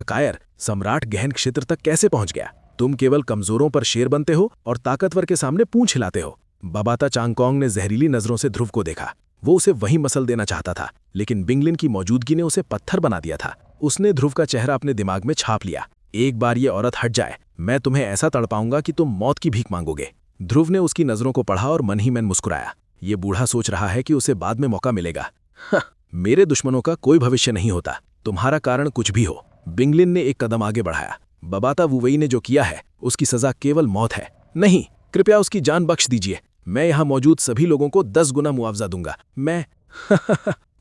कायर, सम्राट गहन क्षेत्र तक कैसे पहुंच गया? तुम केवल कमजोरों पर शेर बनते हो और ताकतवर के सामने पूंछ हिलाते हो। बबाता चांगकोंग ने जहरीली नजरों से ध्रुव को देखा। वो उसे वहीं मसल देना चाहता था, लेकिन बिंगलिन की मौजूदगी ने उसे पत्थर बना दिया था। उसने ध्रुव का चेहरा अपने दिमाग में छाप लिया। एक बार ये औरत हट जाए, मैं तुम्हें ऐसा तड़पाऊंगा कि तुम मौत की भीख मांगोगे। ध्रुव ने उसकी नजरों को पढ़ा और मन ही मन मुस्कुराया। ये बूढ़ा सोच रहा है कि उसे बाद में मौका मिलेगा। मेरे दुश्मनों का कोई भविष्य नहीं होता, तुम्हारा कारण कुछ भी हो। बिंगलिन ने एक कदम आगे बढ़ाया। बबाता वुवेई ने जो किया है उसकी सजा केवल मौत है। नहीं, कृपया उसकी जान बख्श दीजिए। मैं यहाँ मौजूद सभी लोगों को 10 गुना मुआवजा दूंगा। मैं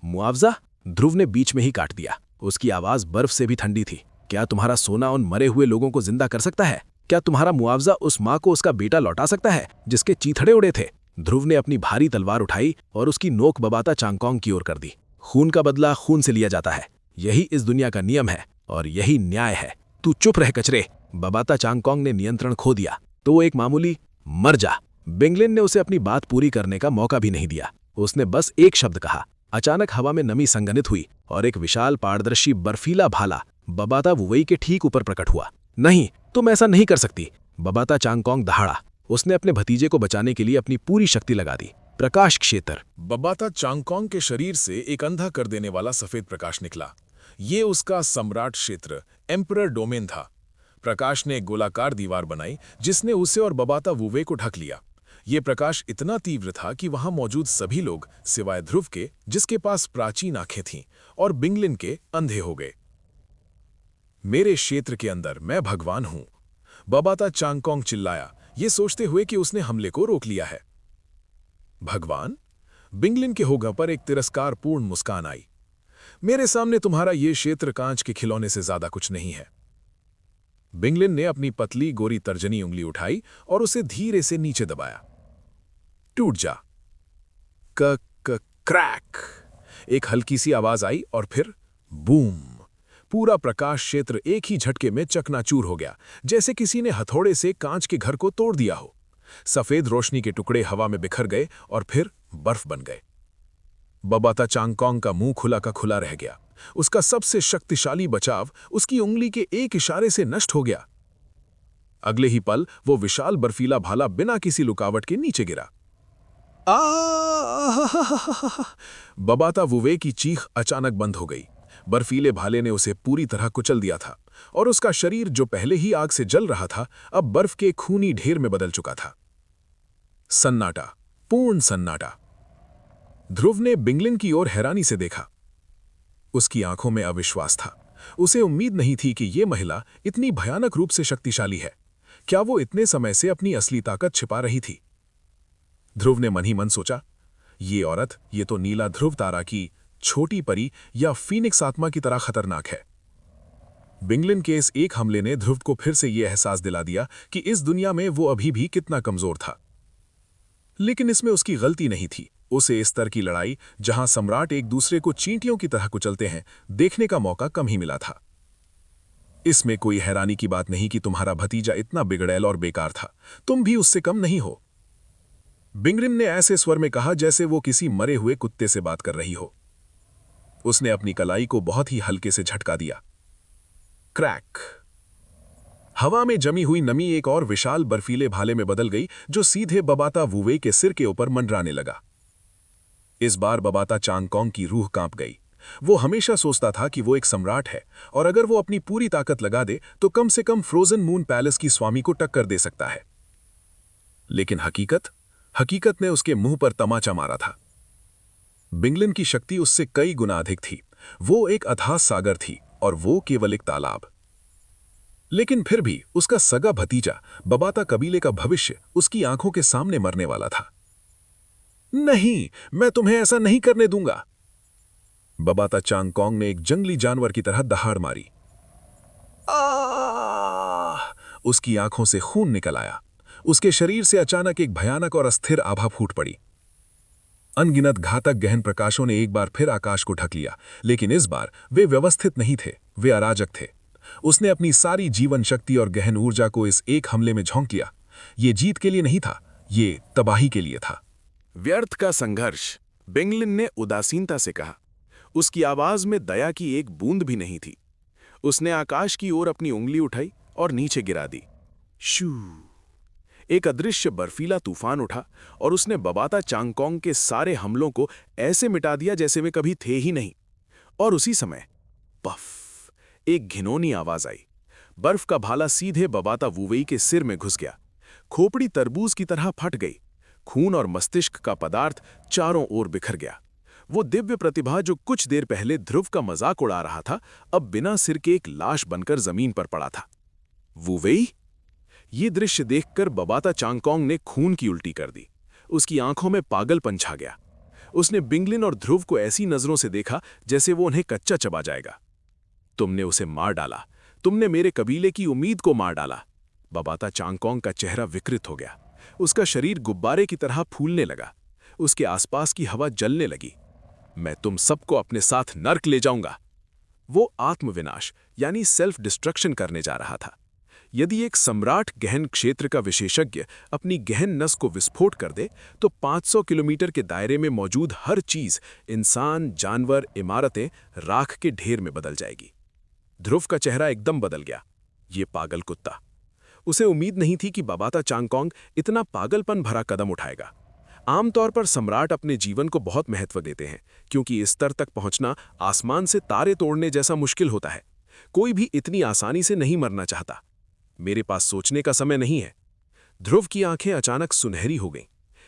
मुआवजा? ध्रुव ने बीच में ही काट दिया। उसकी आवाज बर्फ से भी ठंडी थी। क्या तुम्हारा सोना उन मरे हुए लोगों को जिंदा कर सकता है? क्या तुम्हारा मुआवजा उस माँ को उसका बेटा लौटा सकता है जिसके चीथड़े उड़े थे? ध्रुव ने अपनी भारी तलवार उठाई और उसकी नोक बबाता चांगकोंग की ओर कर दी। खून का बदला खून से लिया जाता है, यही इस दुनिया का नियम है और यही न्याय है। तू चुप रह कचरे। बबाता चांगकोंग ने नियंत्रण खो दिया तो वो एक मामूली मर जा। बिंगलिन ने उसे अपनी बात पूरी करने का मौका भी नहीं दिया। उसने बस एक शब्द कहा। अचानक हवा में नमी संघनित हुई और एक विशाल पारदर्शी बर्फीला भाला बबाता वुवेई के ठीक ऊपर प्रकट हुआ। नहीं, तुम ऐसा नहीं कर सकती। बबाता चांगकोंग दहाड़ा। उसने अपने भतीजे को बचाने के लिए अपनी पूरी शक्ति लगा दी। प्रकाश क्षेत्र। बबाता चांगकोंग के शरीर से एक अंधा कर देने वाला सफेद प्रकाश निकला। ये उसका सम्राट क्षेत्र, एम्परर डोमेन था। प्रकाश ने एक गोलाकार दीवार बनाई जिसने उसे और बबाता वुवेई को ढक लिया। ये प्रकाश इतना तीव्र था कि वहां मौजूद सभी लोग सिवाय ध्रुव के, जिसके पास प्राचीन आंखें थीं, और बिंगलिन के, अंधे हो गए। मेरे क्षेत्र के अंदर मैं भगवान हूं, बबाता चांगकोंग चिल्लाया, ये सोचते हुए कि उसने हमले को रोक लिया है। भगवान? बिंगलिन के होगा पर एक तिरस्कारपूर्ण मुस्कान आई। मेरे सामने तुम्हारा ये क्षेत्र कांच के खिलौने से ज्यादा कुछ नहीं है। बिंगलिन ने अपनी पतली गोरी तर्जनी उंगली उठाई और उसे धीरे से नीचे दबाया। टूट जा। क्रैक। एक हल्की सी आवाज आई और फिर बूम। पूरा प्रकाश क्षेत्र एक ही झटके में चकनाचूर हो गया, जैसे किसी ने हथौड़े से कांच के घर को तोड़ दिया हो। सफेद रोशनी के टुकड़े हवा में बिखर गए और फिर बर्फ बन गए। बबाता चांगकोंग का मुंह खुला का खुला रह गया। उसका सबसे शक्तिशाली बचाव उसकी उंगली के एक इशारे से नष्ट हो गया। अगले ही पल वो विशाल बर्फीला भाला बिना किसी रुकावट के नीचे गिरा। बबाता वुवेई की चीख अचानक बंद हो गई। बर्फीले भाले ने उसे पूरी तरह कुचल दिया था और उसका शरीर जो पहले ही आग से जल रहा था अब बर्फ के खूनी ढेर में बदल चुका था। सन्नाटा, पूर्ण सन्नाटा। ध्रुव ने बिंगलिन की ओर हैरानी से देखा। उसकी आंखों में अविश्वास था। उसे उम्मीद नहीं थी कि यह महिला इतनी भयानक रूप से शक्तिशाली है। क्या वो इतने समय से अपनी असली ताकत छिपा रही थी? ध्रुव ने मन ही मन सोचा, ये औरत, ये तो नीला ध्रुव तारा की छोटी परी या फीनिक्स आत्मा की तरह खतरनाक है। बिंगलिन के इस एक हमले ने ध्रुव को फिर से यह एहसास दिला दिया कि इस दुनिया में वो अभी भी कितना कमजोर था। लेकिन इसमें उसकी गलती नहीं थी। उसे इस तरह की लड़ाई, जहां सम्राट एक दूसरे को चींटियों की तरह कुचलते हैं, देखने का मौका कम ही मिला था। इसमें कोई हैरानी की बात नहीं कि तुम्हारा भतीजा इतना बिगड़ैल और बेकार था। तुम भी उससे कम नहीं हो। बिंगलिन ने ऐसे स्वर में कहा जैसे वो किसी मरे हुए कुत्ते से बात कर रही हो। उसने अपनी कलाई को बहुत ही हल्के से झटका दिया। क्रैक। हवा में जमी हुई नमी एक और विशाल बर्फीले भाले में बदल गई जो सीधे बबाता वुवेई के सिर के ऊपर मंडराने लगा। इस बार बबाता चांगकोंग की रूह कांप गई। वो हमेशा सोचता था कि वो एक सम्राट है और अगर वो अपनी पूरी ताकत लगा दे तो कम से कम फ्रोजन मून पैलेस की स्वामी को टक्कर दे सकता है। लेकिन हकीकत ने उसके मुंह पर तमाचा मारा था। बिंगलिन की शक्ति उससे कई गुना अधिक थी। वो एक अथाह सागर थी और वो केवल एक तालाब। लेकिन फिर भी उसका सगा भतीजा, बबाता कबीले का भविष्य, उसकी आंखों के सामने मरने वाला था। नहीं, मैं तुम्हें ऐसा नहीं करने दूंगा। बबाता चांगकोंग ने एक जंगली जानवर की तरह दहाड़ मारी। उसकी आंखों से खून निकल आया। उसके शरीर से अचानक एक भयानक और अस्थिर आभा फूट पड़ी। अनगिनत घातक गहन प्रकाशों ने एक बार फिर आकाश को ढक लिया, लेकिन इस बार वे व्यवस्थित नहीं थे, वे अराजक थे। उसने अपनी सारी जीवन शक्ति और गहन ऊर्जा को इस एक हमले में झोंक लिया। ये जीत के लिए नहीं था, ये तबाही के लिए था। व्यर्थ का संघर्ष, बिंगलिन ने उदासीनता से कहा। उसकी आवाज में दया की एक बूंद भी नहीं थी। उसने आकाश की ओर अपनी उंगली उठाई और नीचे गिरा दी। शू! एक अदृश्य बर्फीला तूफान उठा और उसने बबाता चांगकोंग के सारे हमलों को ऐसे मिटा दिया जैसे वे कभी थे ही नहीं। और उसी समय पफ! एक घिनौनी आवाज आई। बर्फ का भाला सीधे बबाता वुवेई के सिर में घुस गया। खोपड़ी तरबूज की तरह फट गई। खून और मस्तिष्क का पदार्थ चारों ओर बिखर गया। वो दिव्य प्रतिभा जो कुछ देर पहले ध्रुव का मजाक उड़ा रहा था, अब बिना सिर के एक लाश बनकर जमीन पर पड़ा था। वुवेई? ये दृश्य देखकर बबाता चांगकोंग ने खून की उल्टी कर दी। उसकी आंखों में पागलपन छा गया। उसने बिंगलिन और ध्रुव को ऐसी नजरों से देखा जैसे वो उन्हें कच्चा चबा जाएगा। तुमने उसे मार डाला। तुमने मेरे कबीले की उम्मीद को मार डाला। बबाता चांगकोंग का चेहरा विकृत हो गया। उसका शरीर गुब्बारे की तरह फूलने लगा। उसके आसपास की हवा जलने लगी। मैं तुम सबको अपने साथ नर्क ले जाऊंगा। वो आत्मविनाश यानी सेल्फ डिस्ट्रक्शन करने जा रहा था। यदि एक सम्राट गहन क्षेत्र का विशेषज्ञ अपनी गहन नस को विस्फोट कर दे तो 500 किलोमीटर के दायरे में मौजूद हर चीज, इंसान, जानवर, इमारतें राख के ढेर में बदल जाएगी। ध्रुव का चेहरा एकदम बदल गया। ये पागल कुत्ता! उसे उम्मीद नहीं थी कि बबाता चांगकोंग इतना पागलपन भरा कदम उठाएगा। आमतौर पर सम्राट अपने जीवन को बहुत महत्व देते हैं, क्योंकि इस स्तर तक पहुंचना आसमान से तारे तोड़ने जैसा मुश्किल होता है। कोई भी इतनी आसानी से नहीं मरना चाहता। मेरे पास सोचने का समय नहीं है। ध्रुव की आंखें अचानक सुनहरी हो गईं।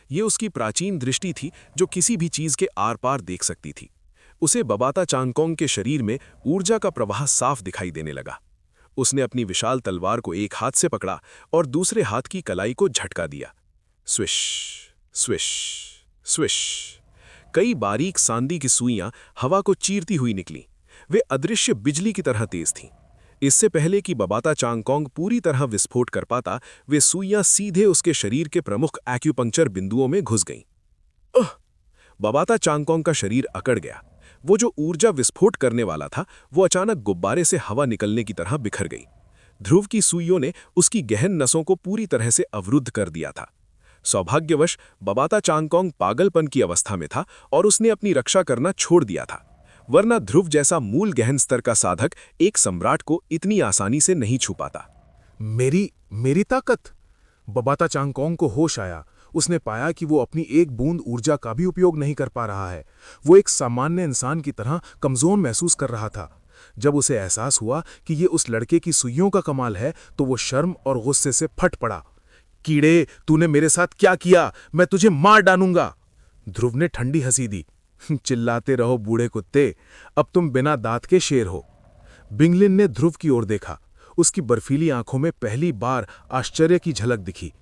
ये उसकी प्राचीन दृष्टि थी जो किसी भी चीज के आर पार देख सकती थी। उसे बबाता चांगकोंग के शरीर में ऊर्जा का प्रवाह साफ दिखाई देने लगा। उसने अपनी विशाल तलवार को एक हाथ से पकड़ा और दूसरे हाथ की कलाई को झटका दिया। Swish, swish, swish. कई बारीक सांदी की सुइयां हवा को चीरती हुई निकलीं। वे अदृश्य बिजली की तरह तेज थीं। इससे पहले कि बबाता चांगकोंग पूरी तरह विस्फोट कर पाता, वे सुइयां सीधे उसके शरीर के प्रमुख एक्यूपंक्चर बिंदुओं में घुस गईं। बबाता चांगकोंग का शरीर अकड़ गया। वो जो ऊर्जा विस्फोट करने वाला था, वो अचानक गुब्बारे से हवा निकलने की तरह बिखर गई। ध्रुव की सुइयों ने उसकी गहन नसों को पूरी तरह से अवरुद्ध कर दिया था। सौभाग्यवश बबाता चांगकोंग पागलपन की अवस्था में था और उसने अपनी रक्षा करना छोड़ दिया था, वरना ध्रुव जैसा मूल गहन स्तर का साधक एक सम्राट को इतनी आसानी से नहीं छू पाता। मेरी ताकत! बबाता चांगकोंग को होश आया। उसने पाया कि वो अपनी एक बूंद ऊर्जा का भी उपयोग नहीं कर पा रहा है। वो एक सामान्य इंसान की तरह कमजोर महसूस कर रहा था। जब उसे एहसास हुआ कि ये उस लड़के की सुइयों का कमाल है, तो वो शर्म और गुस्से से फट पड़ा। कीड़े, तूने मेरे साथ क्या किया? मैं तुझे मार डालूंगा। ध्रुव ने ठंडी हंसी दी। चिल्लाते रहो बूढ़े कुत्ते, अब तुम बिना दांत के शेर हो। बिंगलिन ने ध्रुव की ओर देखा। उसकी बर्फीली आंखों में पहली बार आश्चर्य की झलक दिखी।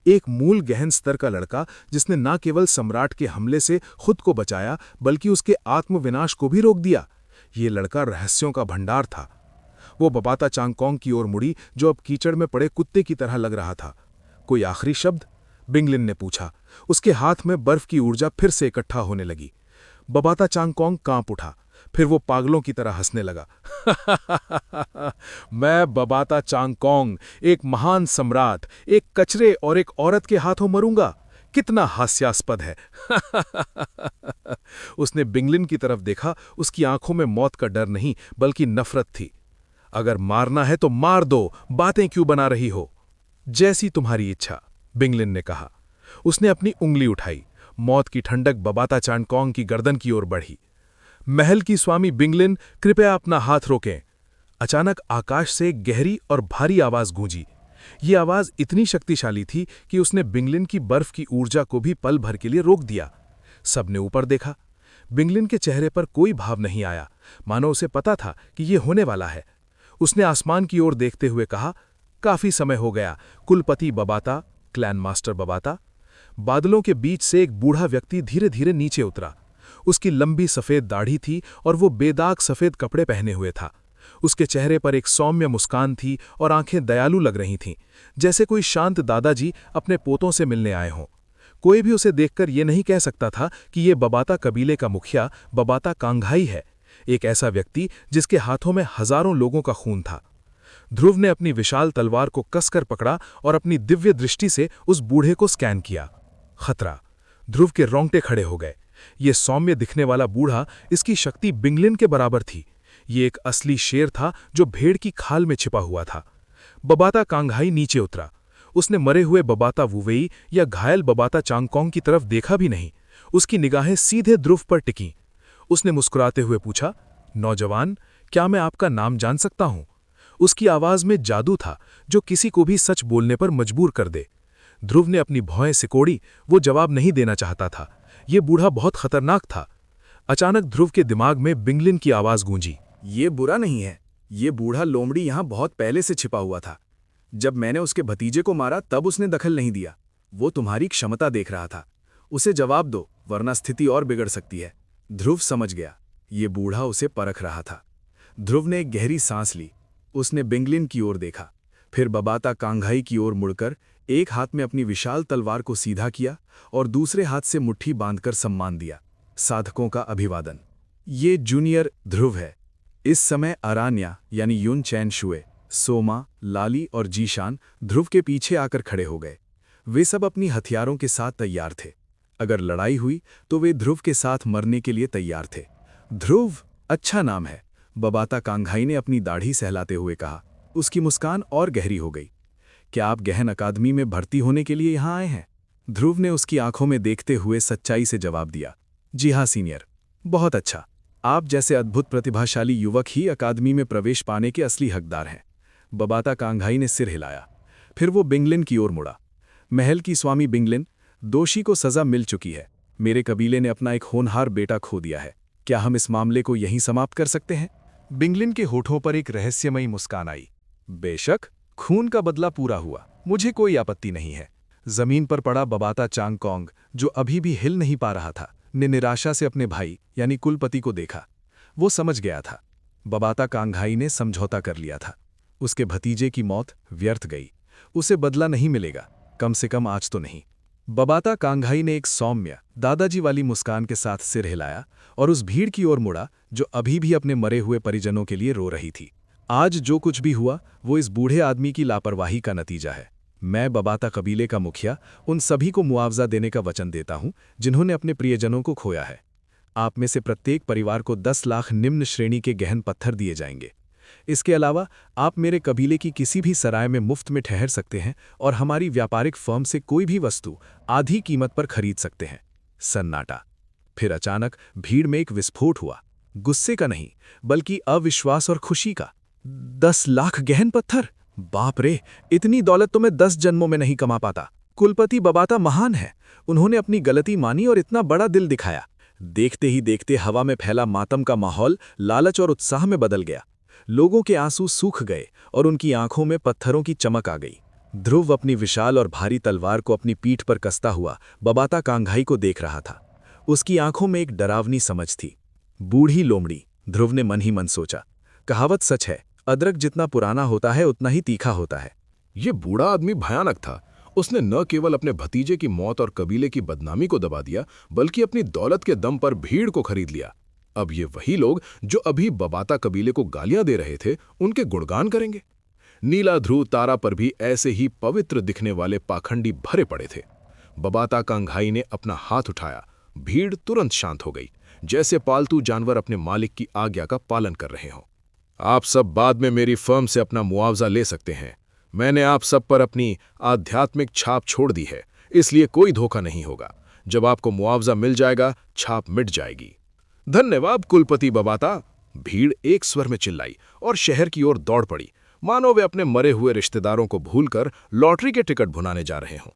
एक मूल गहन स्तर का लड़का जिसने न केवल सम्राट के हमले से खुद को बचाया, बल्कि उसके आत्मविनाश को भी रोक दिया। ये लड़का रहस्यों का भंडार था। वो बबाता चांगकोंग की ओर मुड़ी, जो अब कीचड़ में पड़े कुत्ते की तरह लग रहा था। कोई आखिरी शब्द? बिंगलिन ने पूछा। उसके हाथ में बर्फ की ऊर्जा फिर से इकट्ठा होने लगी। बबाता चांगकोंग कांप उठा। फिर वो पागलों की तरह हंसने लगा। मैं बबाता चांगकोंग, एक महान सम्राट, एक कचरे और एक औरत के हाथों मरूंगा। कितना हास्यास्पद है। उसने बिंगलिन की तरफ देखा। उसकी आंखों में मौत का डर नहीं, बल्कि नफरत थी। अगर मारना है तो मार दो, बातें क्यों बना रही हो? जैसी तुम्हारी इच्छा, बिंगलिन ने कहा। उसने अपनी उंगली उठाई। मौत की ठंडक बबाता चांगकोंग की गर्दन की ओर बढ़ी। महल की स्वामी बिंगलिन, कृपया अपना हाथ रोकें। अचानक आकाश से एक गहरी और भारी आवाज गूंजी। ये आवाज इतनी शक्तिशाली थी कि उसने बिंगलिन की बर्फ की ऊर्जा को भी पल भर के लिए रोक दिया। सबने ऊपर देखा। बिंगलिन के चेहरे पर कोई भाव नहीं आया, मानो उसे पता था कि ये होने वाला है। उसने आसमान की ओर देखते हुए कहा, काफी समय हो गया कुलपति बबाता, क्लैन मास्टर बबाता। बादलों के बीच से एक बूढ़ा व्यक्ति धीरे धीरे नीचे उतरा। उसकी लंबी सफेद दाढ़ी थी और वो बेदाग सफेद कपड़े पहने हुए था। उसके चेहरे पर एक सौम्य मुस्कान थी और आंखें दयालु लग रही थीं, जैसे कोई शांत दादाजी अपने पोतों से मिलने आए हों। कोई भी उसे देखकर ये नहीं कह सकता था कि ये बबाता कबीले का मुखिया बबाता कांगहाई है, एक ऐसा व्यक्ति जिसके हाथों में हजारों लोगों का खून था। ध्रुव ने अपनी विशाल तलवार को कसकर पकड़ा और अपनी दिव्य दृष्टि से उस बूढ़े को स्कैन किया। खतरा! ध्रुव के रोंगटे खड़े हो गए। ये सौम्य दिखने वाला बूढ़ा, इसकी शक्ति बिंगलिन के बराबर थी। ये एक असली शेर था जो भेड़ की खाल में छिपा हुआ था। बबाता कांगहाई नीचे उतरा। उसने मरे हुए बबाता वुवेई या घायल बबाता चांगकोंग की तरफ देखा भी नहीं। उसकी निगाहें सीधे ध्रुव पर टिकीं। उसने मुस्कुराते हुए पूछा, नौजवान, क्या मैं आपका नाम जान सकता हूं? उसकी आवाज में जादू था जो किसी को भी सच बोलने पर मजबूर कर दे। ध्रुव ने अपनी भौहें सिकोड़ी। वो जवाब नहीं देना चाहता था। ये बूढ़ा बहुत खतरनाक था। अचानक ध्रुव के दिमाग में बिंगलिन की आवाज गूंजी। ये बुरा नहीं है। ये बूढ़ा लोमड़ी यहां बहुत पहले से छिपा हुआ था। जब मैंने उसके भतीजे को मारा तब उसने दखल नहीं दिया। वो तुम्हारी क्षमता देख रहा था। उसे जवाब दो, वरना स्थिति और बिगड़ सकती है। ध्रुव समझ गया, ये बूढ़ा उसे परख रहा था। ध्रुव ने एक गहरी सांस ली। उसने बिंगलिन की ओर देखा, फिर बबाता कांगहाई की ओर मुड़कर एक हाथ में अपनी विशाल तलवार को सीधा किया और दूसरे हाथ से मुट्ठी बांधकर सम्मान दिया। साधकों का अभिवादन। ये जूनियर ध्रुव है। इस समय अरान्या यानी युन चैन शुए, सोमा, लाली और जीशान ध्रुव के पीछे आकर खड़े हो गए। वे सब अपनी हथियारों के साथ तैयार थे। अगर लड़ाई हुई तो वे ध्रुव के साथ मरने के लिए तैयार थे। ध्रुव अच्छा नाम है, बबाता कांगहाई ने अपनी दाढ़ी सहलाते हुए कहा। उसकी मुस्कान और गहरी हो गई। क्या आप गहन अकादमी में भर्ती होने के लिए यहाँ आए हैं? ध्रुव ने उसकी आंखों में देखते हुए सच्चाई से जवाब दिया। जी हाँ सीनियर। बहुत अच्छा। आप जैसे अद्भुत प्रतिभाशाली युवक ही अकादमी में प्रवेश पाने के असली हकदार हैं। बबाता कांगहाई ने सिर हिलाया। फिर वो बिंगलिन की ओर मुड़ा। महल की स्वामी बिंगलिन, दोषी को सजा मिल चुकी है। मेरे कबीले ने अपना एक होनहार बेटा खो दिया है। क्या हम इस मामले को यहीं समाप्त कर सकते हैं? बिंगलिन के होठों पर एक रहस्यमयी मुस्कान आई। बेशक, खून का बदला पूरा हुआ। मुझे कोई आपत्ति नहीं है। जमीन पर पड़ा बबाता चांगकोंग, जो अभी भी हिल नहीं पा रहा था, ने निराशा से अपने भाई यानी कुलपति को देखा। वो समझ गया था, बबाता कांगहाई ने समझौता कर लिया था। उसके भतीजे की मौत व्यर्थ गई। उसे बदला नहीं मिलेगा, कम से कम आज तो नहीं। बबाता कांगहाई ने एक सौम्य, दादाजी वाली मुस्कान के साथ सिर हिलाया और उस भीड़ की ओर मुड़ा जो अभी भी अपने मरे हुए परिजनों के लिए रो रही थी। आज जो कुछ भी हुआ वो इस बूढ़े आदमी की लापरवाही का नतीजा है। मैं बबाता कबीले का मुखिया उन सभी को मुआवजा देने का वचन देता हूं जिन्होंने अपने प्रियजनों को खोया है। आप में से प्रत्येक परिवार को 10 लाख निम्न श्रेणी के गहन पत्थर दिए जाएंगे। इसके अलावा आप मेरे कबीले की किसी भी सराय में मुफ्त में ठहर सकते हैं और हमारी व्यापारिक फर्म से कोई भी वस्तु आधी कीमत पर खरीद सकते हैं। सन्नाटा। फिर अचानक भीड़ में एक विस्फोट हुआ। गुस्से का नहीं, बल्कि अविश्वास और खुशी का। 10 लाख गहन पत्थर! बाप रे, इतनी दौलत तो मैं 10 जन्मों में नहीं कमा पाता। कुलपति बबाता महान है। उन्होंने अपनी गलती मानी और इतना बड़ा दिल दिखाया। देखते ही देखते हवा में फैला मातम का माहौल लालच और उत्साह में बदल गया। लोगों के आंसू सूख गए और उनकी आंखों में पत्थरों की चमक आ गई। ध्रुव अपनी विशाल और भारी तलवार को अपनी पीठ पर कसता हुआ बबाता कांगहाई को देख रहा था। उसकी आंखों में एक डरावनी समझ थी। बूढ़ी लोमड़ी, ध्रुव ने मन ही मन सोचा। कहावत सच है, अदरक जितना पुराना होता है उतना ही तीखा होता है। ये बूढ़ा आदमी भयानक था। उसने न केवल अपने भतीजे की मौत और कबीले की बदनामी को दबा दिया, बल्कि अपनी दौलत के दम पर भीड़ को खरीद लिया। अब ये वही लोग जो अभी बबाता कबीले को गालियां दे रहे थे, उनके गुणगान करेंगे। नीला ध्रुव तारा पर भी ऐसे ही पवित्र दिखने वाले पाखंडी भरे पड़े थे। बबाता कांगहाई ने अपना हाथ उठाया। भीड़ तुरंत शांत हो गई, जैसे पालतू जानवर अपने मालिक की आज्ञा का पालन कर रहे हों। आप सब बाद में मेरी फर्म से अपना मुआवजा ले सकते हैं। मैंने आप सब पर अपनी आध्यात्मिक छाप छोड़ दी है, इसलिए कोई धोखा नहीं होगा। जब आपको मुआवजा मिल जाएगा, छाप मिट जाएगी। धन्यवाद कुलपति बबाता! भीड़ एक स्वर में चिल्लाई और शहर की ओर दौड़ पड़ी, मानो वे अपने मरे हुए रिश्तेदारों को भूलकर लॉटरी के टिकट भुनाने जा रहे हों।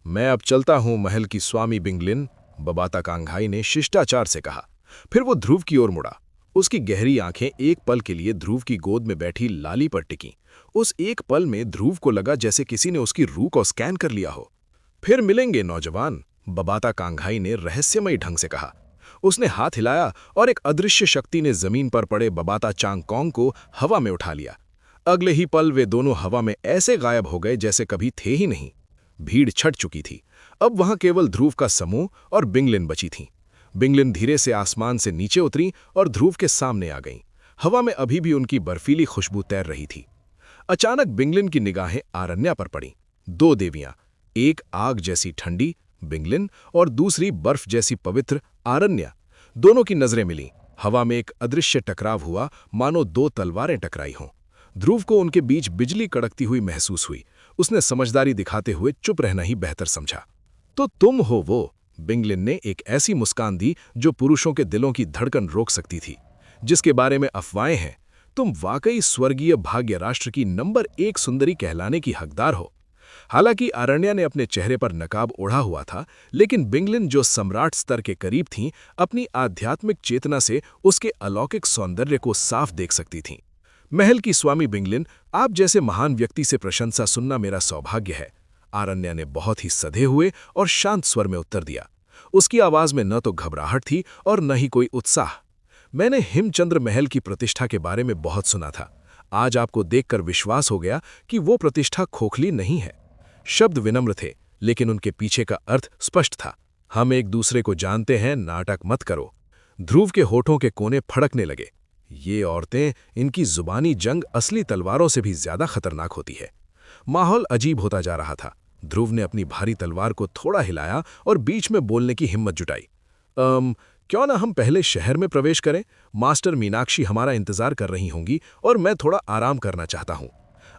मैं अब चलता हूं महल की स्वामी बिंगलिन, बबाता कांगहाई ने शिष्टाचार से कहा। फिर वो ध्रुव की ओर मुड़ा। उसकी गहरी आंखें एक पल के लिए ध्रुव की गोद में बैठी लाली पर टिकीं। उस एक पल में ध्रुव को लगा जैसे किसी ने उसकी रूह को स्कैन कर लिया हो। फिर मिलेंगे नौजवान, बबाता कांगहाई ने रहस्यमयी ढंग से कहा। उसने हाथ हिलाया और एक अदृश्य शक्ति ने जमीन पर पड़े बबाता चांगकोंग को हवा में उठा लिया। अगले ही पल वे दोनों हवा में ऐसे गायब हो गए जैसे कभी थे ही नहीं। भीड़ छट चुकी थी। अब वहां केवल ध्रुव का समूह और बिंगलिन बची थीं। बिंगलिन धीरे से आसमान से नीचे उतरी और ध्रुव के सामने आ गईं। हवा में अभी भी उनकी बर्फीली खुशबू तैर रही थी। अचानक बिंगलिन की निगाहें आरण्या पर पड़ीं। 2 देवियां, एक आग जैसी ठंडी बिंगलिन और दूसरी बर्फ जैसी पवित्र आरण्या, दोनों की नजरें मिलीं। हवा में एक अदृश्य टकराव हुआ, मानो दो तलवारें टकराई हों। ध्रुव को उनके बीच बिजली कड़कती हुई महसूस हुई। उसने समझदारी दिखाते हुए चुप रहना ही बेहतर समझा। तो तुम हो वो, बिंगलिन ने एक ऐसी मुस्कान दी जो पुरुषों के दिलों की धड़कन रोक सकती थी, जिसके बारे में अफवाहें हैं। तुम वाकई स्वर्गीय भाग्य राष्ट्र की नंबर 1 सुंदरी कहलाने की हकदार हो। हालांकि आरण्या ने अपने चेहरे पर नकाब ओढ़ा हुआ था, लेकिन बिंगलिन जो सम्राट स्तर के करीब थीं, अपनी आध्यात्मिक चेतना से उसके अलौकिक सौंदर्य को साफ देख सकती थीं। महल की स्वामी बिंगलिन, आप जैसे महान व्यक्ति से प्रशंसा सुनना मेरा सौभाग्य है, आरण्या ने बहुत ही सधे हुए और शांत स्वर में उत्तर दिया। उसकी आवाज में न तो घबराहट थी और न ही कोई उत्साह। मैंने हिमचंद्र महल की प्रतिष्ठा के बारे में बहुत सुना था। आज आपको देखकर विश्वास हो गया कि वो प्रतिष्ठा खोखली नहीं है। शब्द विनम्र थे, लेकिन उनके पीछे का अर्थ स्पष्ट था। हम एक दूसरे को जानते हैं, नाटक मत करो। ध्रुव के होठों के कोने फड़कने लगे। ये औरतें, इनकी जुबानी जंग असली तलवारों से भी ज्यादा खतरनाक होती है। माहौल अजीब होता जा रहा था। ध्रुव ने अपनी भारी तलवार को थोड़ा हिलाया और बीच में बोलने की हिम्मत जुटाई। क्यों ना हम पहले शहर में प्रवेश करें? मास्टर मीनाक्षी हमारा इंतजार कर रही होंगी और मैं थोड़ा आराम करना चाहता हूं।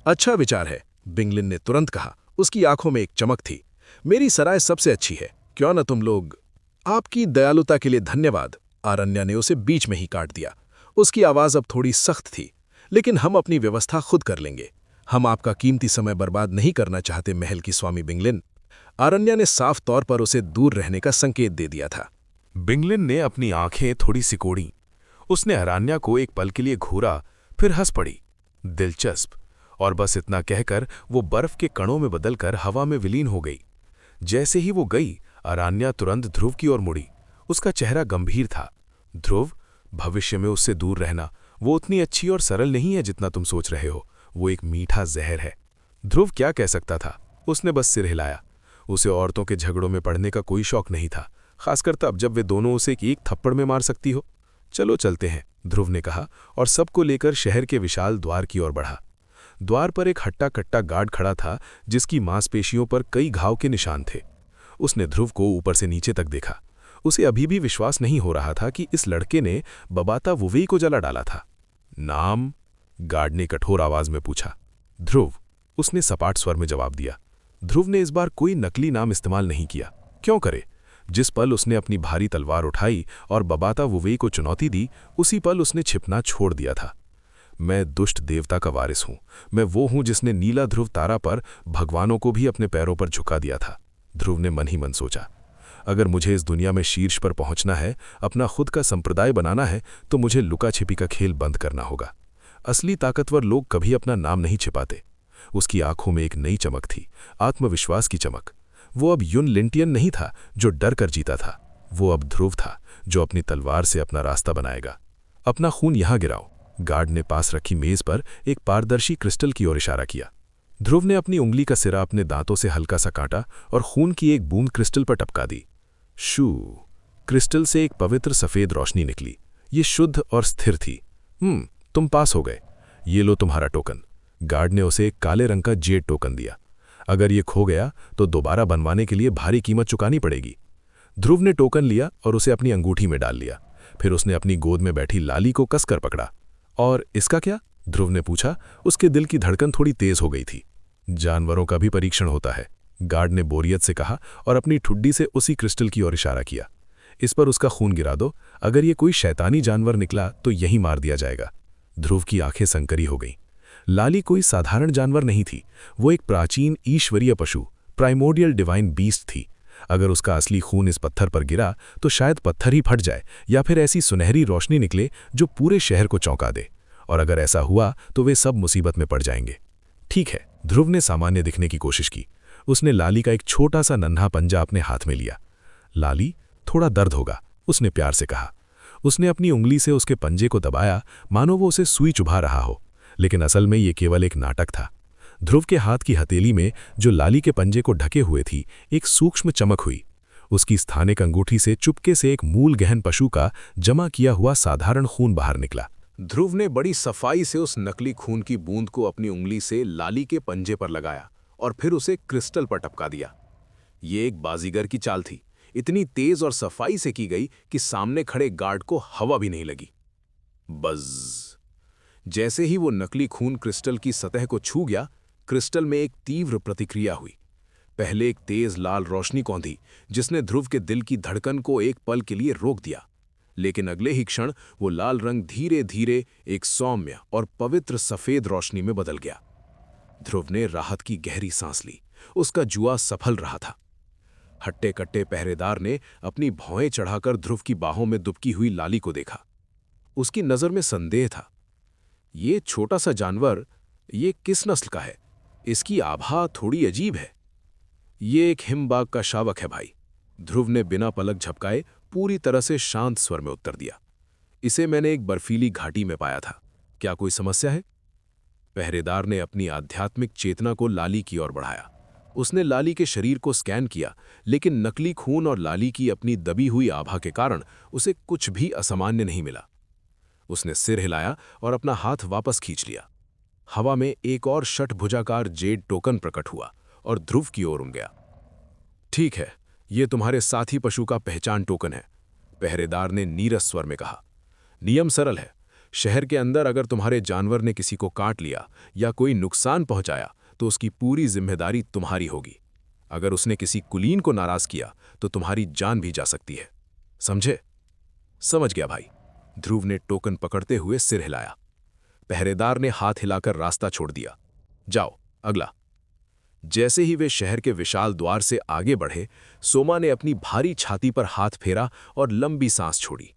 अच्छा विचार है, बिंगलिन ने तुरंत कहा। उसकी आंखों में एक चमक थी। मेरी सराय सबसे अच्छी है, क्यों ना तुम लोग। आपकी दयालुता के लिए धन्यवाद, आरण्या ने उसे बीच में ही काट दिया। उसकी आवाज अब थोड़ी सख्त थी। लेकिन हम अपनी व्यवस्था खुद कर लेंगे। हम आपका कीमती समय बर्बाद नहीं करना चाहते, महल की स्वामी बिंगलिन। आरण्या ने साफ तौर पर उसे दूर रहने का संकेत दे दिया था। बिंगलिन ने अपनी आंखें थोड़ी सिकोड़ी। उसने आरण्या को एक पल के लिए घूरा, फिर हंस पड़ी। दिलचस्प। और बस इतना कहकर वो बर्फ के कणों में बदलकर हवा में विलीन हो गई। जैसे ही वो गई, आरण्या तुरंत ध्रुव की ओर मुड़ी। उसका चेहरा गंभीर था। ध्रुव, भविष्य में उससे दूर रहना। वो उतनी अच्छी और सरल नहीं है जितना तुम सोच रहे हो। वो एक मीठा जहर है। ध्रुव क्या कह सकता था? उसने बस सिर हिलाया। उसे औरतों के झगड़ों में पड़ने का कोई शौक नहीं था, खासकर तब जब वे दोनों उसे एक थप्पड़ में मार सकती हो। चलो चलते हैं, ध्रुव ने कहा और सबको लेकर शहर के विशाल द्वार की ओर बढ़ा। द्वार पर एक हट्टा कट्टा गार्ड खड़ा था, जिसकी मांसपेशियों पर कई घाव के निशान थे। उसने ध्रुव को ऊपर से नीचे तक देखा। उसे अभी भी विश्वास नहीं हो रहा था कि इस लड़के ने बबाता वुवेई को जला डाला था। नाम? गार्ड ने कठोर आवाज में पूछा। ध्रुव, उसने सपाट स्वर में जवाब दिया। ध्रुव ने इस बार कोई नकली नाम इस्तेमाल नहीं किया। क्यों करे? जिस पल उसने अपनी भारी तलवार उठाई और बबाता वुवेई को चुनौती दी, उसी पल उसने छिपना छोड़ दिया था। मैं दुष्ट देवता का वारिस हूं। मैं वो हूं जिसने नीला ध्रुव तारा पर भगवानों को भी अपने पैरों पर झुका दिया था। ध्रुव ने मन ही मन सोचा, अगर मुझे इस दुनिया में शीर्ष पर पहुंचना है, अपना खुद का संप्रदाय बनाना है, तो मुझे लुका छिपी का खेल बंद करना होगा। असली ताकतवर लोग कभी अपना नाम नहीं छिपाते। उसकी आंखों में एक नई चमक थी, आत्मविश्वास की चमक। वो अब युन लिंटियन नहीं था जो डर कर जीता था। वो अब ध्रुव था जो अपनी तलवार से अपना रास्ता बनाएगा। अपना खून यहां गिराओ। गार्ड ने पास रखी मेज पर एक पारदर्शी क्रिस्टल की ओर इशारा किया। ध्रुव ने अपनी उंगली का सिरा अपने दांतों से हल्का सा काटा और खून की एक बूंद क्रिस्टल पर टपका दी। शू! क्रिस्टल से एक पवित्र सफेद रोशनी निकली। ये शुद्ध और स्थिर थी। तुम पास हो गए। ये लो तुम्हारा टोकन। गार्ड ने उसे एक काले रंग का जेड टोकन दिया। अगर ये खो गया तो दोबारा बनवाने के लिए भारी कीमत चुकानी पड़ेगी। ध्रुव ने टोकन लिया और उसे अपनी अंगूठी में डाल लिया। फिर उसने अपनी गोद में बैठी लाली को कसकर पकड़ा। और इसका क्या? ध्रुव ने पूछा। उसके दिल की धड़कन थोड़ी तेज हो गई थी। जानवरों का भी परीक्षण होता है, गार्ड ने बोरियत से कहा और अपनी ठुड्डी से उसी क्रिस्टल की ओर इशारा किया। इस पर उसका खून गिरा दो। अगर ये कोई शैतानी जानवर निकला तो यहीं मार दिया जाएगा। ध्रुव की आंखें संकरी हो गईं। लाली कोई साधारण जानवर नहीं थी। वो एक प्राचीन ईश्वरीय पशु, प्राइमोर्डियल डिवाइन बीस्ट थी। अगर उसका असली खून इस पत्थर पर गिरा तो शायद पत्थर ही फट जाए या फिर ऐसी सुनहरी रोशनी निकले जो पूरे शहर को चौंका दे। और अगर ऐसा हुआ तो वे सब मुसीबत में पड़ जाएंगे। ठीक है, ध्रुव ने सामान्य दिखने की कोशिश की। उसने लाली का एक छोटा सा नन्हा पंजा अपने हाथ में लिया। लाली, थोड़ा दर्द होगा, उसने प्यार से कहा। उसने अपनी उंगली से उसके पंजे को दबाया, मानो वो उसे सुई चुभा रहा हो, लेकिन असल में ये केवल एक नाटक था। ध्रुव के हाथ की हथेली में, जो लाली के पंजे को ढके हुए थी, एक सूक्ष्म चमक हुई। उसकी स्थानिक अंगूठी से चुपके से एक मूल गहन पशु का जमा किया हुआ साधारण खून बाहर निकला। ध्रुव ने बड़ी सफाई से उस नकली खून की बूंद को अपनी उंगली से लाली के पंजे पर लगाया और फिर उसे क्रिस्टल पर टपका दिया। ये एक बाजीगर की चाल थी। इतनी तेज और सफाई से की गई कि सामने खड़े गार्ड को हवा भी नहीं लगी। बज़। जैसे ही वो नकली खून क्रिस्टल की सतह को छू गया, क्रिस्टल में एक तीव्र प्रतिक्रिया हुई। पहले एक तेज लाल रोशनी कौंधी, जिसने ध्रुव के दिल की धड़कन को एक पल के लिए रोक दिया। लेकिन अगले ही क्षण वो लाल रंग धीरे धीरे एक सौम्य और पवित्र सफेद रोशनी में बदल गया। ध्रुव ने राहत की गहरी सांस ली। उसका जुआ सफल रहा था। हट्टे कट्टे पहरेदार ने अपनी भौएं चढ़ाकर ध्रुव की बाहों में दुबकी हुई लाली को देखा। उसकी नजर में संदेह था। ये छोटा सा जानवर, ये किस नस्ल का है? इसकी आभा थोड़ी अजीब है। ये एक हिमबाग का शावक है भाई। ध्रुव ने बिना पलक झपकाए पूरी तरह से शांत स्वर में उत्तर दिया। इसे मैंने एक बर्फीली घाटी में पाया था। क्या कोई समस्या है? पहरेदार ने अपनी आध्यात्मिक चेतना को लाली की ओर बढ़ाया। उसने लाली के शरीर को स्कैन किया, लेकिन नकली खून और लाली की अपनी दबी हुई आभा के कारण उसे कुछ भी असामान्य नहीं मिला। उसने सिर हिलाया और अपना हाथ वापस खींच लिया। हवा में एक और षटभुजाकार जेड टोकन प्रकट हुआ और ध्रुव की ओर उड़ गया। ठीक है, ये तुम्हारे साथी पशु का पहचान टोकन है, पहरेदार ने नीरस स्वर में कहा। नियम सरल है। शहर के अंदर अगर तुम्हारे जानवर ने किसी को काट लिया या कोई नुकसान पहुंचाया तो उसकी पूरी जिम्मेदारी तुम्हारी होगी। अगर उसने किसी कुलीन को नाराज किया तो तुम्हारी जान भी जा सकती है। समझे? समझ गया भाई। ध्रुव ने टोकन पकड़ते हुए सिर हिलाया। पहरेदार ने हाथ हिलाकर रास्ता छोड़ दिया। जाओ, अगला। जैसे ही वे शहर के विशाल द्वार से आगे बढ़े, सोमा ने अपनी भारी छाती पर हाथ फेरा और लंबी सांस छोड़ी।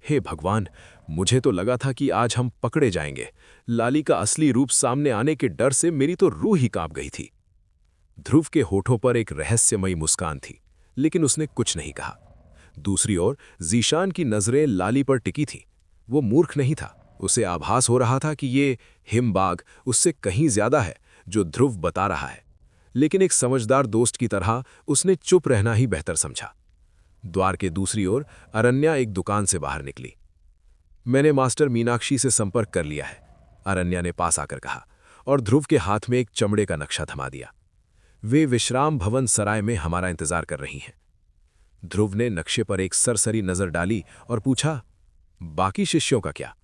हे भगवान, मुझे तो लगा था कि आज हम पकड़े जाएंगे। लाली का असली रूप सामने आने के डर से मेरी तो रूह ही कांप गई थी। ध्रुव के होठों पर एक रहस्यमयी मुस्कान थी, लेकिन उसने कुछ नहीं कहा। दूसरी ओर जीशान की नजरें लाली पर टिकी थीं। वो मूर्ख नहीं था। उसे आभास हो रहा था कि ये हिमबाग उससे कहीं ज्यादा है जो ध्रुव बता रहा है, लेकिन एक समझदार दोस्त की तरह उसने चुप रहना ही बेहतर समझा। द्वार के दूसरी ओर अरण्या एक दुकान से बाहर निकली। मैंने मास्टर मीनाक्षी से संपर्क कर लिया है, अरण्या ने पास आकर कहा, और ध्रुव के हाथ में एक चमड़े का नक्शा थमा दिया। वे विश्राम भवन सराय में हमारा इंतजार कर रही हैं। ध्रुव ने नक्शे पर एक सरसरी नजर डाली और पूछा, बाकी शिष्यों का क्या?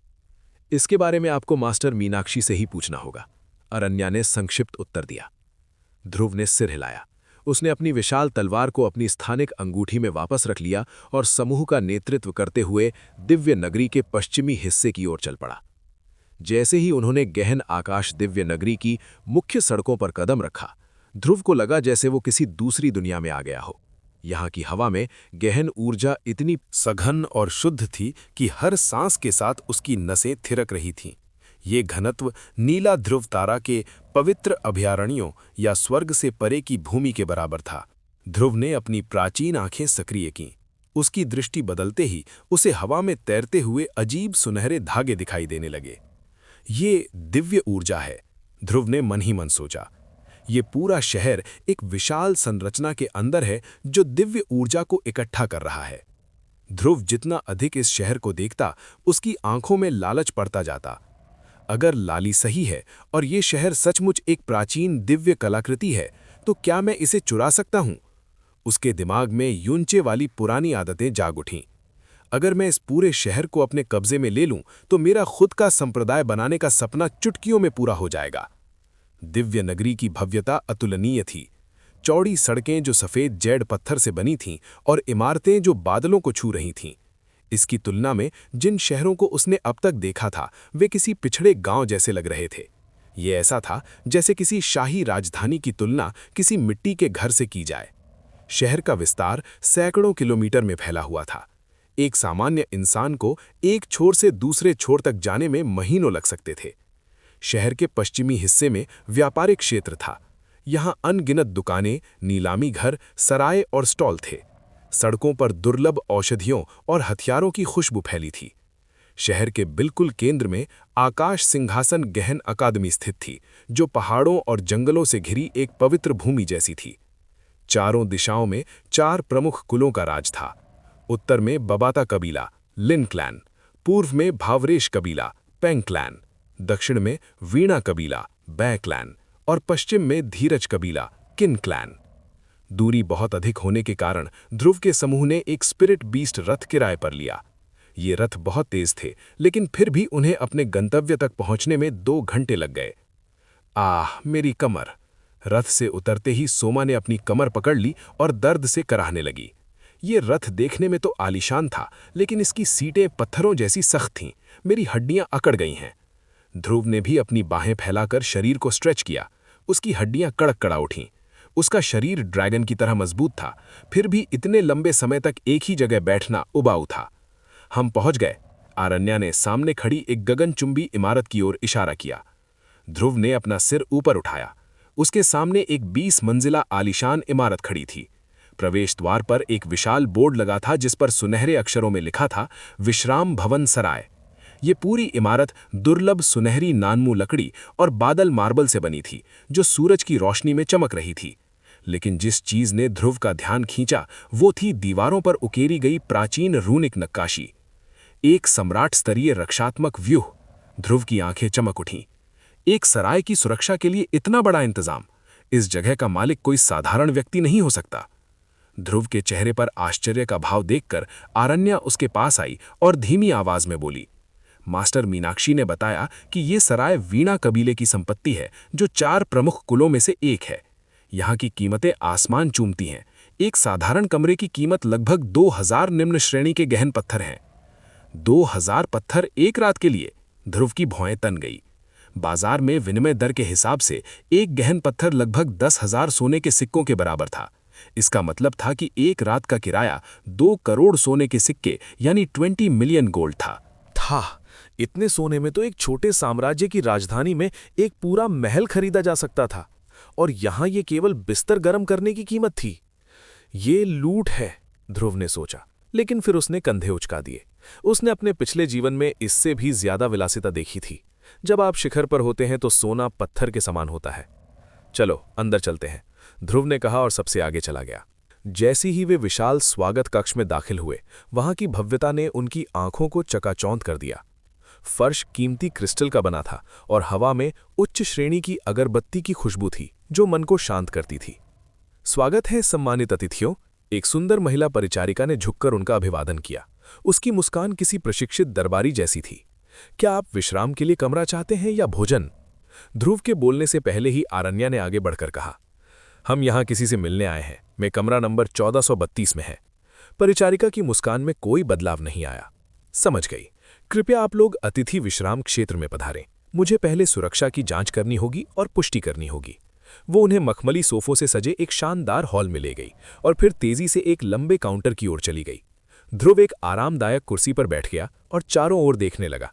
इसके बारे में आपको मास्टर मीनाक्षी से ही पूछना होगा, अरण्या ने संक्षिप्त उत्तर दिया। ध्रुव ने सिर हिलाया। उसने अपनी विशाल तलवार को अपनी स्थानिक अंगूठी में वापस रख लिया और समूह का नेतृत्व करते हुए दिव्य नगरी के पश्चिमी हिस्से की ओर चल पड़ा। जैसे ही उन्होंने गहन आकाश दिव्य नगरी की मुख्य सड़कों पर कदम रखा, ध्रुव को लगा जैसे वो किसी दूसरी दुनिया में आ गया हो। यहाँ की हवा में गहन ऊर्जा इतनी सघन और शुद्ध थी कि हर सांस के साथ उसकी नसें थिरक रही थीं। ये घनत्व नीला ध्रुव तारा के पवित्र अभयारण्यों या स्वर्ग से परे की भूमि के बराबर था। ध्रुव ने अपनी प्राचीन आंखें सक्रिय कीं। उसकी दृष्टि बदलते ही उसे हवा में तैरते हुए अजीब सुनहरे धागे दिखाई देने लगे। ये दिव्य ऊर्जा है, ध्रुव ने मन ही मन सोचा। ये पूरा शहर एक विशाल संरचना के अंदर है जो दिव्य ऊर्जा को इकट्ठा कर रहा है। ध्रुव जितना अधिक इस शहर को देखता, उसकी आंखों में लालच बढ़ता जाता। अगर लाली सही है और ये शहर सचमुच एक प्राचीन दिव्य कलाकृति है, तो क्या मैं इसे चुरा सकता हूं? उसके दिमाग में यूंचे वाली पुरानी आदतें जाग उठीं। अगर मैं इस पूरे शहर को अपने कब्जे में ले लूं, तो मेरा खुद का संप्रदाय बनाने का सपना चुटकियों में पूरा हो जाएगा। दिव्य नगरी की भव्यता अतुलनीय थी। चौड़ी सड़कें जो सफेद जेड पत्थर से बनी थीं और इमारतें जो बादलों को छू रही थीं। इसकी तुलना में जिन शहरों को उसने अब तक देखा था, वे किसी पिछड़े गांव जैसे लग रहे थे। ये ऐसा था जैसे किसी शाही राजधानी की तुलना किसी मिट्टी के घर से की जाए। शहर का विस्तार सैकड़ों किलोमीटर में फैला हुआ था। एक सामान्य इंसान को एक छोर से दूसरे छोर तक जाने में महीनों लग सकते थे। शहर के पश्चिमी हिस्से में व्यापारिक क्षेत्र था। यहाँ अनगिनत दुकानें, नीलामी घर, सराय और स्टॉल थे। सड़कों पर दुर्लभ औषधियों और हथियारों की खुशबू फैली थी। शहर के बिल्कुल केंद्र में आकाश सिंहासन गहन अकादमी स्थित थी, जो पहाड़ों और जंगलों से घिरी एक पवित्र भूमि जैसी थी। चारों दिशाओं में 4 प्रमुख कुलों का राज था। उत्तर में बबाता कबीला, लिन क्लैन, पूर्व में भावरेश कबीला, पेंग क्लैन, दक्षिण में वीणा कबीला, बै क्लैन, और पश्चिम में धीरज कबीला, किन क्लैन। दूरी बहुत अधिक होने के कारण ध्रुव के समूह ने एक स्पिरिट बीस्ट रथ किराए पर लिया। ये रथ बहुत तेज थे, लेकिन फिर भी उन्हें अपने गंतव्य तक पहुंचने में 2 घंटे लग गए। आह, मेरी कमर! रथ से उतरते ही सोमा ने अपनी कमर पकड़ ली और दर्द से कराहने लगी। ये रथ देखने में तो आलीशान था, लेकिन इसकी सीटें पत्थरों जैसी सख्त थीं। मेरी हड्डियां अकड़ गई हैं। ध्रुव ने भी अपनी बाहें फैलाकर शरीर को स्ट्रेच किया। उसकी हड्डियां कड़क कड़ा उठीं। उसका शरीर ड्रैगन की तरह मजबूत था, फिर भी इतने लंबे समय तक एक ही जगह बैठना उबाऊ था। हम पहुंच गए। आरण्या ने सामने खड़ी एक गगनचुंबी इमारत की ओर इशारा किया। ध्रुव ने अपना सिर ऊपर उठाया। उसके सामने एक 20 मंजिला आलीशान इमारत खड़ी थी। प्रवेश द्वार पर एक विशाल बोर्ड लगा था जिस पर सुनहरे अक्षरों में लिखा था, विश्राम भवन सराय। ये पूरी इमारत दुर्लभ सुनहरी नानमू लकड़ी और बादल मार्बल से बनी थी, जो सूरज की रोशनी में चमक रही थी। लेकिन जिस चीज ने ध्रुव का ध्यान खींचा वो थी दीवारों पर उकेरी गई प्राचीन रूनिक नक्काशी। एक सम्राट स्तरीय रक्षात्मक व्यूह। ध्रुव की आंखें चमक उठीं। एक सराय की सुरक्षा के लिए इतना बड़ा इंतजाम! इस जगह का मालिक कोई साधारण व्यक्ति नहीं हो सकता। ध्रुव के चेहरे पर आश्चर्य का भाव देखकर आरण्या उसके पास आई और धीमी आवाज में बोली, मास्टर मीनाक्षी ने बताया कि ये सराय वीणा कबीले की संपत्ति है, जो 4 प्रमुख कुलों में से एक है। यहाँ की कीमतें आसमान चूमती हैं। एक साधारण कमरे की कीमत लगभग 2000 निम्न श्रेणी के गहन पत्थर हैं। 2000 पत्थर एक रात के लिए! ध्रुव की भौएं तन गई। बाजार में विनिमय दर के हिसाब से एक गहन पत्थर लगभग 10,000 सोने के सिक्कों के बराबर था। इसका मतलब था कि एक रात का किराया 2 करोड़ सोने के सिक्के यानी 20 मिलियन गोल्ड था। इतने सोने में तो एक छोटे साम्राज्य की राजधानी में एक पूरा महल खरीदा जा सकता था, और यहां ये केवल बिस्तर गर्म करने की कीमत थी। ये लूट है, ध्रुव ने सोचा, लेकिन फिर उसने कंधे उचका दिए। उसने अपने पिछले जीवन में इससे भी ज्यादा विलासिता देखी थी। जब आप शिखर पर होते हैं तो सोना पत्थर के समान होता है। चलो अंदर चलते हैं, ध्रुव ने कहा और सबसे आगे चला गया। जैसे ही वे विशाल स्वागत कक्ष में दाखिल हुए, वहां की भव्यता ने उनकी आंखों को चकाचौंध कर दिया। फर्श कीमती क्रिस्टल का बना था और हवा में उच्च श्रेणी की अगरबत्ती की खुशबू थी, जो मन को शांत करती थी। स्वागत है सम्मानित अतिथियों, एक सुंदर महिला परिचारिका ने झुककर उनका अभिवादन किया। उसकी मुस्कान किसी प्रशिक्षित दरबारी जैसी थी। क्या आप विश्राम के लिए कमरा चाहते हैं या भोजन? ध्रुव के बोलने से पहले ही आरण्या ने आगे बढ़कर कहा, हम यहां किसी से मिलने आए हैं। मैं कमरा नंबर 1432 में है। परिचारिका की मुस्कान में कोई बदलाव नहीं आया। समझ गई। कृपया आप लोग अतिथि विश्राम क्षेत्र में पधारें। मुझे पहले सुरक्षा की जांच करनी होगी और पुष्टि करनी होगी। वो उन्हें मखमली सोफों से सजे एक शानदार हॉल में ले गई और फिर तेजी से एक लंबे काउंटर की ओर चली गई। ध्रुव एक आरामदायक कुर्सी पर बैठ गया और चारों ओर देखने लगा।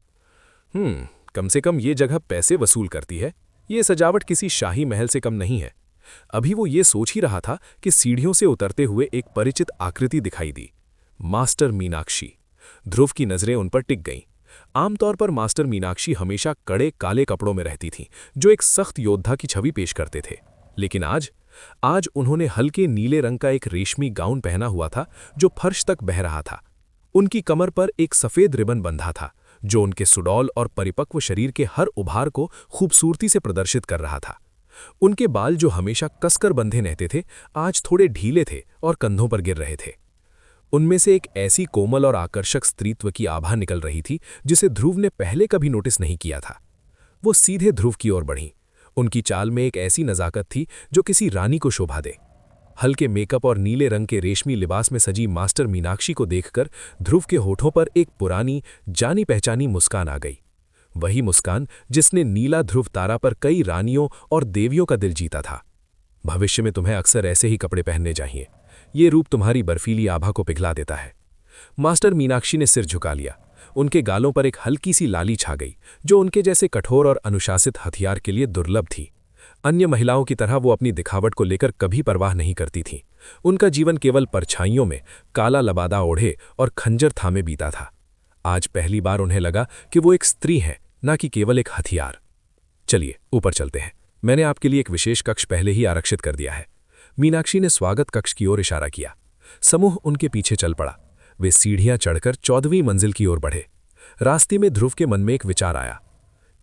कम से कम ये जगह पैसे वसूल करती है। ये सजावट किसी शाही महल से कम नहीं है। अभी वो ये सोच ही रहा था कि सीढ़ियों से उतरते हुए एक परिचित आकृति दिखाई दी। मास्टर मीनाक्षी। ध्रुव की नजरें उन पर टिक गईं। आमतौर पर मास्टर मीनाक्षी हमेशा कड़े काले कपड़ों में रहती थीं, जो एक सख्त योद्धा की छवि पेश करते थे। लेकिन आज उन्होंने हल्के नीले रंग का एक रेशमी गाउन पहना हुआ था, जो फर्श तक बह रहा था। उनकी कमर पर एक सफेद रिबन बंधा था, जो उनके सुडौल और परिपक्व शरीर के हर उभार को खूबसूरती से प्रदर्शित कर रहा था। उनके बाल, जो हमेशा कसकर बंधे रहते थे, आज थोड़े ढीले थे और कंधों पर गिर रहे थे। उनमें से एक ऐसी कोमल और आकर्षक स्त्रीत्व की आभा निकल रही थी जिसे ध्रुव ने पहले कभी नोटिस नहीं किया था। वो सीधे ध्रुव की ओर बढ़ी। उनकी चाल में एक ऐसी नज़ाकत थी जो किसी रानी को शोभा दे। हल्के मेकअप और नीले रंग के रेशमी लिबास में सजी मास्टर मीनाक्षी को देखकर ध्रुव के होठों पर एक पुरानी जानी पहचानी मुस्कान आ गई। वही मुस्कान जिसने नीला ध्रुव तारा पर कई रानियों और देवियों का दिल जीता था। भविष्य में तुम्हें अक्सर ऐसे ही कपड़े पहनने चाहिए। ये रूप तुम्हारी बर्फीली आभा को पिघला देता है। मास्टर मीनाक्षी ने सिर झुका लिया। उनके गालों पर एक हल्की सी लाली छा गई, जो उनके जैसे कठोर और अनुशासित हथियार के लिए दुर्लभ थी। अन्य महिलाओं की तरह वो अपनी दिखावट को लेकर कभी परवाह नहीं करती थीं। उनका जीवन केवल परछाइयों में काला लबादा ओढ़े और खंजर थामे बीता था। आज पहली बार उन्हें लगा कि वो एक स्त्री है, न कि केवल एक हथियार। चलिए ऊपर चलते हैं। मैंने आपके लिए एक विशेष कक्ष पहले ही आरक्षित कर दिया है। मीनाक्षी ने स्वागत कक्ष की ओर इशारा किया। समूह उनके पीछे चल पड़ा। वे सीढ़ियां चढ़कर 14वीं मंजिल की ओर बढ़े। रास्ते में ध्रुव के मन में एक विचार आया।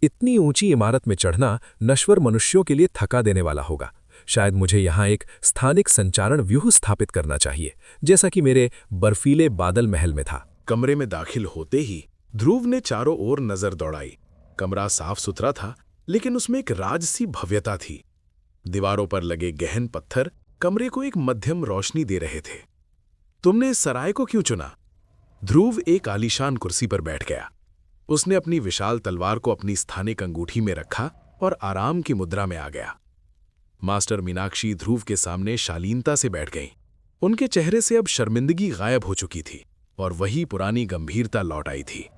इतनी ऊंची इमारत में चढ़ना नश्वर मनुष्यों के लिए थका देने वाला होगा। शायद मुझे यहाँ एक स्थानिक संचारण व्यूह स्थापित करना चाहिए, जैसा कि मेरे बर्फीले बादल महल में था। कमरे में दाखिल होते ही ध्रुव ने चारों ओर नजर दौड़ाई। कमरा साफ सुथरा था, लेकिन उसमें एक राजसी भव्यता थी। दीवारों पर लगे गहन पत्थर कमरे को एक मध्यम रोशनी दे रहे थे। तुमने इस सराय को क्यों चुना? ध्रुव एक आलीशान कुर्सी पर बैठ गया। उसने अपनी विशाल तलवार को अपनी स्थानिक अंगूठी में रखा और आराम की मुद्रा में आ गया। मास्टर मीनाक्षी ध्रुव के सामने शालीनता से बैठ गईं। उनके चेहरे से अब शर्मिंदगी गायब हो चुकी थी और वही पुरानी गंभीरता लौट आई थी।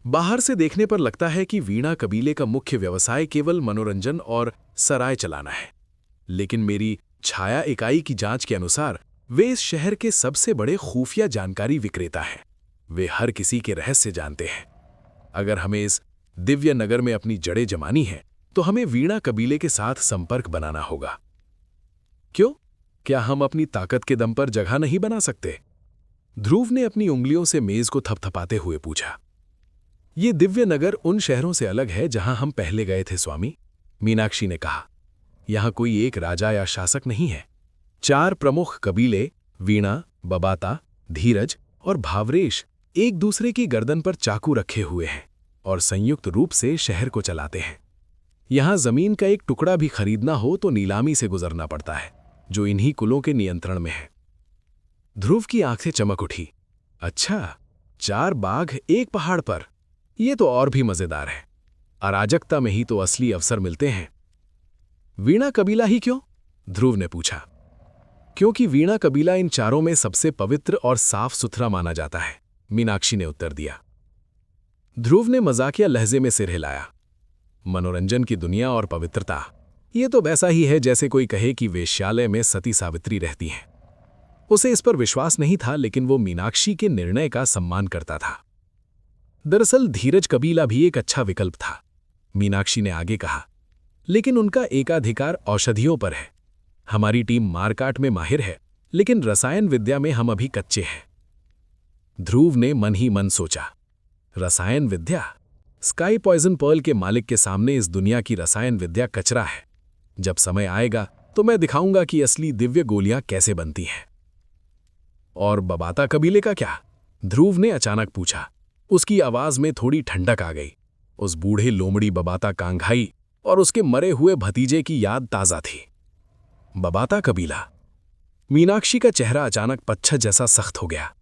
बाहर से देखने पर लगता है कि वीणा कबीले का मुख्य व्यवसाय केवल मनोरंजन और सराय चलाना है, लेकिन मेरी छाया इकाई की जांच के अनुसार वे इस शहर के सबसे बड़े खुफिया जानकारी विक्रेता हैं। वे हर किसी के रहस्य जानते हैं। अगर हमें इस दिव्य नगर में अपनी जड़ें जमानी हैं, तो हमें वीणा कबीले के साथ संपर्क बनाना होगा। क्यों? क्या हम अपनी ताकत के दम पर जगह नहीं बना सकते? ध्रुव ने अपनी उंगलियों से मेज को थपथपाते हुए पूछा। ये दिव्य नगर उन शहरों से अलग है जहां हम पहले गए थे स्वामी, मीनाक्षी ने कहा। यहां कोई एक राजा या शासक नहीं है। 4 प्रमुख कबीले वीणा, बबाता, धीरज और भावरेश एक दूसरे की गर्दन पर चाकू रखे हुए हैं और संयुक्त रूप से शहर को चलाते हैं। यहां जमीन का एक टुकड़ा भी खरीदना हो तो नीलामी से गुजरना पड़ता है, जो इन्हीं कुलों के नियंत्रण में है। ध्रुव की आंखें चमक उठी। अच्छा, 4 बाघ एक पहाड़ पर, यह तो और भी मजेदार है। अराजकता में ही तो असली अवसर मिलते हैं। वीणा कबीला ही क्यों? ध्रुव ने पूछा। क्योंकि वीणा कबीला इन चारों में सबसे पवित्र और साफ सुथरा माना जाता है, मीनाक्षी ने उत्तर दिया। ध्रुव ने मजाकिया लहजे में सिर हिलाया। मनोरंजन की दुनिया और पवित्रता, ये तो वैसा ही है जैसे कोई कहे कि वेश्यालय में सती सावित्री रहती हैं। उसे इस पर विश्वास नहीं था, लेकिन वो मीनाक्षी के निर्णय का सम्मान करता था। दरअसल धीरज कबीला भी एक अच्छा विकल्प था, मीनाक्षी ने आगे कहा, लेकिन उनका एकाधिकार औषधियों पर है। हमारी टीम मारकाट में माहिर है, लेकिन रसायन विद्या में हम अभी कच्चे हैं। ध्रुव ने मन ही मन सोचा, रसायन विद्या? स्काई पॉइजन पर्ल के मालिक के सामने इस दुनिया की रसायन विद्या कचरा है। जब समय आएगा तो मैं दिखाऊंगा कि असली दिव्य गोलियां कैसे बनती हैं। और बबाता कबीले का क्या? ध्रुव ने अचानक पूछा। उसकी आवाज में थोड़ी ठंडक आ गई। उस बूढ़े लोमड़ी बबाता कांघाई और उसके मरे हुए भतीजे की याद ताजा थी। बबाता कबीला? मीनाक्षी का चेहरा अचानक पच्छर जैसा सख्त हो गया।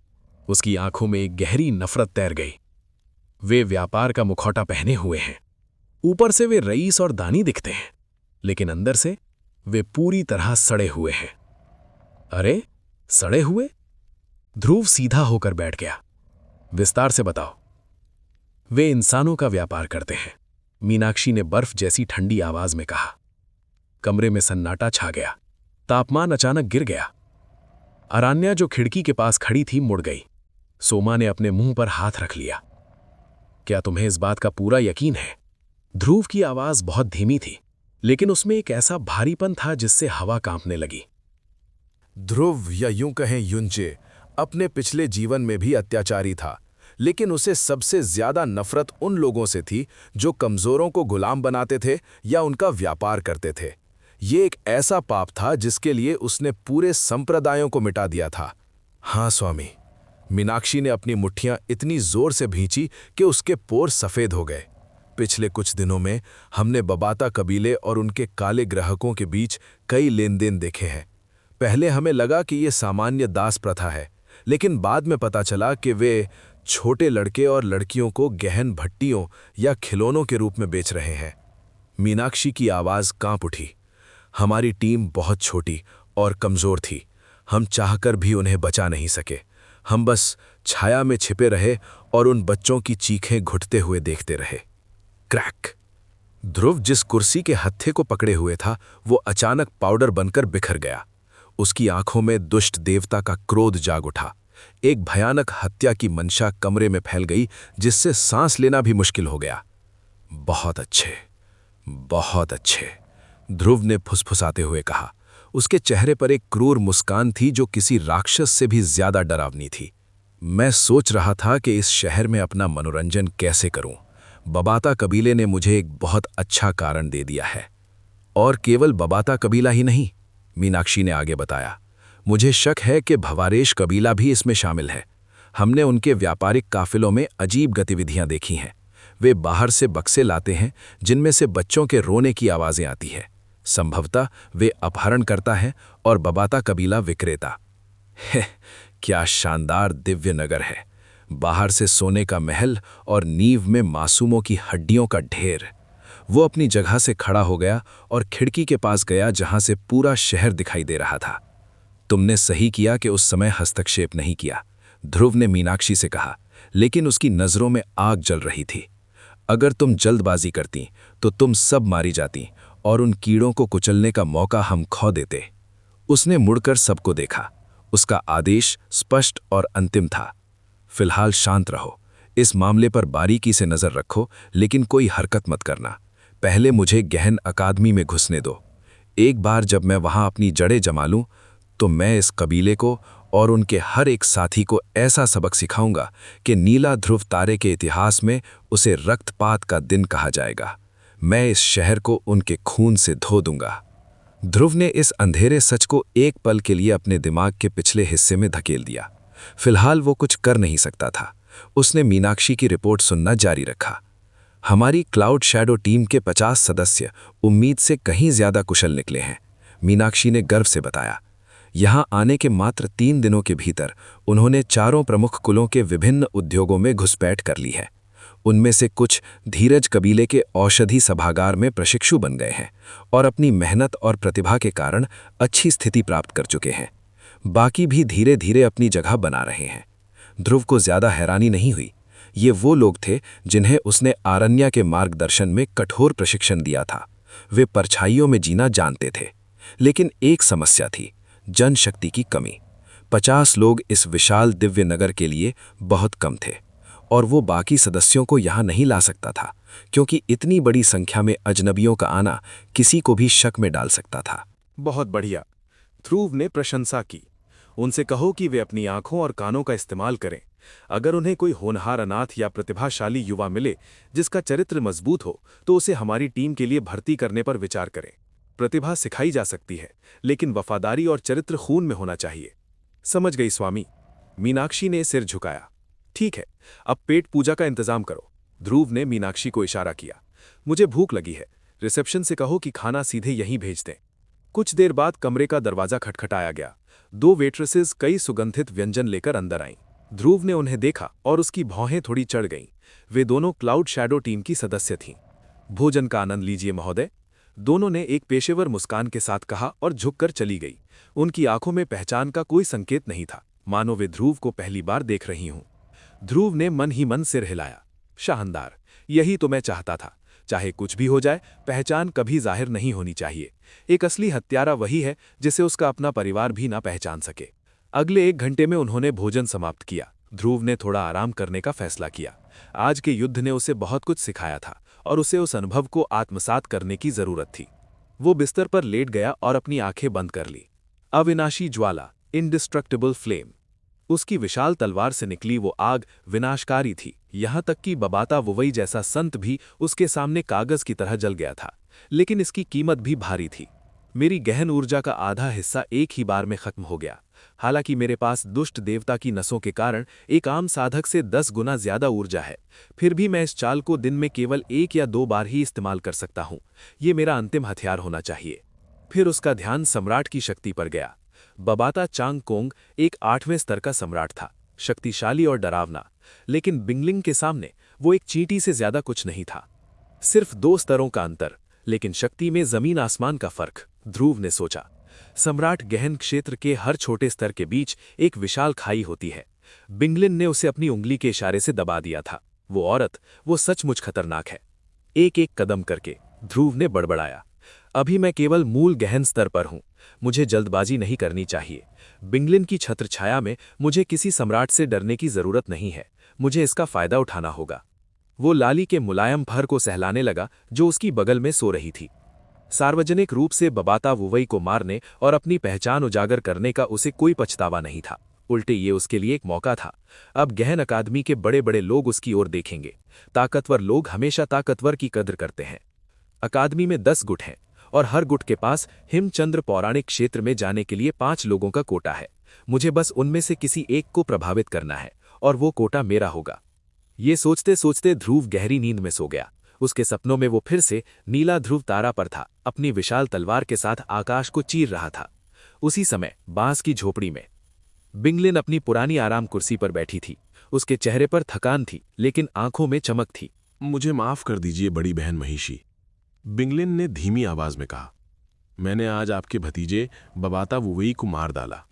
उसकी आंखों में एक गहरी नफरत तैर गई। वे व्यापार का मुखौटा पहने हुए हैं। ऊपर से वे रईस और दानी दिखते हैं, लेकिन अंदर से वे पूरी तरह सड़े हुए हैं। अरे, सड़े हुए? ध्रुव सीधा होकर बैठ गया। विस्तार से बताओ। वे इंसानों का व्यापार करते हैं, मीनाक्षी ने बर्फ जैसी ठंडी आवाज में कहा। कमरे में सन्नाटा छा गया। तापमान अचानक गिर गया। अरान्या जो खिड़की के पास खड़ी थी मुड़ गई। सोमा ने अपने मुंह पर हाथ रख लिया। क्या तुम्हें इस बात का पूरा यकीन है? ध्रुव की आवाज बहुत धीमी थी, लेकिन उसमें एक ऐसा भारीपन था जिससे हवा कांपने लगी। ध्रुव, या यूं कहें युंचे, अपने पिछले जीवन में भी अत्याचारी था, लेकिन उसे सबसे ज्यादा नफरत उन लोगों से थी जो कमजोरों को गुलाम बनाते थे या उनका व्यापार करते थे। ये एक ऐसा पाप था जिसके लिए उसने पूरे संप्रदायों को मिटा दिया था। हाँ स्वामी, मीनाक्षी ने अपनी मुट्ठियां इतनी जोर से भींची कि उसके पोर सफेद हो गए। पिछले कुछ दिनों में हमने बबाता कबीले और उनके काले ग्राहकों के बीच कई लेन देन देखे हैं। पहले हमें लगा कि ये सामान्य दास प्रथा है, लेकिन बाद में पता चला कि वे छोटे लड़के और लड़कियों को गहन भट्टियों या खिलौनों के रूप में बेच रहे हैं। मीनाक्षी की आवाज कांप उठी। हमारी टीम बहुत छोटी और कमजोर थी। हम चाहकर भी उन्हें बचा नहीं सके। हम बस छाया में छिपे रहे और उन बच्चों की चीखें घुटते हुए देखते रहे। क्रैक! ध्रुव जिस कुर्सी के हत्थे को पकड़े हुए था, वो अचानक पाउडर बनकर बिखर गया। उसकी आंखों में दुष्ट देवता का क्रोध जाग उठा। एक भयानक हत्या की मंशा कमरे में फैल गई, जिससे सांस लेना भी मुश्किल हो गया। बहुत अच्छे, बहुत अच्छे, ध्रुव ने फुसफुसाते हुए कहा। उसके चेहरे पर एक क्रूर मुस्कान थी जो किसी राक्षस से भी ज्यादा डरावनी थी। मैं सोच रहा था कि इस शहर में अपना मनोरंजन कैसे करूं। बबाता कबीले ने मुझे एक बहुत अच्छा कारण दे दिया है। और केवल बबाता कबीला ही नहीं, मीनाक्षी ने आगे बताया। मुझे शक है कि भवारेश कबीला भी इसमें शामिल है। हमने उनके व्यापारिक काफिलों में अजीब गतिविधियां देखी हैं। वे बाहर से बक्से लाते हैं जिनमें से बच्चों के रोने की आवाजें आती है। संभवतः वे अपहरणकर्ता हैं और बबाता कबीला विक्रेता है। क्या शानदार दिव्य नगर है! बाहर से सोने का महल और नींव में मासूमों की हड्डियों का ढेर। वो अपनी जगह से खड़ा हो गया और खिड़की के पास गया जहां से पूरा शहर दिखाई दे रहा था। तुमने सही किया कि उस समय हस्तक्षेप नहीं किया, ध्रुव ने मीनाक्षी से कहा, लेकिन उसकी नजरों में आग जल रही थी। अगर तुम जल्दबाजी करती तो तुम सब मारी जाती और उन कीड़ों को कुचलने का मौका हम खो देते। उसने मुड़कर सबको देखा। उसका आदेश स्पष्ट और अंतिम था। फिलहाल शांत रहो, इस मामले पर बारीकी से नजर रखो, लेकिन कोई हरकत मत करना। पहले मुझे गहन अकादमी में घुसने दो। एक बार जब मैं वहां अपनी जड़ें जमा लूं, तो मैं इस कबीले को और उनके हर एक साथी को ऐसा सबक सिखाऊंगा कि नीला ध्रुव तारे के इतिहास में उसे रक्तपात का दिन कहा जाएगा। मैं इस शहर को उनके खून से धो दूंगा। ध्रुव ने इस अंधेरे सच को एक पल के लिए अपने दिमाग के पिछले हिस्से में धकेल दिया। फिलहाल वो कुछ कर नहीं सकता था। उसने मीनाक्षी की रिपोर्ट सुनना जारी रखा। हमारी क्लाउड शैडो टीम के 50 सदस्य उम्मीद से कहीं ज्यादा कुशल निकले हैं, मीनाक्षी ने गर्व से बताया। यहां आने के मात्र 3 दिनों के भीतर उन्होंने 4 प्रमुख कुलों के विभिन्न उद्योगों में घुसपैठ कर ली है। उनमें से कुछ धीरज कबीले के औषधि सभागार में प्रशिक्षु बन गए हैं और अपनी मेहनत और प्रतिभा के कारण अच्छी स्थिति प्राप्त कर चुके हैं। बाकी भी धीरे धीरे अपनी जगह बना रहे हैं। ध्रुव को ज्यादा हैरानी नहीं हुई। ये वो लोग थे जिन्हें उसने आरण्या के मार्गदर्शन में कठोर प्रशिक्षण दिया था। वे परछाइयों में जीना जानते थे। लेकिन एक समस्या थी, जनशक्ति की कमी। 50 लोग इस विशाल दिव्य नगर के लिए बहुत कम थे और वो बाकी सदस्यों को यहां नहीं ला सकता था, क्योंकि इतनी बड़ी संख्या में अजनबियों का आना किसी को भी शक में डाल सकता था। बहुत बढ़िया, ध्रुव ने प्रशंसा की। उनसे कहो कि वे अपनी आंखों और कानों का इस्तेमाल करें। अगर उन्हें कोई होनहार अनाथ या प्रतिभाशाली युवा मिले जिसका चरित्र मजबूत हो, तो उसे हमारी टीम के लिए भर्ती करने पर विचार करें। प्रतिभा सिखाई जा सकती है, लेकिन वफादारी और चरित्र खून में होना चाहिए। समझ गई स्वामी, मीनाक्षी ने सिर झुकाया। ठीक है, अब पेट पूजा का इंतजाम करो, ध्रुव ने मीनाक्षी को इशारा किया। मुझे भूख लगी है, रिसेप्शन से कहो कि खाना सीधे यहीं भेज दें। कुछ देर बाद कमरे का दरवाजा खटखटाया गया। 2 वेट्रेसेस कई सुगंधित व्यंजन लेकर अंदर आईं। ध्रुव ने उन्हें देखा और उसकी भौहें थोड़ी चढ़ गईं। वे दोनों क्लाउड शैडो टीम की सदस्य थीं। भोजन का आनंद लीजिए महोदय, दोनों ने एक पेशेवर मुस्कान के साथ कहा और झुककर चली गई। उनकी आंखों में पहचान का कोई संकेत नहीं था, मानो वे ध्रुव को पहली बार देख रही हूं। ध्रुव ने मन ही मन सिर हिलाया। शानदार, यही तो मैं चाहता था। चाहे कुछ भी हो जाए, पहचान कभी जाहिर नहीं होनी चाहिए। एक असली हत्यारा वही है जिसे उसका अपना परिवार भी ना पहचान सके। अगले 1 घंटे में उन्होंने भोजन समाप्त किया। ध्रुव ने थोड़ा आराम करने का फैसला किया। आज के युद्ध ने उसे बहुत कुछ सिखाया था और उसे उस अनुभव को आत्मसात करने की जरूरत थी। वो बिस्तर पर लेट गया और अपनी आंखें बंद कर ली। अविनाशी ज्वाला, इंडिस्ट्रक्टिबल फ्लेम। उसकी विशाल तलवार से निकली वो आग विनाशकारी थी। यहां तक कि बबाता वुवई जैसा संत भी उसके सामने कागज की तरह जल गया था। लेकिन इसकी कीमत भी भारी थी। मेरी गहन ऊर्जा का आधा हिस्सा एक ही बार में खत्म हो गया। हालांकि मेरे पास दुष्ट देवता की नसों के कारण एक आम साधक से 10 गुना ज्यादा ऊर्जा है, फिर भी मैं इस चाल को दिन में केवल 1 या 2 बार ही इस्तेमाल कर सकता हूं। ये मेरा अंतिम हथियार होना चाहिए। फिर उसका ध्यान सम्राट की शक्ति पर गया। बबाता चांगकोंग एक 8वें स्तर का सम्राट था, शक्तिशाली और डरावना। लेकिन बिंगलिंग के सामने वो एक चींटी से ज्यादा कुछ नहीं था। सिर्फ 2 स्तरों का अंतर, लेकिन शक्ति में जमीन आसमान का फर्क, ध्रुव ने सोचा। सम्राट गहन क्षेत्र के हर छोटे स्तर के बीच एक विशाल खाई होती है। बिंगलिन ने उसे अपनी उंगली के इशारे से दबा दिया था। वो औरत, वो सचमुच खतरनाक है। एक कदम करके ध्रुव ने बड़बड़ाया। अभी मैं केवल मूल गहन स्तर पर हूं, मुझे जल्दबाजी नहीं करनी चाहिए। बिंगलिन की छत्रछाया में मुझे किसी सम्राट से डरने की जरूरत नहीं है, मुझे इसका फायदा उठाना होगा। वो लाली के मुलायम फर को सहलाने लगा जो उसकी बगल में सो रही थी। सार्वजनिक रूप से बबाता वुवई को मारने और अपनी पहचान उजागर करने का उसे कोई पछतावा नहीं था। उल्टे ये उसके लिए एक मौका था। अब गहन अकादमी के बड़े बड़े लोग उसकी ओर देखेंगे। ताकतवर लोग हमेशा ताकतवर की कद्र करते हैं। अकादमी में 10 गुट हैं और हर गुट के पास हिमचंद्र पौराणिक क्षेत्र में जाने के लिए 5 लोगों का कोटा है। मुझे बस उनमें से किसी एक को प्रभावित करना है और वो कोटा मेरा होगा। ये सोचते सोचते ध्रुव गहरी नींद में सो गया। उसके सपनों में वो फिर से नीला ध्रुव तारा पर था, अपनी विशाल तलवार के साथ आकाश को चीर रहा था। उसी समय बांस की झोपड़ी में बिंगलिन अपनी पुरानी आराम कुर्सी पर बैठी थी। उसके चेहरे पर थकान थी, लेकिन आंखों में चमक थी। मुझे माफ कर दीजिए बड़ी बहन महिषी, बिंगलिन ने धीमी आवाज में कहा। मैंने आज आपके भतीजे बबाता वुवेई को मार डाला।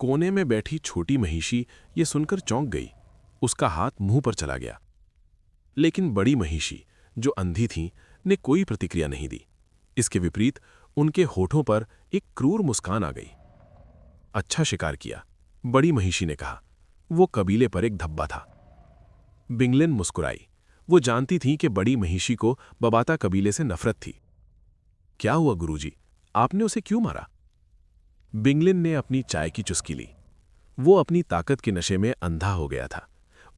कोने में बैठी छोटी महिषी ये सुनकर चौंक गई। उसका हाथ मुंह पर चला गया। लेकिन बड़ी महिषी, जो अंधी थी, ने कोई प्रतिक्रिया नहीं दी। इसके विपरीत उनके होठों पर एक क्रूर मुस्कान आ गई। अच्छा शिकार किया, बड़ी महिषी ने कहा। वो कबीले पर एक धब्बा था। बिंगलिन मुस्कुराई। वो जानती थी कि बड़ी महिषी को बबाता कबीले से नफरत थी। क्या हुआ गुरुजी, आपने उसे क्यों मारा? बिंगलिन ने अपनी चाय की चुस्की ली। वो अपनी ताकत के नशे में अंधा हो गया था।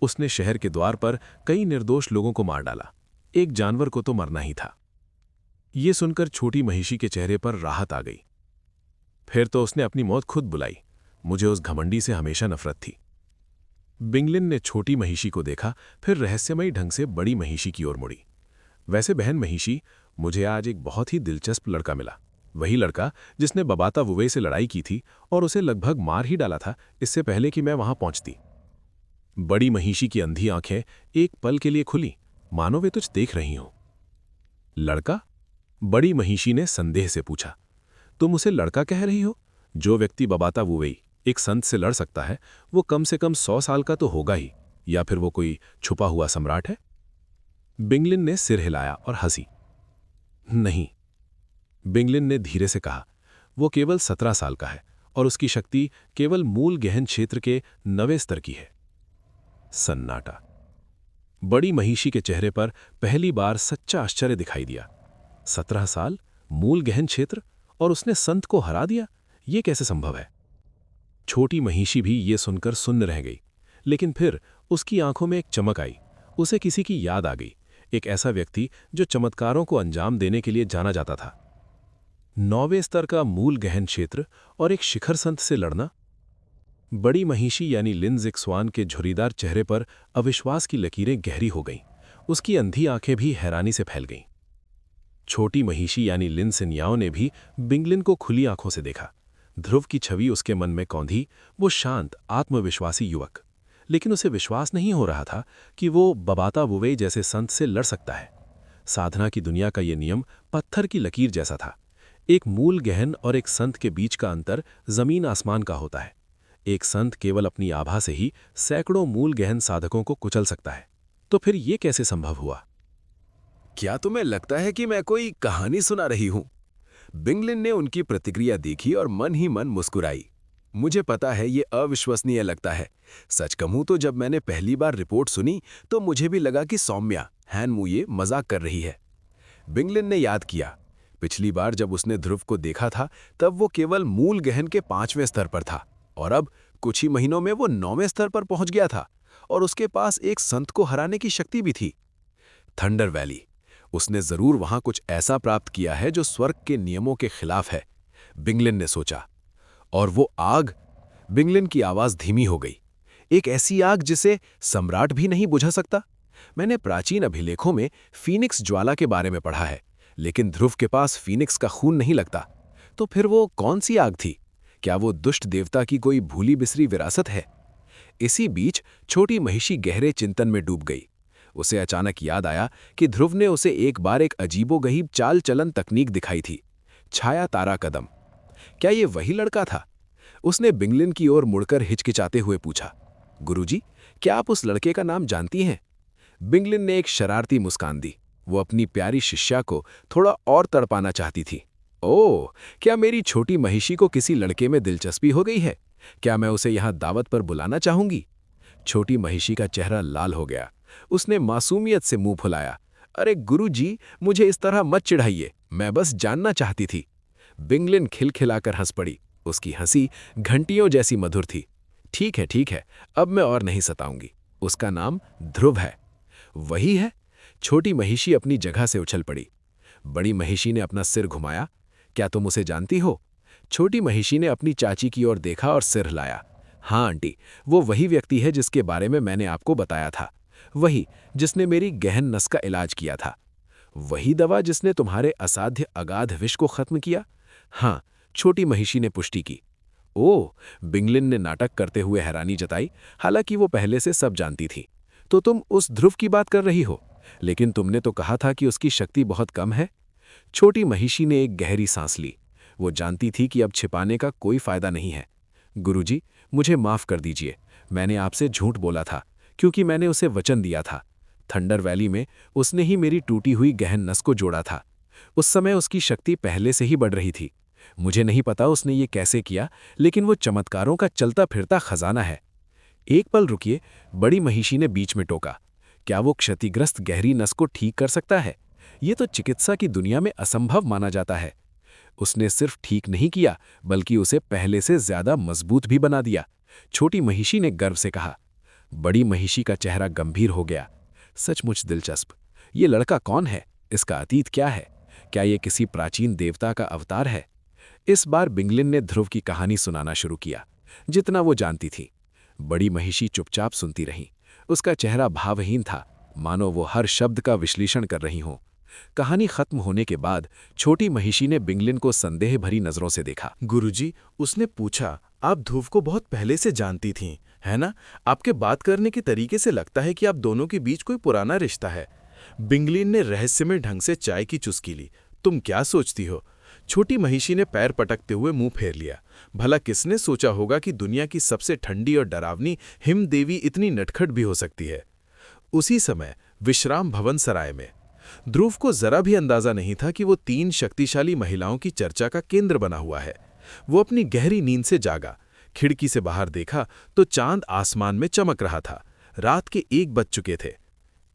उसने शहर के द्वार पर कई निर्दोष लोगों को मार डाला। एक जानवर को तो मरना ही था। ये सुनकर छोटी महिषी के चेहरे पर राहत आ गई। फिर तो उसने अपनी मौत खुद बुलाई। मुझे उस घमंडी से हमेशा नफरत थी। बिंगलिन ने छोटी महिषी को देखा, फिर रहस्यमयी ढंग से बड़ी महिषी की ओर मुड़ी। वैसे बहन महिषी, मुझे आज एक बहुत ही दिलचस्प लड़का मिला। वही लड़का जिसने बबाता वुवेई से लड़ाई की थी और उसे लगभग मार ही डाला था, इससे पहले कि मैं वहां पहुंचती। बड़ी महिषी की अंधी आंखें एक पल के लिए खुली, मानो वे तुझ देख रही हों। लड़का? बड़ी महिषी ने संदेह से पूछा। तुम उसे लड़का कह रही हो? जो व्यक्ति बबाता वुवेई एक संत से लड़ सकता है, वो कम से कम 100 साल का तो होगा ही, या फिर वो कोई छुपा हुआ सम्राट है? बिंगलिन ने सिर हिलाया और हंसी। नहीं, बिंगलिन ने धीरे से कहा, वो केवल 17 साल का है और उसकी शक्ति केवल मूल गहन क्षेत्र के 9वें स्तर की है। सन्नाटा। बड़ी महिषी के चेहरे पर पहली बार सच्चा आश्चर्य दिखाई दिया। 17 साल, मूल गहन क्षेत्र, और उसने संत को हरा दिया? ये कैसे संभव है? छोटी महिषी भी ये सुनकर सुन्न रह गई, लेकिन फिर उसकी आंखों में एक चमक आई। उसे किसी की याद आ गई, एक ऐसा व्यक्ति जो चमत्कारों को अंजाम देने के लिए जाना जाता था। 9वें स्तर का मूल गहन क्षेत्र और एक शिखर संत से लड़ना? बड़ी महिषी यानी लिन ज़िक्सवान के झुर्रीदार चेहरे पर अविश्वास की लकीरें गहरी हो गईं। उसकी अंधी आंखें भी हैरानी से फैल गईं। छोटी महिषी यानी लिन सिन्याओ ने भी बिंगलिन को खुली आंखों से देखा। ध्रुव की छवि उसके मन में कौंधी, वो शांत, आत्मविश्वासी युवक। लेकिन उसे विश्वास नहीं हो रहा था कि वो बबाता वुवेई जैसे संत से लड़ सकता है। साधना की दुनिया का ये नियम पत्थर की लकीर जैसा था। एक मूल गहन और एक संत के बीच का अंतर जमीन आसमान का होता है। एक संत केवल अपनी आभा से ही सैकड़ों मूल गहन साधकों को कुचल सकता है। तो फिर ये कैसे संभव हुआ? क्या तुम्हें लगता है कि मैं कोई कहानी सुना रही हूं? बिंगलिन ने उनकी प्रतिक्रिया देखी और मन ही मन मुस्कुराई। मुझे पता है ये अविश्वसनीय लगता है। सच कहूं तो जब मैंने पहली बार रिपोर्ट सुनी तो मुझे भी लगा कि सौम्या हैनमुये मजाक कर रही है। बिंगलिन ने याद किया, पिछली बार जब उसने ध्रुव को देखा था तब वो केवल मूल गहन के 5वें स्तर पर था, और अब कुछ ही महीनों में वो 9वें स्तर पर पहुंच गया था और उसके पास एक संत को हराने की शक्ति भी थी। थंडर वैली, उसने जरूर वहां कुछ ऐसा प्राप्त किया है जो स्वर्ग के नियमों के खिलाफ है, बिंगलिन ने सोचा। और वो आग? बिंगलिन की आवाज धीमी हो गई। एक ऐसी आग जिसे सम्राट भी नहीं बुझा सकता? मैंने प्राचीन अभिलेखों में फीनिक्स ज्वाला के बारे में पढ़ा है, लेकिन ध्रुव के पास फीनिक्स का खून नहीं लगता। तो फिर वो कौन सी आग थी? क्या वो दुष्ट देवता की कोई भूली बिसरी विरासत है? इसी बीच छोटी महिषी गहरे चिंतन में डूब गई। उसे अचानक याद आया कि ध्रुव ने उसे एक बार एक अजीबोगरीब चाल चलन तकनीक दिखाई थी, छाया तारा कदम। क्या ये वही लड़का था? उसने बिंगलिन की ओर मुड़कर हिचकिचाते हुए पूछा, गुरुजी, क्या आप उस लड़के का नाम जानती हैं? बिंगलिन ने एक शरारती मुस्कान दी। वो अपनी प्यारी शिष्या को थोड़ा और तड़पाना चाहती थी। ओह, क्या मेरी छोटी महिषी को किसी लड़के में दिलचस्पी हो गई है? क्या मैं उसे यहां दावत पर बुलाना चाहूंगी? छोटी महिषी का चेहरा लाल हो गया। उसने मासूमियत से मुंह फुलाया। अरे गुरुजी, मुझे इस तरह मत चिढ़ाइए, मैं बस जानना चाहती थी। बिंगलिन खिलखिलाकर हंस पड़ी। उसकी हंसी घंटियों जैसी मधुर थी। ठीक है, अब मैं और नहीं सताऊंगी। उसका नाम ध्रुव है। वही है? छोटी महिषी अपनी जगह से उछल पड़ी। बड़ी महिषी ने अपना सिर घुमाया। क्या तुम उसे जानती हो? छोटी महिषी ने अपनी चाची की ओर देखा और सिर हिलाया। हाँ आंटी, वो वही व्यक्ति है जिसके बारे में मैंने आपको बताया था। वही जिसने मेरी गहन नस का इलाज किया था। वही दवा जिसने तुम्हारे असाध्य अगाध विष को खत्म किया। हाँ, छोटी महिषी ने पुष्टि की। ओह, बिंगलिन ने नाटक करते हुए हैरानी जताई, हालांकि वो पहले से सब जानती थी। तो तुम उस ध्रुव की बात कर रही हो, लेकिन तुमने तो कहा था कि उसकी शक्ति बहुत कम है। छोटी महिषी ने एक गहरी सांस ली। वो जानती थी कि अब छिपाने का कोई फायदा नहीं है। गुरुजी, मुझे माफ कर दीजिए, मैंने आपसे झूठ बोला था, क्योंकि मैंने उसे वचन दिया था। थंडर वैली में उसने ही मेरी टूटी हुई गहन नस को जोड़ा था। उस समय उसकी शक्ति पहले से ही बढ़ रही थी। मुझे नहीं पता उसने ये कैसे किया, लेकिन वो चमत्कारों का चलता फिरता खजाना है। एक पल रुकिए, बड़ी महिषी ने बीच में टोका। क्या वो क्षतिग्रस्त गहरी नस को ठीक कर सकता है? ये तो चिकित्सा की दुनिया में असंभव माना जाता है। उसने सिर्फ ठीक नहीं किया, बल्कि उसे पहले से ज्यादा मजबूत भी बना दिया, छोटी महिषी ने गर्व से कहा। बड़ी महिषी का चेहरा गंभीर हो गया। सचमुच दिलचस्प। ये लड़का कौन है? इसका अतीत क्या है? क्या ये किसी प्राचीन देवता का अवतार है? इस बार बिंगलिन ने ध्रुव की कहानी सुनाना शुरू किया, जितना वो जानती थी। बड़ी महिषी चुपचाप सुनती रही। उसका चेहरा भावहीन था, मानो वो हर शब्द का विश्लेषण कर रही हो। कहानी खत्म होने के बाद छोटी महिषी ने बिंगलिन को संदेह भरी नजरों से देखा। गुरुजी, उसने पूछा, आप ध्रुव को बहुत पहले से जानती थीं, है ना? आपके बात करने के तरीके से लगता है कि आप दोनों के बीच कोई पुराना रिश्ता है। बिंगलिन ने रहस्यमय ढंग से चाय की चुस्की ली। तुम क्या सोचती हो? छोटी महिषी ने पैर पटकते हुए मुंह फेर लिया। भला किसने सोचा होगा कि दुनिया की सबसे ठंडी और डरावनी हिम देवी इतनी नटखट भी हो सकती है। उसी समय विश्राम भवन सराय में ध्रुव को जरा भी अंदाजा नहीं था कि वो 3 शक्तिशाली महिलाओं की चर्चा का केंद्र बना हुआ है। वो अपनी गहरी नींद से जागा। खिड़की से बाहर देखा तो चांद आसमान में चमक रहा था। रात के 1 बज चुके थे।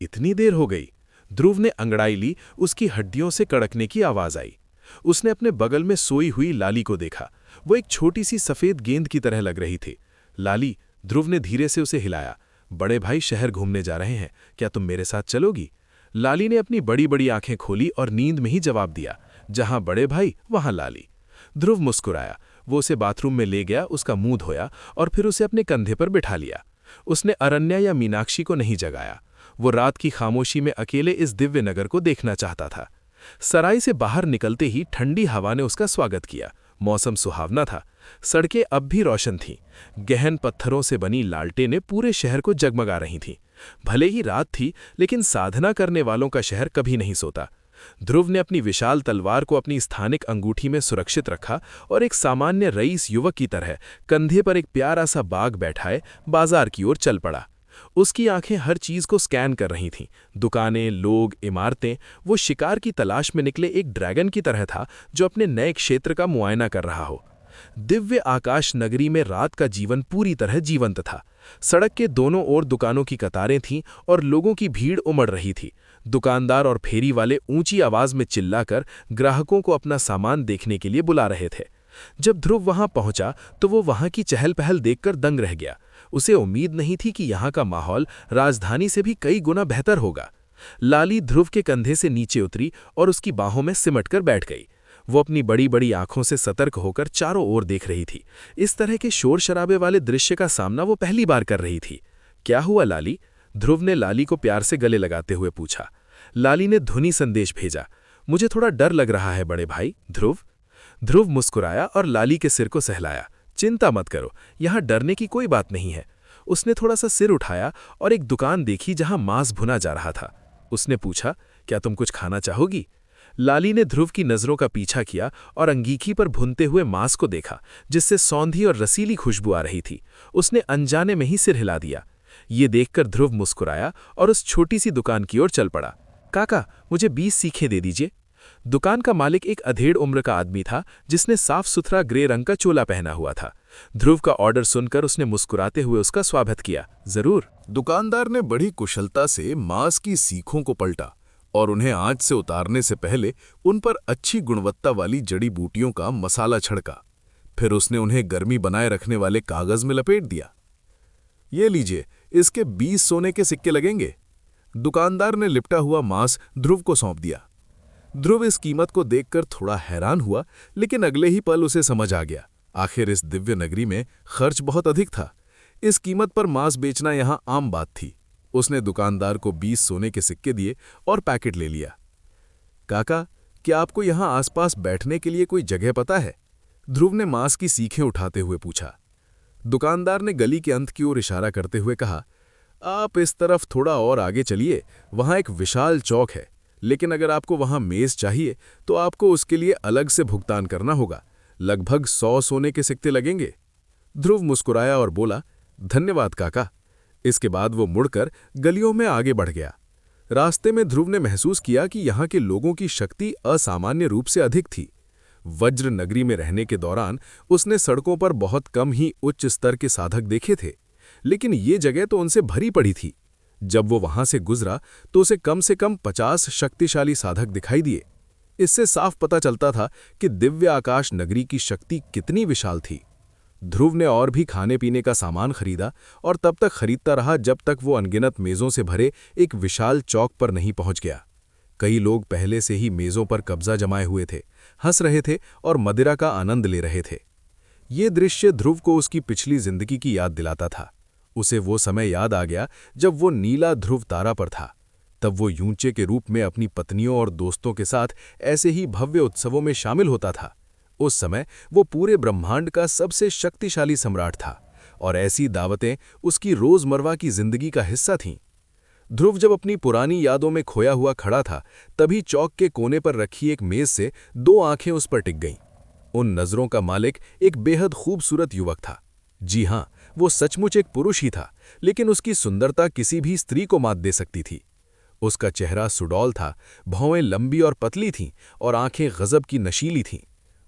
इतनी देर हो गई। ध्रुव ने अंगड़ाई ली। उसकी हड्डियों से कड़कने की आवाज आई। उसने अपने बगल में सोई हुई लाली को देखा। वो एक छोटी सी सफेद गेंद की तरह लग रही थी। लाली, ध्रुव ने धीरे से उसे हिलाया। बड़े भाई शहर घूमने जा रहे हैं, क्या तुम मेरे साथ चलोगी? लाली ने अपनी बड़ी बड़ी आंखें खोली और नींद में ही जवाब दिया, जहां बड़े भाई वहां लाली। ध्रुव मुस्कुराया। वो उसे बाथरूम में ले गया, उसका मुंह धोया और फिर उसे अपने कंधे पर बिठा लिया। उसने अरण्या या मीनाक्षी को नहीं जगाया। वो रात की खामोशी में अकेले इस दिव्य नगर को देखना चाहता था। सराय से बाहर निकलते ही ठंडी हवा ने उसका स्वागत किया। मौसम सुहावना था। सड़कें अब भी रोशन थीं। गहन पत्थरों से बनी लालटेनें पूरे शहर को जगमगा रही थीं। भले ही रात थी, लेकिन साधना करने वालों का शहर कभी नहीं सोता। ध्रुव ने अपनी विशाल तलवार को अपनी स्थानिक अंगूठी में सुरक्षित रखा और एक सामान्य रईस युवक की तरह कंधे पर एक प्यारा सा बाग बैठाए बाजार की ओर चल पड़ा। उसकी आंखें हर चीज को स्कैन कर रही थीं। दुकानें, लोग, इमारतें। वो शिकार की तलाश में निकले एक ड्रैगन की तरह था जो अपने नए क्षेत्र का मुआयना कर रहा हो। दिव्य आकाश नगरी में रात का जीवन पूरी तरह जीवंत था। सड़क के दोनों ओर दुकानों की कतारें थीं और लोगों की भीड़ उमड़ रही थी। दुकानदार और फेरी वाले ऊंची आवाज में चिल्लाकर ग्राहकों को अपना सामान देखने के लिए बुला रहे थे। जब ध्रुव वहां पहुंचा तो वो वहां की चहल पहल देखकर दंग रह गया। उसे उम्मीद नहीं थी कि यहाँ का माहौल राजधानी से भी कई गुना बेहतर होगा। लाली ध्रुव के कंधे से नीचे उतरी और उसकी बाहों में सिमट कर बैठ गई। वो अपनी बड़ी बड़ी आंखों से सतर्क होकर चारों ओर देख रही थी। इस तरह के शोर शराबे वाले दृश्य का सामना वो पहली बार कर रही थी। क्या हुआ लाली? ध्रुव ने लाली को प्यार से गले लगाते हुए पूछा। लाली ने ध्वनि संदेश भेजा। मुझे थोड़ा डर लग रहा है बड़े भाई। ध्रुव मुस्कुराया और लाली के सिर को सहलाया। चिंता मत करो, यहाँ डरने की कोई बात नहीं है। उसने थोड़ा सा सिर उठाया और एक दुकान देखी जहां मांस भुना जा रहा था। उसने पूछा, क्या तुम कुछ खाना चाहोगी? लाली ने ध्रुव की नजरों का पीछा किया और अंगीठी पर भुनते हुए मांस को देखा, जिससे सौंधी और रसीली खुशबू आ रही थी। उसने अनजाने में ही सिर हिला दिया। ये देखकर ध्रुव मुस्कुराया और उस छोटी सी दुकान की ओर चल पड़ा। काका, मुझे 20 सीखें दे दीजिए। दुकान का मालिक एक अधेड़ उम्र का आदमी था, जिसने साफ सुथरा ग्रे रंग का चोला पहना हुआ था। ध्रुव का ऑर्डर सुनकर उसने मुस्कुराते हुए उसका स्वागत किया। जरूर। दुकानदार ने बड़ी कुशलता से मांस की सीखों को पलटा और उन्हें आंच से उतारने से पहले उन पर अच्छी गुणवत्ता वाली जड़ी बूटियों का मसाला छिड़का। फिर उसने उन्हें गर्मी बनाए रखने वाले कागज में लपेट दिया। ये लीजिए, इसके 20 सोने के सिक्के लगेंगे। दुकानदार ने लिपटा हुआ मांस ध्रुव को सौंप दिया। ध्रुव इस कीमत को देखकर थोड़ा हैरान हुआ, लेकिन अगले ही पल उसे समझ आ गया। आखिर इस दिव्य नगरी में खर्च बहुत अधिक था। इस कीमत पर मांस बेचना यहां आम बात थी। उसने दुकानदार को 20 सोने के सिक्के दिए और पैकेट ले लिया। काका, क्या आपको यहां आसपास बैठने के लिए कोई जगह पता है? ध्रुव ने मांस की सीखें उठाते हुए पूछा। दुकानदार ने गली के अंत की ओर इशारा करते हुए कहा, आप इस तरफ थोड़ा और आगे चलिए, वहां एक विशाल चौक है, लेकिन अगर आपको वहां मेज चाहिए तो आपको उसके लिए अलग से भुगतान करना होगा। लगभग 100 सोने के सिक्के लगेंगे। ध्रुव मुस्कुराया और बोला, धन्यवाद काका। इसके बाद वो मुड़कर गलियों में आगे बढ़ गया। रास्ते में ध्रुव ने महसूस किया कि यहाँ के लोगों की शक्ति असामान्य रूप से अधिक थी। वज्र नगरी में रहने के दौरान उसने सड़कों पर बहुत कम ही उच्च स्तर के साधक देखे थे, लेकिन ये जगह तो उनसे भरी पड़ी थी। जब वो वहां से गुजरा तो उसे कम से कम 50 शक्तिशाली साधक दिखाई दिए। इससे साफ पता चलता था कि दिव्य आकाश नगरी की शक्ति कितनी विशाल थी। ध्रुव ने और भी खाने पीने का सामान खरीदा और तब तक खरीदता रहा जब तक वो अनगिनत मेज़ों से भरे एक विशाल चौक पर नहीं पहुंच गया। कई लोग पहले से ही मेज़ों पर कब्जा जमाए हुए थे, हंस रहे थे और मदिरा का आनंद ले रहे थे। ये दृश्य ध्रुव को उसकी पिछली जिंदगी की याद दिलाता था। उसे वो समय याद आ गया जब वो नीला ध्रुव तारा पर था। तब वो यूंचे के रूप में अपनी पत्नियों और दोस्तों के साथ ऐसे ही भव्य उत्सवों में शामिल होता था। उस समय वो पूरे ब्रह्मांड का सबसे शक्तिशाली सम्राट था और ऐसी दावतें उसकी रोजमर्रा की जिंदगी का हिस्सा थीं। ध्रुव जब अपनी पुरानी यादों में खोया हुआ खड़ा था, तभी चौक के कोने पर रखी एक मेज से 2 आंखें उस पर टिक गईं। उन नजरों का मालिक एक बेहद खूबसूरत युवक था। जी हां, वो सचमुच एक पुरुष ही था, लेकिन उसकी सुंदरता किसी भी स्त्री को मात दे सकती थी। उसका चेहरा सुडौल था, भौहें लंबी और पतली थीं और आंखें गजब की नशीली थीं।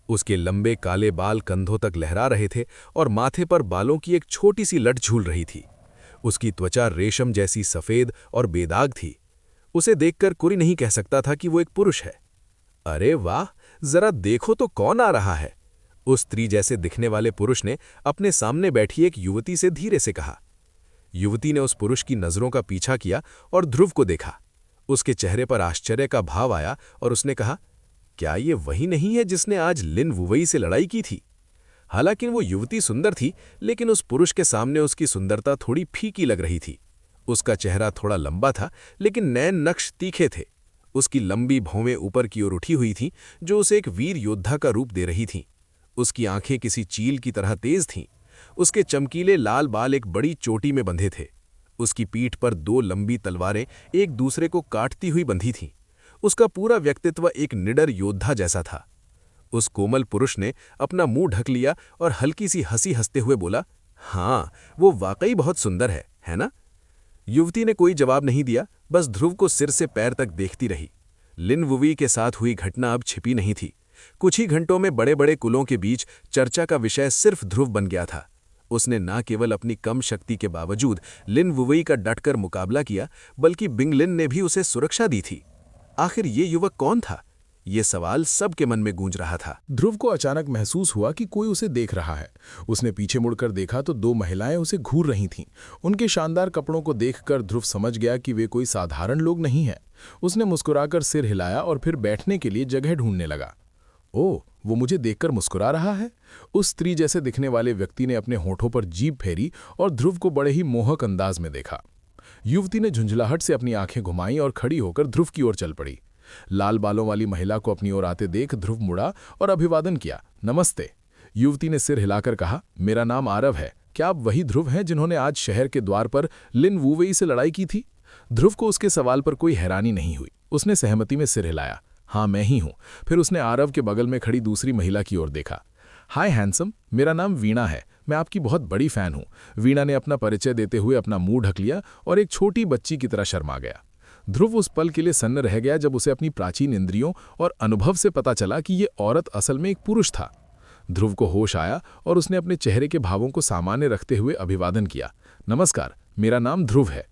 उसके लंबे काले बाल कंधों तक लहरा रहे थे और माथे पर बालों की एक छोटी सी लट झूल रही थी। उसकी त्वचा रेशम जैसी सफेद और बेदाग थी। उसे देखकर कोई नहीं कह सकता था कि वो एक पुरुष है। अरे वाह, जरा देखो तो कौन आ रहा है, उस स्त्री जैसे दिखने वाले पुरुष ने अपने सामने बैठी एक युवती से धीरे से कहा। युवती ने उस पुरुष की नजरों का पीछा किया और ध्रुव को देखा। उसके चेहरे पर आश्चर्य का भाव आया और उसने कहा, क्या ये वही नहीं है जिसने आज लिन वुवेई से लड़ाई की थी? हालांकि वो युवती सुंदर थी, लेकिन उस पुरुष के सामने उसकी सुंदरता थोड़ी फीकी लग रही थी। उसका चेहरा थोड़ा लंबा था, लेकिन नैन नक्श तीखे थे। उसकी लंबी भौवें ऊपर की ओर उठी हुई थीं, जो उसे एक वीर योद्धा का रूप दे रही थीं। उसकी आंखें किसी चील की तरह तेज थीं। उसके चमकीले लाल बाल एक बड़ी चोटी में बंधे थे। उसकी पीठ पर 2 लंबी तलवारें एक दूसरे को काटती हुई बंधी थीं। उसका पूरा व्यक्तित्व एक निडर योद्धा जैसा था। उस कोमल पुरुष ने अपना मुंह ढक लिया और हल्की सी हंसी हंसते हुए बोला, हाँ, वो वाकई बहुत सुंदर है ना? युवती ने कोई जवाब नहीं दिया, बस ध्रुव को सिर से पैर तक देखती रही। लिन वुवेई के साथ हुई घटना अब छिपी नहीं थी। कुछ ही घंटों में बड़े बड़े कुलों के बीच चर्चा का विषय सिर्फ ध्रुव बन गया था। उसने न केवल अपनी कम शक्ति के बावजूद लिन वुवेई का डटकर मुकाबला किया, बल्कि बिंगलिन ने भी उसे सुरक्षा दी थी। आखिर ये युवक कौन था? ये सवाल सबके मन में गूंज रहा था। ध्रुव को अचानक महसूस हुआ कि कोई उसे देख रहा है। उसने पीछे मुड़कर देखा तो 2 महिलाएं उसे घूर रही थीं। उनके शानदार कपड़ों को देखकर ध्रुव समझ गया कि वे कोई साधारण लोग नहीं हैं। उसने मुस्कुराकर सिर हिलाया और फिर बैठने के लिए जगह ढूंढने लगा। ओह, वो मुझे देखकर मुस्कुरा रहा है। उस स्त्री जैसे दिखने वाले व्यक्ति ने अपने होठों पर जीभ फेरी और ध्रुव को बड़े ही मोहक अंदाज में देखा। युवती ने झुंझलाहट से अपनी आंखें घुमाई और खड़ी होकर ध्रुव की ओर चल पड़ी। लाल बालों वाली महिला को अपनी ओर आते देख ध्रुव मुड़ा और अभिवादन किया। नमस्ते। युवती ने सिर हिलाकर कहा, मेरा नाम आरव है। क्या आप वही ध्रुव हैं जिन्होंने आज शहर के द्वार पर लिन वुवेई से लड़ाई की थी? ध्रुव को उसके सवाल पर कोई हैरानी नहीं हुई। उसने सहमति में सिर हिलाया। हाँ, मैं ही हूं। फिर उसने आरव के बगल में खड़ी दूसरी महिला की ओर देखा। हाय हैंडसम, मेरा नाम वीणा है। मैं आपकी बहुत बड़ी फैन हूं। वीणा ने अपना परिचय देते हुए अपना मुंह ढक लिया और एक छोटी बच्ची की तरह शर्मा गया। ध्रुव उस पल के लिए सन्न रह गया जब उसे अपनी प्राचीन इंद्रियों और अनुभव से पता चला कि ये औरत असल में एक पुरुष था। ध्रुव को होश आया और उसने अपने चेहरे के भावों को सामान्य रखते हुए अभिवादन किया। नमस्कार, मेरा नाम ध्रुव है।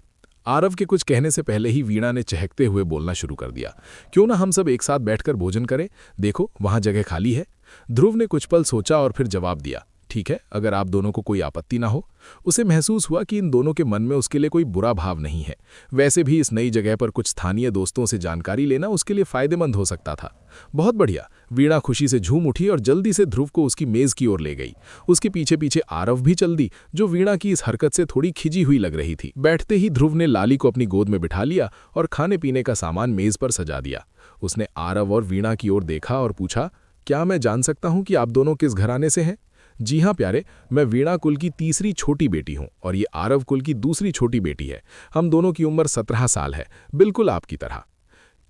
आरव के कुछ कहने से पहले ही वीणा ने चहकते हुए बोलना शुरू कर दिया। क्यों ना हम सब एक साथ बैठकर भोजन करें? देखो, वहां जगह खाली है। ध्रुव ने कुछ पल सोचा और फिर जवाब दिया, ठीक है, अगर आप दोनों को कोई आपत्ति ना हो। उसे महसूस हुआ कि इन दोनों के मन में उसके लिए कोई बुरा भाव नहीं है। वैसे भी इस नई जगह पर कुछ स्थानीय दोस्तों से जानकारी लेना उसके लिए फायदेमंद हो सकता था। बहुत बढ़िया। वीणा खुशी से झूम उठी और जल्दी से ध्रुव को उसकी मेज की ओर ले गई। उसके पीछे पीछे आरव भी चल दी, जो वीणा की इस हरकत से थोड़ी खिजी हुई लग रही थी। बैठते ही ध्रुव ने लाली को अपनी गोद में बिठा लिया और खाने पीने का सामान मेज पर सजा दिया। उसने आरव और वीणा की ओर देखा और पूछा, क्या मैं जान सकता हूं कि आप दोनों किस घराने से हैं? जी हाँ प्यारे, मैं वीणा कुल की तीसरी छोटी बेटी हूँ और ये आरव कुल की दूसरी छोटी बेटी है। हम दोनों की उम्र 17 साल है, बिल्कुल आपकी तरह।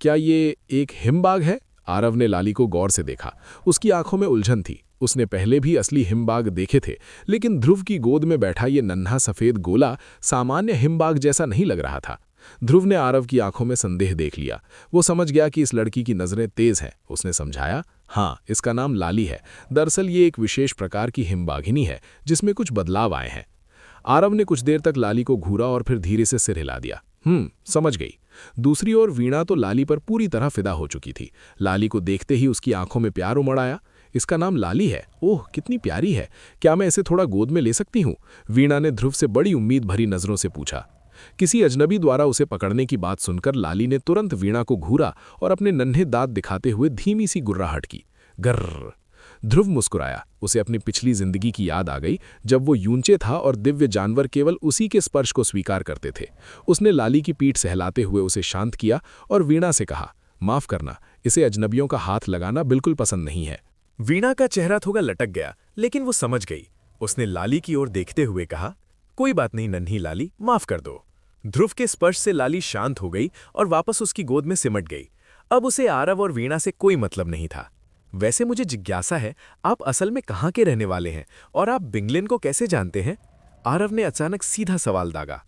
क्या ये एक हिमबाग है? आरव ने लाली को गौर से देखा। उसकी आंखों में उलझन थी। उसने पहले भी असली हिमबाग देखे थे, लेकिन ध्रुव की गोद में बैठा ये नन्हा सफेद गोला सामान्य हिमबाग जैसा नहीं लग रहा था। ध्रुव ने आरव की आंखों में संदेह देख लिया। वो समझ गया कि इस लड़की की नजरें तेज हैं। उसने समझाया, हाँ, इसका नाम लाली है। दरअसल ये एक विशेष प्रकार की हिमबाघिनी है जिसमें कुछ बदलाव आए हैं। आरव ने कुछ देर तक लाली को घूरा और फिर धीरे से सिर हिला दिया। समझ गई। दूसरी ओर वीणा तो लाली पर पूरी तरह फिदा हो चुकी थी। लाली को देखते ही उसकी आंखों में प्यार उमड़ आया। इसका नाम लाली है? ओह, कितनी प्यारी है। क्या मैं इसे थोड़ा गोद में ले सकती हूँ? वीणा ने ध्रुव से बड़ी उम्मीद भरी नजरों से पूछा। किसी अजनबी द्वारा उसे पकड़ने की बात सुनकर लाली ने तुरंत वीणा को घूरा और अपने नन्हे दांत दिखाते हुए धीमी सी गुर्राहट की। गर्र। ध्रुव मुस्कुराया। उसे अपनी पिछली जिंदगी की याद आ गई, जब वो यूंचे था और दिव्य जानवर केवल उसी के स्पर्श को स्वीकार करते थे। उसने लाली की पीठ सहलाते हुए उसे शांत किया और वीणा से कहा, माफ करना, इसे अजनबियों का हाथ लगाना बिल्कुल पसंद नहीं है। वीणा का चेहरा थोड़ा लटक गया, लेकिन वो समझ गई। उसने लाली की ओर देखते हुए कहा, कोई बात नहीं नन्ही लाली, माफ कर दो। ध्रुव के स्पर्श से लाली शांत हो गई और वापस उसकी गोद में सिमट गई। अब उसे आरव और वीणा से कोई मतलब नहीं था। वैसे मुझे जिज्ञासा है, आप असल में कहाँ के रहने वाले हैं और आप बिंगलिन को कैसे जानते हैं? आरव ने अचानक सीधा सवाल दागा।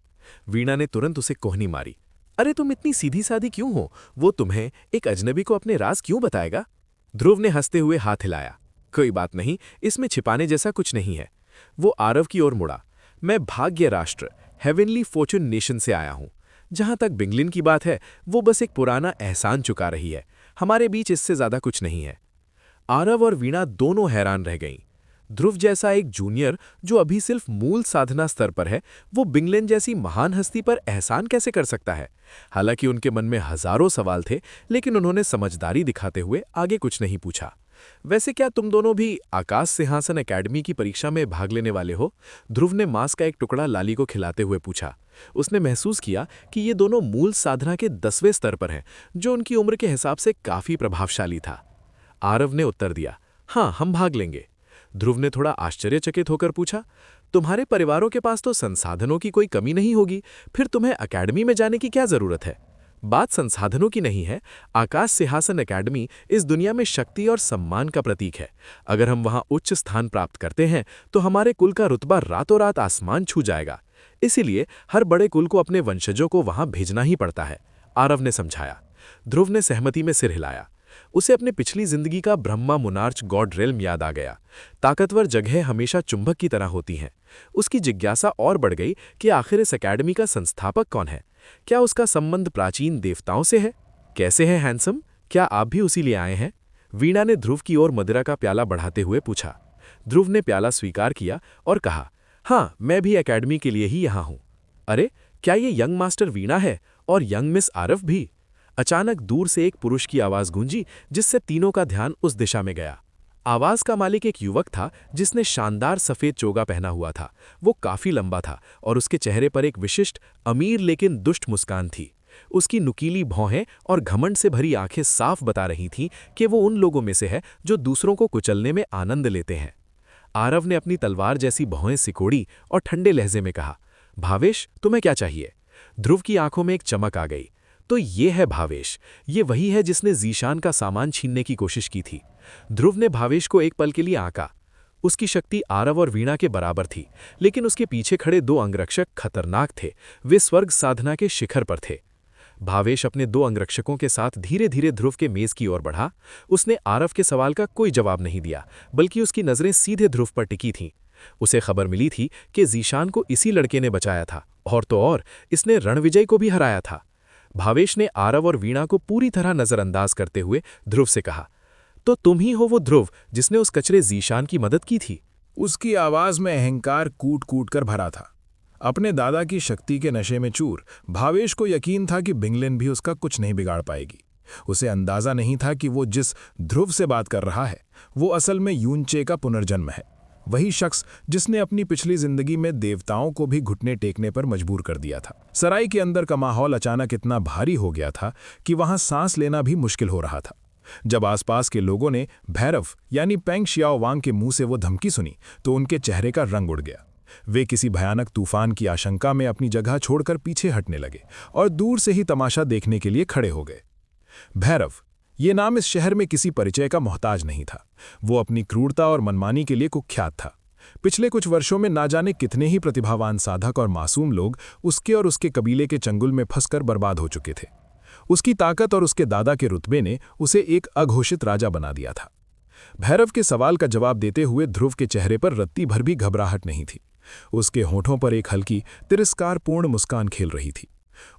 वीणा ने तुरंत उसे कोहनी मारी। अरे तुम इतनी सीधी सादी क्यों हो? वो तुम्हें, एक अजनबी को, अपने राज क्यों बताएगा? ध्रुव ने हंसते हुए हाथ हिलाया। कोई बात नहीं, इसमें छिपाने जैसा कुछ नहीं है। वो आरव की ओर मुड़ा। मैं भाग्य राष्ट्र, हेवनली फॉर्चून नेशन से आया हूं। जहां तक बिंगलिन की बात है, वो बस एक पुराना एहसान चुका रही है। हमारे बीच इससे ज्यादा कुछ नहीं है। आरव और वीणा दोनों हैरान रह गईं। ध्रुव जैसा एक जूनियर जो अभी सिर्फ मूल साधना स्तर पर है, वो बिंगलिन जैसी महान हस्ती पर एहसान कैसे कर सकता है? हालांकि उनके मन में हजारों सवाल थे, लेकिन उन्होंने समझदारी दिखाते हुए आगे कुछ नहीं पूछा। वैसे क्या तुम दोनों भी आकाश सिंहासन एकेडमी की परीक्षा में भाग लेने वाले हो? ध्रुव ने मांस का एक टुकड़ा लाली को खिलाते हुए पूछा। उसने महसूस किया कि ये दोनों मूल साधना के 10वें स्तर पर हैं, जो उनकी उम्र के हिसाब से काफी प्रभावशाली था। आरव ने उत्तर दिया, हाँ, हम भाग लेंगे। ध्रुव ने थोड़ा आश्चर्यचकित होकर पूछा, तुम्हारे परिवारों के पास तो संसाधनों की कोई कमी नहीं होगी, फिर तुम्हें एकेडमी में जाने की क्या जरूरत है? बात संसाधनों की नहीं है। आकाश सिंहासन एकेडमी इस दुनिया में शक्ति और सम्मान का प्रतीक है। अगर हम वहां उच्च स्थान प्राप्त करते हैं तो हमारे कुल का रुतबा रातों रात आसमान छू जाएगा। इसीलिए हर बड़े कुल को अपने वंशजों को वहां भेजना ही पड़ता है, आरव ने समझाया। ध्रुव ने सहमति में सिर हिलाया। उसे अपनी पिछली जिंदगी का ब्रह्मा मुनार्च गॉड रेल्म याद आ गया। ताकतवर जगह हमेशा चुंबक की तरह होती हैं। उसकी जिज्ञासा और बढ़ गई कि आखिर इस एकेडमी का संस्थापक कौन है? क्या उसका संबंध प्राचीन देवताओं से है? कैसे है हैंडसम? क्या आप भी उसी लिए आए हैं? वीणा ने ध्रुव की ओर मदिरा का प्याला बढ़ाते हुए पूछा। ध्रुव ने प्याला स्वीकार किया और कहा, हाँ, मैं भी एकेडमी के लिए ही यहाँ हूँ। अरे, क्या ये यंग मास्टर वीणा है और यंग मिस आरव भी? अचानक दूर से एक पुरुष की आवाज गूंजी, जिससे तीनों का ध्यान उस दिशा में गया। आवाज का मालिक एक युवक था जिसने शानदार सफेद चोगा पहना हुआ था। वो काफी लंबा था और उसके चेहरे पर एक विशिष्ट, अमीर लेकिन दुष्ट मुस्कान थी। उसकी नुकीली भौहें और घमंड से भरी आंखें साफ बता रही थीं कि वो उन लोगों में से है जो दूसरों को कुचलने में आनंद लेते हैं। आरव ने अपनी तलवार जैसी भौहें सिकोड़ी और ठंडे लहजे में कहा, भावेश, तुम्हें क्या चाहिए? ध्रुव की आंखों में एक चमक आ गई। तो ये है भावेश, ये वही है जिसने जीशान का सामान छीनने की कोशिश की थी। ध्रुव ने भावेश को एक पल के लिए आंका। उसकी शक्ति आरव और वीणा के बराबर थी, लेकिन उसके पीछे खड़े 2 अंगरक्षक खतरनाक थे। वे स्वर्ग साधना के शिखर पर थे। भावेश अपने 2 अंगरक्षकों के साथ धीरे धीरे ध्रुव के मेज की ओर बढ़ा। उसने आरव के सवाल का कोई जवाब नहीं दिया, बल्कि उसकी नजरें सीधे ध्रुव पर टिकी थीं। उसे खबर मिली थी कि जीशान को इसी लड़के ने बचाया था, और तो और इसने रणविजय को भी हराया था। भावेश ने आरव और वीणा को पूरी तरह नजरअंदाज करते हुए ध्रुव से कहा, तो तुम ही हो वो ध्रुव जिसने उस कचरे जीशान की मदद की थी? उसकी आवाज में अहंकार कूट कूट कर भरा था। अपने दादा की शक्ति के नशे में चूर भावेश को यकीन था कि बिंगलिन भी उसका कुछ नहीं बिगाड़ पाएगी। उसे अंदाजा नहीं था कि वो जिस ध्रुव से बात कर रहा है वो असल में यूनचे का पुनर्जन्म है, वही शख्स जिसने अपनी पिछली जिंदगी में देवताओं को भी घुटने टेकने पर मजबूर कर दिया था। सराय के अंदर का माहौल अचानक इतना भारी हो गया था कि वहां सांस लेना भी मुश्किल हो रहा था। जब आसपास के लोगों ने भैरव यानी पेंग शियाओ वांग के मुंह से वो धमकी सुनी तो उनके चेहरे का रंग उड़ गया। वे किसी भयानक तूफान की आशंका में अपनी जगह छोड़कर पीछे हटने लगे और दूर से ही तमाशा देखने के लिए खड़े हो गए। भैरव, ये नाम इस शहर में किसी परिचय का मोहताज नहीं था। वो अपनी क्रूरता और मनमानी के लिए कुख्यात था। पिछले कुछ वर्षों में ना जाने कितने ही प्रतिभावान साधक और मासूम लोग उसके और उसके कबीले के चंगुल में फंसकर बर्बाद हो चुके थे। उसकी ताकत और उसके दादा के रुतबे ने उसे एक अघोषित राजा बना दिया था। भैरव के सवाल का जवाब देते हुए ध्रुव के चेहरे पर रत्ती भर भी घबराहट नहीं थी। उसके होठों पर एक हल्की तिरस्कारपूर्ण मुस्कान खेल रही थी।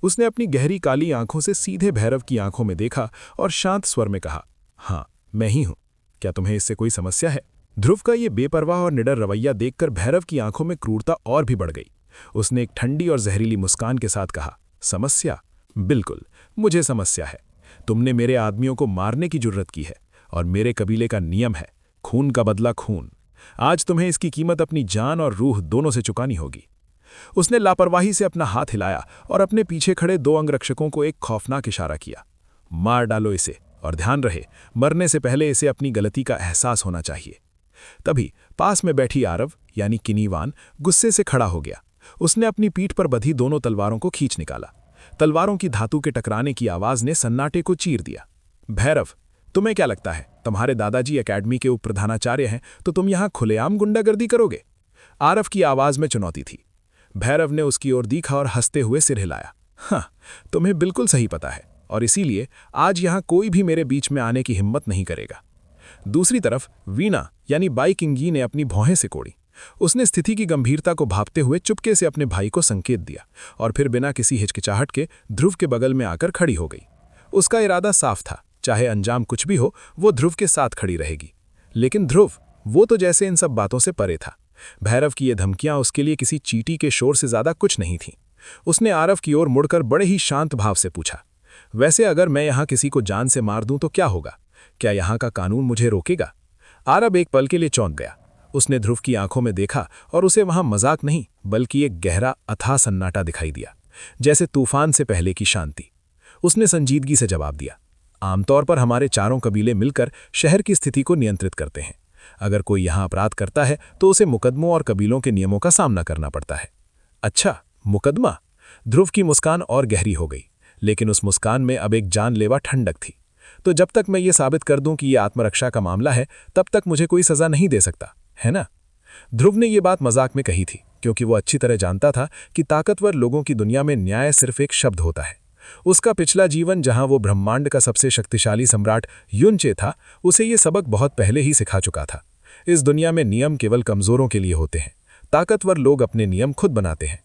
उसने अपनी गहरी काली आंखों से सीधे भैरव की आंखों में देखा और शांत स्वर में कहा, हाँ, मैं ही हूं। क्या तुम्हें इससे कोई समस्या है? ध्रुव का ये बेपरवाह और निडर रवैया देखकर भैरव की आंखों में क्रूरता और भी बढ़ गई। उसने एक ठंडी और जहरीली मुस्कान के साथ कहा, समस्या? बिल्कुल, मुझे समस्या है। तुमने मेरे आदमियों को मारने की जुर्रत की है और मेरे कबीले का नियम है, खून का बदला खून। आज तुम्हें इसकी कीमत अपनी जान और रूह दोनों से चुकानी होगी। उसने लापरवाही से अपना हाथ हिलाया और अपने पीछे खड़े 2 अंगरक्षकों को एक खौफनाक इशारा किया। मार डालो इसे, और ध्यान रहे, मरने से पहले इसे अपनी गलती का एहसास होना चाहिए। तभी पास में बैठी आरव यानी किनीवान गुस्से से खड़ा हो गया। उसने अपनी पीठ पर बंधी दोनों तलवारों को खींच निकाला। तलवारों की धातु के टकराने की आवाज ने सन्नाटे को चीर दिया। भैरव, तुम्हें क्या लगता है तुम्हारे दादाजी एकेडमी के उप प्रधानाचार्य हैं तो तुम यहां खुलेआम गुंडागर्दी करोगे? आरव की आवाज में चुनौती थी। भैरव ने उसकी ओर देखा और हंसते हुए सिर हिलाया। हाँ, तुम्हें बिल्कुल सही पता है और इसीलिए आज यहां कोई भी मेरे बीच में आने की हिम्मत नहीं करेगा। दूसरी तरफ वीणा यानी बाई किंगी ने अपनी भौहें सिकोड़ी। उसने स्थिति की गंभीरता को भांपते हुए चुपके से अपने भाई को संकेत दिया और फिर बिना किसी हिचकिचाहट के ध्रुव के बगल में आकर खड़ी हो गई। उसका इरादा साफ था, चाहे अंजाम कुछ भी हो, वो ध्रुव के साथ खड़ी रहेगी। लेकिन ध्रुव, वो तो जैसे इन सब बातों से परे था। भैरव की ये धमकियां उसके लिए किसी चींटी के शोर से ज्यादा कुछ नहीं थीं। उसने आरव की ओर मुड़कर बड़े ही शांत भाव से पूछा, वैसे अगर मैं यहां किसी को जान से मार दूं तो क्या होगा? क्या यहां का कानून मुझे रोकेगा? आरव एक पल के लिए चौंक गया। उसने ध्रुव की आंखों में देखा और उसे वहां मजाक नहीं बल्कि एक गहरा अथाह सन्नाटा दिखाई दिया, जैसे तूफान से पहले की शांति। उसने संजीदगी से जवाब दिया, आमतौर पर हमारे चारों कबीले मिलकर शहर की स्थिति को नियंत्रित करते हैं। अगर कोई यहां अपराध करता है तो उसे मुकदमों और कबीलों के नियमों का सामना करना पड़ता है। अच्छा, मुकदमा? ध्रुव की मुस्कान और गहरी हो गई, लेकिन उस मुस्कान में अब एक जानलेवा ठंडक थी। तो जब तक मैं ये साबित कर दूं कि ये आत्मरक्षा का मामला है तब तक मुझे कोई सजा नहीं दे सकता, है ना? ध्रुव ने यह बात मजाक में कही थी क्योंकि वो अच्छी तरह जानता था कि ताकतवर लोगों की दुनिया में न्याय सिर्फ एक शब्द होता है। उसका पिछला जीवन जहां वो ब्रह्मांड का सबसे शक्तिशाली सम्राट यूनचे था, उसे ये सबक बहुत पहले ही सिखा चुका था। इस दुनिया में नियम केवल कमजोरों के लिए होते हैं, ताकतवर लोग अपने नियम खुद बनाते हैं।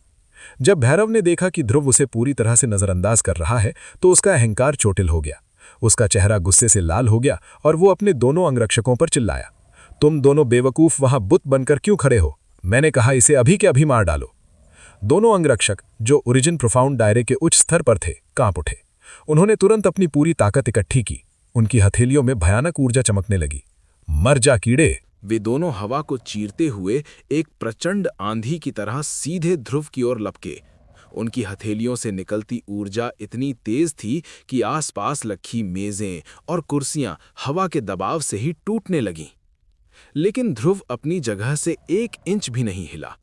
जब भैरव ने देखा कि ध्रुव उसे पूरी तरह से नजरअंदाज कर रहा है तो उसका अहंकार चोटिल हो गया। उसका चेहरा गुस्से से लाल हो गया और वो अपने दोनों अंगरक्षकों पर चिल्लाया, तुम दोनों बेवकूफ वहां बुत बनकर क्यों खड़े हो? मैंने कहा इसे अभी के अभी मार डालो। दोनों अंगरक्षक, जो ओरिजिन प्रोफाउंड दायरे के उच्च स्तर पर थे, कांप उठे। उन्होंने तुरंत अपनी पूरी ताकत इकट्ठी की। उनकी हथेलियों में भयानक ऊर्जा चमकने लगी। मर जा कीड़े! वे दोनों हवा को चीरते हुए एक प्रचंड आंधी की तरह सीधे ध्रुव की ओर लपके। उनकी हथेलियों से निकलती ऊर्जा इतनी तेज थी कि आसपास रखी मेजें और कुर्सियां हवा के दबाव से ही टूटने लगीं। लेकिन ध्रुव अपनी जगह से 1 इंच भी नहीं हिला।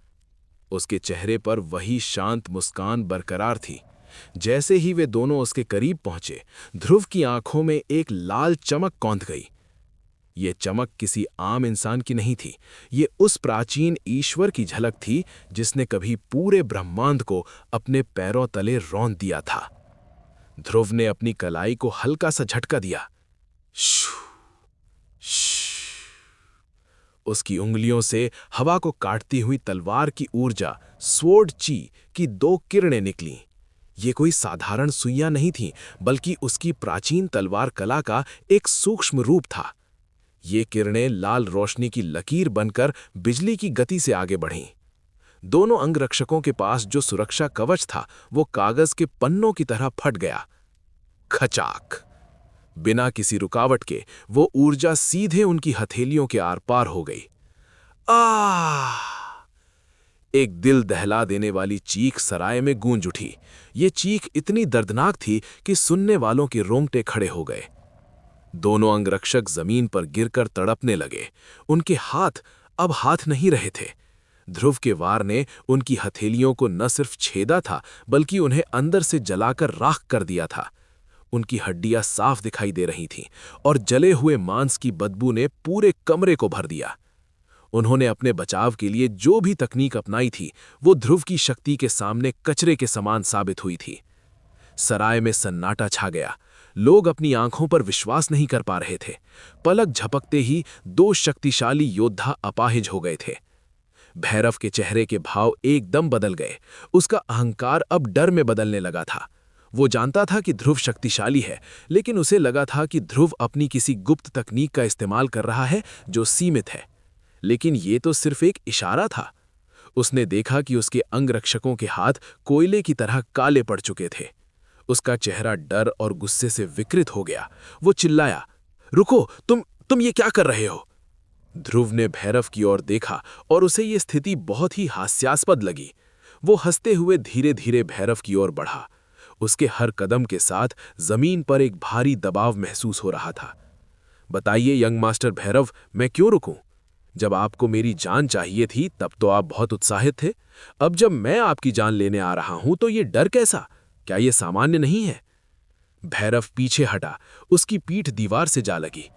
उसके चेहरे पर वही शांत मुस्कान बरकरार थी। जैसे ही वे दोनों उसके करीब पहुंचे, ध्रुव की आंखों में एक लाल चमक कौंध गई। ये चमक किसी आम इंसान की नहीं थी। ये उस प्राचीन ईश्वर की झलक थी जिसने कभी पूरे ब्रह्मांड को अपने पैरों तले रौंद दिया था। ध्रुव ने अपनी कलाई को हल्का सा झटका दिया। उसकी उंगलियों से हवा को काटती हुई तलवार की ऊर्जा स्वॉर्ड ची की 2 किरणें निकलीं। ये कोई साधारण सुइयां नहीं थीं, बल्कि उसकी प्राचीन तलवार कला का एक सूक्ष्म रूप था। ये किरणें लाल रोशनी की लकीर बनकर बिजली की गति से आगे बढ़ीं। दोनों अंगरक्षकों के पास जो सुरक्षा कवच था वो कागज के पन्नों की तरह फट गया। खचाक! बिना किसी रुकावट के वो ऊर्जा सीधे उनकी हथेलियों के आर पार हो गई। आह! एक दिल दहला देने वाली चीख सराय में गूंज उठी। ये चीख इतनी दर्दनाक थी कि सुनने वालों के रोंगटे खड़े हो गए। दोनों अंगरक्षक जमीन पर गिरकर तड़पने लगे। उनके हाथ अब हाथ नहीं रहे थे। ध्रुव के वार ने उनकी हथेलियों को न सिर्फ छेदा था बल्कि उन्हें अंदर से जलाकर राख कर दिया था। उनकी हड्डियां साफ दिखाई दे रही थीं और जले हुए मांस की बदबू ने पूरे कमरे को भर दिया। उन्होंने अपने बचाव के लिए जो भी तकनीक अपनाई थी वो ध्रुव की शक्ति के सामने कचरे के समान साबित हुई थी। सराय में सन्नाटा छा गया। लोग अपनी आंखों पर विश्वास नहीं कर पा रहे थे। पलक झपकते ही दो शक्तिशाली योद्धा अपाहिज हो गए थे। भैरव के चेहरे के भाव एकदम बदल गए। उसका अहंकार अब डर में बदलने लगा था। वो जानता था कि ध्रुव शक्तिशाली है, लेकिन उसे लगा था कि ध्रुव अपनी किसी गुप्त तकनीक का इस्तेमाल कर रहा है जो सीमित है। लेकिन ये तो सिर्फ एक इशारा था। उसने देखा कि उसके अंगरक्षकों के हाथ कोयले की तरह काले पड़ चुके थे। उसका चेहरा डर और गुस्से से विकृत हो गया। वो चिल्लाया, रुको, तुम ये क्या कर रहे हो? ध्रुव ने भैरव की ओर देखा और उसे ये स्थिति बहुत ही हास्यास्पद लगी। वो हंसते हुए धीरे धीरे भैरव की ओर बढ़ा। उसके हर कदम के साथ जमीन पर एक भारी दबाव महसूस हो रहा था। बताइए यंग मास्टर भैरव, मैं क्यों रुकूं? जब आपको मेरी जान चाहिए थी तब तो आप बहुत उत्साहित थे। अब जब मैं आपकी जान लेने आ रहा हूं तो ये डर कैसा? क्या ये सामान्य नहीं है? भैरव पीछे हटा। उसकी पीठ दीवार से जा लगी।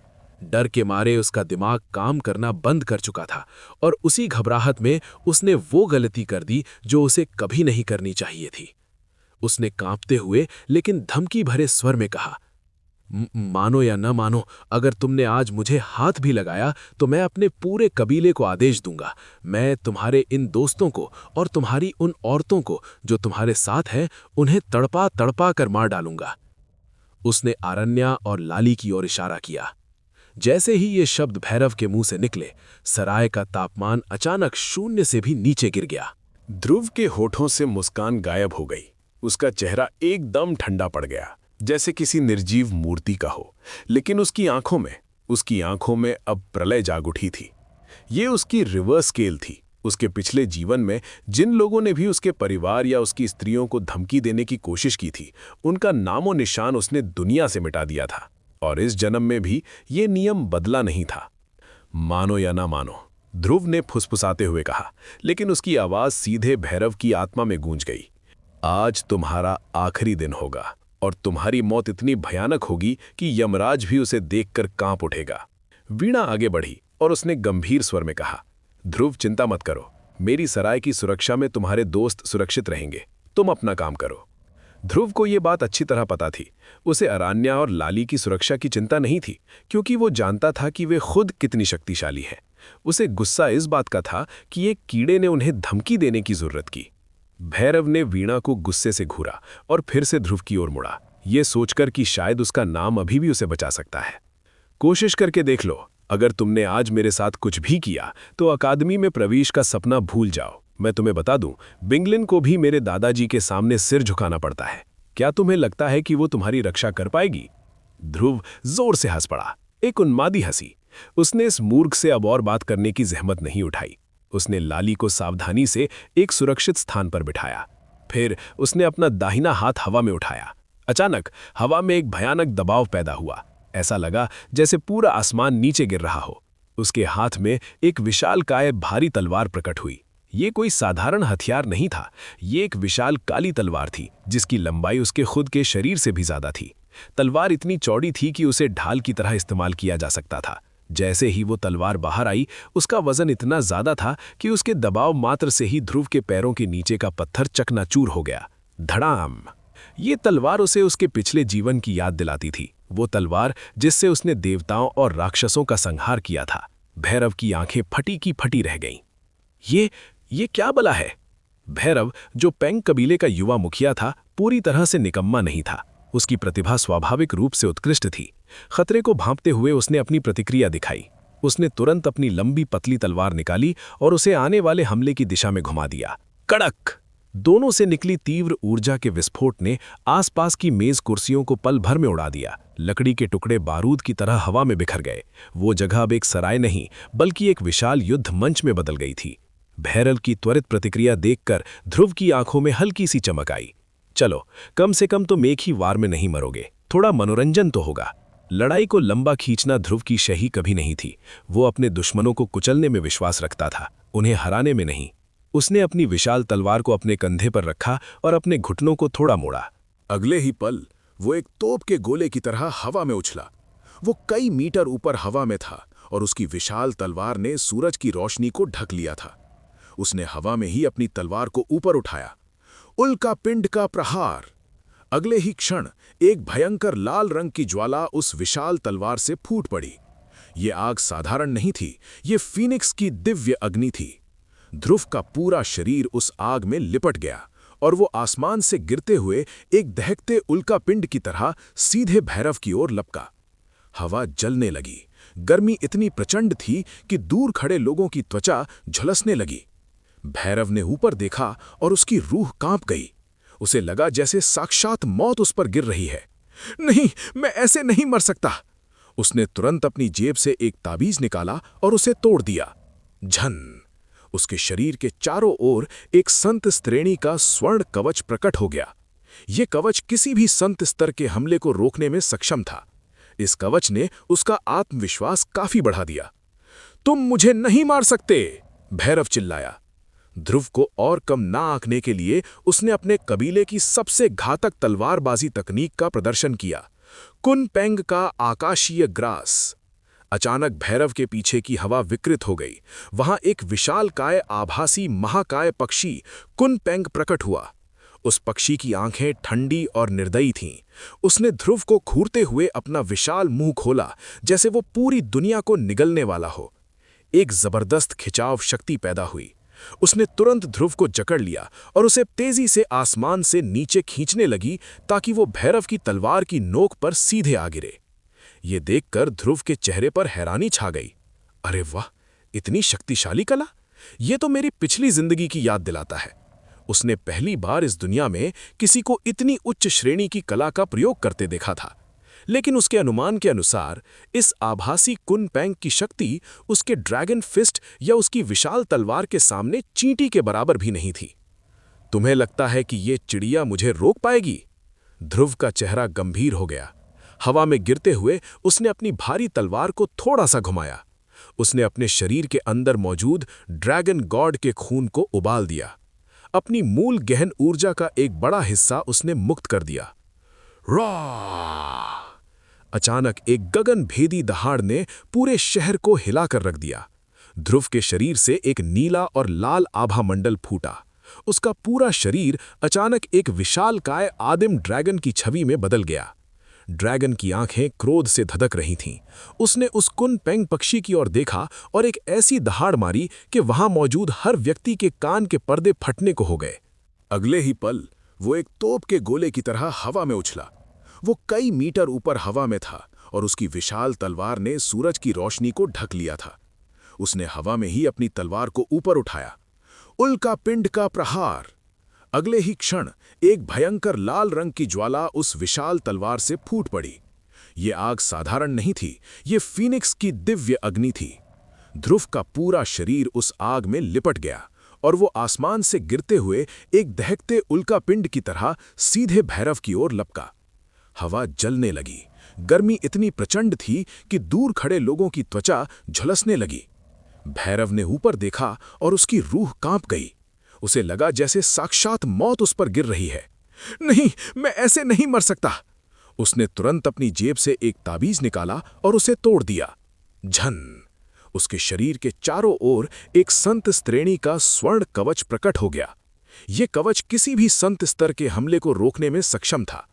डर के मारे उसका दिमाग काम करना बंद कर चुका था और उसी घबराहट में उसने वो गलती कर दी जो उसे कभी नहीं करनी चाहिए थी। उसने कांपते हुए लेकिन धमकी भरे स्वर में कहा, मानो या न मानो, अगर तुमने आज मुझे हाथ भी लगाया तो मैं अपने पूरे कबीले को आदेश दूंगा। मैं तुम्हारे इन दोस्तों को और तुम्हारी उन औरतों को जो तुम्हारे साथ हैं, उन्हें तड़पा तड़पा कर मार डालूंगा। उसने आरण्या और लाली की ओर इशारा किया। जैसे ही ये शब्द भैरव के मुंह से निकले, सराय का तापमान अचानक शून्य से भी नीचे गिर गया। ध्रुव के होठों से मुस्कान गायब हो गई। उसका चेहरा एकदम ठंडा पड़ गया, जैसे किसी निर्जीव मूर्ति का हो। लेकिन उसकी आंखों में अब प्रलय जाग उठी थी। ये उसकी रिवर्स स्केल थी। उसके पिछले जीवन में जिन लोगों ने भी उसके परिवार या उसकी स्त्रियों को धमकी देने की कोशिश की थी, उनका नामो निशान उसने दुनिया से मिटा दिया था। और इस जन्म में भी ये नियम बदला नहीं था। मानो या ना मानो, ध्रुव ने फुसफुसाते हुए कहा, लेकिन उसकी आवाज सीधे भैरव की आत्मा में गूंज गई। आज तुम्हारा आखिरी दिन होगा और तुम्हारी मौत इतनी भयानक होगी कि यमराज भी उसे देखकर कांप उठेगा। वीणा आगे बढ़ी और उसने गंभीर स्वर में कहा, ध्रुव, चिंता मत करो। मेरी सराय की सुरक्षा में तुम्हारे दोस्त सुरक्षित रहेंगे। तुम अपना काम करो। ध्रुव को यह बात अच्छी तरह पता थी। उसे आरण्या और लाली की सुरक्षा की चिंता नहीं थी, क्योंकि वो जानता था कि वे खुद कितनी शक्तिशाली हैं। उसे गुस्सा इस बात का था कि एक कीड़े ने उन्हें धमकी देने की जरूरत की। भैरव ने वीणा को गुस्से से घूरा और फिर से ध्रुव की ओर मुड़ा, ये सोचकर कि शायद उसका नाम अभी भी उसे बचा सकता है। कोशिश करके देख लो। अगर तुमने आज मेरे साथ कुछ भी किया तो अकादमी में प्रवेश का सपना भूल जाओ। मैं तुम्हें बता दूं, बिंगलिन को भी मेरे दादाजी के सामने सिर झुकाना पड़ता है। क्या तुम्हें लगता है कि वो तुम्हारी रक्षा कर पाएगी? ध्रुव जोर से हंस पड़ा, एक उन्मादी हंसी। उसने इस मूर्ख से अब और बात करने की जहमत नहीं उठाई। उसने लाली को सावधानी से एक सुरक्षित स्थान पर बिठाया। फिर उसने अपना दाहिना हाथ हवा में उठाया। अचानक हवा में एक भयानक दबाव पैदा हुआ। ऐसा लगा जैसे पूरा आसमान नीचे गिर रहा हो। उसके हाथ में एक विशालकाय भारी तलवार प्रकट हुई। ये कोई साधारण हथियार नहीं था। ये एक विशाल काली तलवार थी जिसकी लंबाई उसके खुद के शरीर से भी ज्यादा थी। तलवार इतनी चौड़ी थी कि उसे ढाल की तरह इस्तेमाल किया जा सकता था। जैसे ही वो तलवार बाहर आई, उसका वजन इतना ज्यादा था कि उसके दबाव मात्र से ही ध्रुव के पैरों के नीचे का पत्थर चकनाचूर हो गया। धड़ाम! ये तलवार उसे उसके पिछले जीवन की याद दिलाती थी। वो तलवार जिससे उसने देवताओं और राक्षसों का संहार किया था। भैरव की आंखें फटी की फटी रह गईं। ये क्या बला है? भैरव, जो पेंग कबीले का युवा मुखिया था, पूरी तरह से निकम्मा नहीं था। उसकी प्रतिभा स्वाभाविक रूप से उत्कृष्ट थी। खतरे को भांपते हुए उसने अपनी प्रतिक्रिया दिखाई। उसने तुरंत अपनी लंबी पतली तलवार निकाली और उसे आने वाले हमले की दिशा में घुमा दिया। कड़क! दोनों से निकली तीव्र ऊर्जा के विस्फोट ने आसपास की मेज कुर्सियों को पल भर में उड़ा दिया। लकड़ी के टुकड़े बारूद की तरह हवा में बिखर गए। वो जगह अब एक सराय नहीं बल्कि एक विशाल युद्ध मंच में बदल गई थी। भैरव की त्वरित प्रतिक्रिया देखकर ध्रुव की आंखों में हल्की सी चमक आई। चलो, कम से कम तुम एक ही वार में नहीं मरोगे, थोड़ा मनोरंजन तो होगा। लड़ाई को लंबा खींचना ध्रुव की शही कभी नहीं थी। वो अपने दुश्मनों को कुचलने में विश्वास रखता था, उन्हें हराने में नहीं। उसने अपनी विशाल तलवार को अपने कंधे पर रखा और अपने घुटनों को थोड़ा मोड़ा। अगले ही पल वो एक तोप के गोले की तरह हवा में उछला। वो कई मीटर ऊपर हवा में था और उसकी विशाल तलवार ने सूरज की रोशनी को ढक लिया था। उसने हवा में ही अपनी तलवार को ऊपर उठाया। उल्का पिंड का प्रहार! अगले ही क्षण एक भयंकर लाल रंग की ज्वाला उस विशाल तलवार से फूट पड़ी। ये आग साधारण नहीं थी, ये फीनिक्स की दिव्य अग्नि थी। ध्रुव का पूरा शरीर उस आग में लिपट गया और वो आसमान से गिरते हुए एक दहकते उल्का पिंड की तरह सीधे भैरव की ओर लपका। हवा जलने लगी। गर्मी इतनी प्रचंड थी कि दूर खड़े लोगों की त्वचा झुलसने लगी। भैरव ने ऊपर देखा और उसकी रूह कांप गई। उसे लगा जैसे साक्षात मौत उस पर गिर रही है। नहीं, मैं ऐसे नहीं मर सकता। उसने तुरंत अपनी जेब से एक ताबीज निकाला और उसे तोड़ दिया। झन! उसके शरीर के चारों ओर एक संत श्रेणी का स्वर्ण कवच प्रकट हो गया। यह कवच किसी भी संत स्तर के हमले को रोकने में सक्षम था। इस कवच ने उसका आत्मविश्वास काफी बढ़ा दिया। तुम मुझे नहीं मार सकते! भैरव चिल्लाया। ध्रुव को और कम ना आंकने के लिए उसने अपने कबीले की सबसे घातक तलवारबाजी तकनीक का प्रदर्शन किया, कुन पेंग का आकाशीय ग्रास। अचानक भैरव के पीछे की हवा विकृत हो गई। वहां एक विशालकाय आभासी महाकाय पक्षी कुन पेंग प्रकट हुआ। उस पक्षी की आंखें ठंडी और निर्दयी थीं। उसने ध्रुव को घूरते हुए अपना विशाल मुंह खोला, जैसे वो पूरी दुनिया को निगलने वाला हो। एक जबरदस्त खिंचाव शक्ति पैदा हुई। उसने तुरंत ध्रुव को जकड़ लिया और उसे तेजी से आसमान से नीचे खींचने लगी ताकि वो भैरव की तलवार की नोक पर सीधे आ गिरे। ये देखकर ध्रुव के चेहरे पर हैरानी छा गई। अरे वाह, इतनी शक्तिशाली कला! ये तो मेरी पिछली जिंदगी की याद दिलाता है। उसने पहली बार इस दुनिया में किसी को इतनी उच्च श्रेणी की कला का प्रयोग करते देखा था। लेकिन उसके अनुमान के अनुसार इस आभासी कुन पेंग की शक्ति उसके ड्रैगन फिस्ट या उसकी विशाल तलवार के सामने चींटी के बराबर भी नहीं थी। तुम्हें लगता है कि ये चिड़िया मुझे रोक पाएगी? ध्रुव का चेहरा गंभीर हो गया। हवा में गिरते हुए उसने अपनी भारी तलवार को थोड़ा सा घुमाया। उसने अपने शरीर के अंदर मौजूद ड्रैगन गॉड के खून को उबाल दिया। अपनी मूल गहन ऊर्जा का एक बड़ा हिस्सा उसने मुक्त कर दिया। रॉ! अचानक एक गगनभेदी दहाड़ ने पूरे शहर को हिलाकर रख दिया। ध्रुव के शरीर से एक नीला और लाल आभा मंडल फूटा। उसका पूरा शरीर अचानक एक विशालकाय आदिम ड्रैगन की छवि में बदल गया। ड्रैगन की आंखें क्रोध से धधक रही थीं। उसने उस कुन पेंग पक्षी की ओर देखा और एक ऐसी दहाड़ मारी कि वहां मौजूद हर व्यक्ति के कान के पर्दे फटने को हो गए। अगले ही पल वो एक तोप के गोले की तरह हवा में उछला। वो कई मीटर ऊपर हवा में था और उसकी विशाल तलवार ने सूरज की रोशनी को ढक लिया था। उसने हवा में ही अपनी तलवार को ऊपर उठाया। उल्का पिंड का प्रहार! अगले ही क्षण एक भयंकर लाल रंग की ज्वाला उस विशाल तलवार से फूट पड़ी। ये आग साधारण नहीं थी, ये फीनिक्स की दिव्य अग्नि थी। ध्रुव का पूरा शरीर उस आग में लिपट गया और वो आसमान से गिरते हुए एक दहकते उल्का पिंड की तरह सीधे भैरव की ओर लपका। हवा जलने लगी। गर्मी इतनी प्रचंड थी कि दूर खड़े लोगों की त्वचा झुलसने लगी। भैरव ने ऊपर देखा और उसकी रूह कांप गई। उसे लगा जैसे साक्षात मौत उस पर गिर रही है। नहीं, मैं ऐसे नहीं मर सकता। उसने तुरंत अपनी जेब से एक ताबीज निकाला और उसे तोड़ दिया। झन! उसके शरीर के चारों ओर एक संत श्रेणी का स्वर्ण कवच प्रकट हो गया। यह कवच किसी भी संत स्तर के हमले को रोकने में सक्षम था।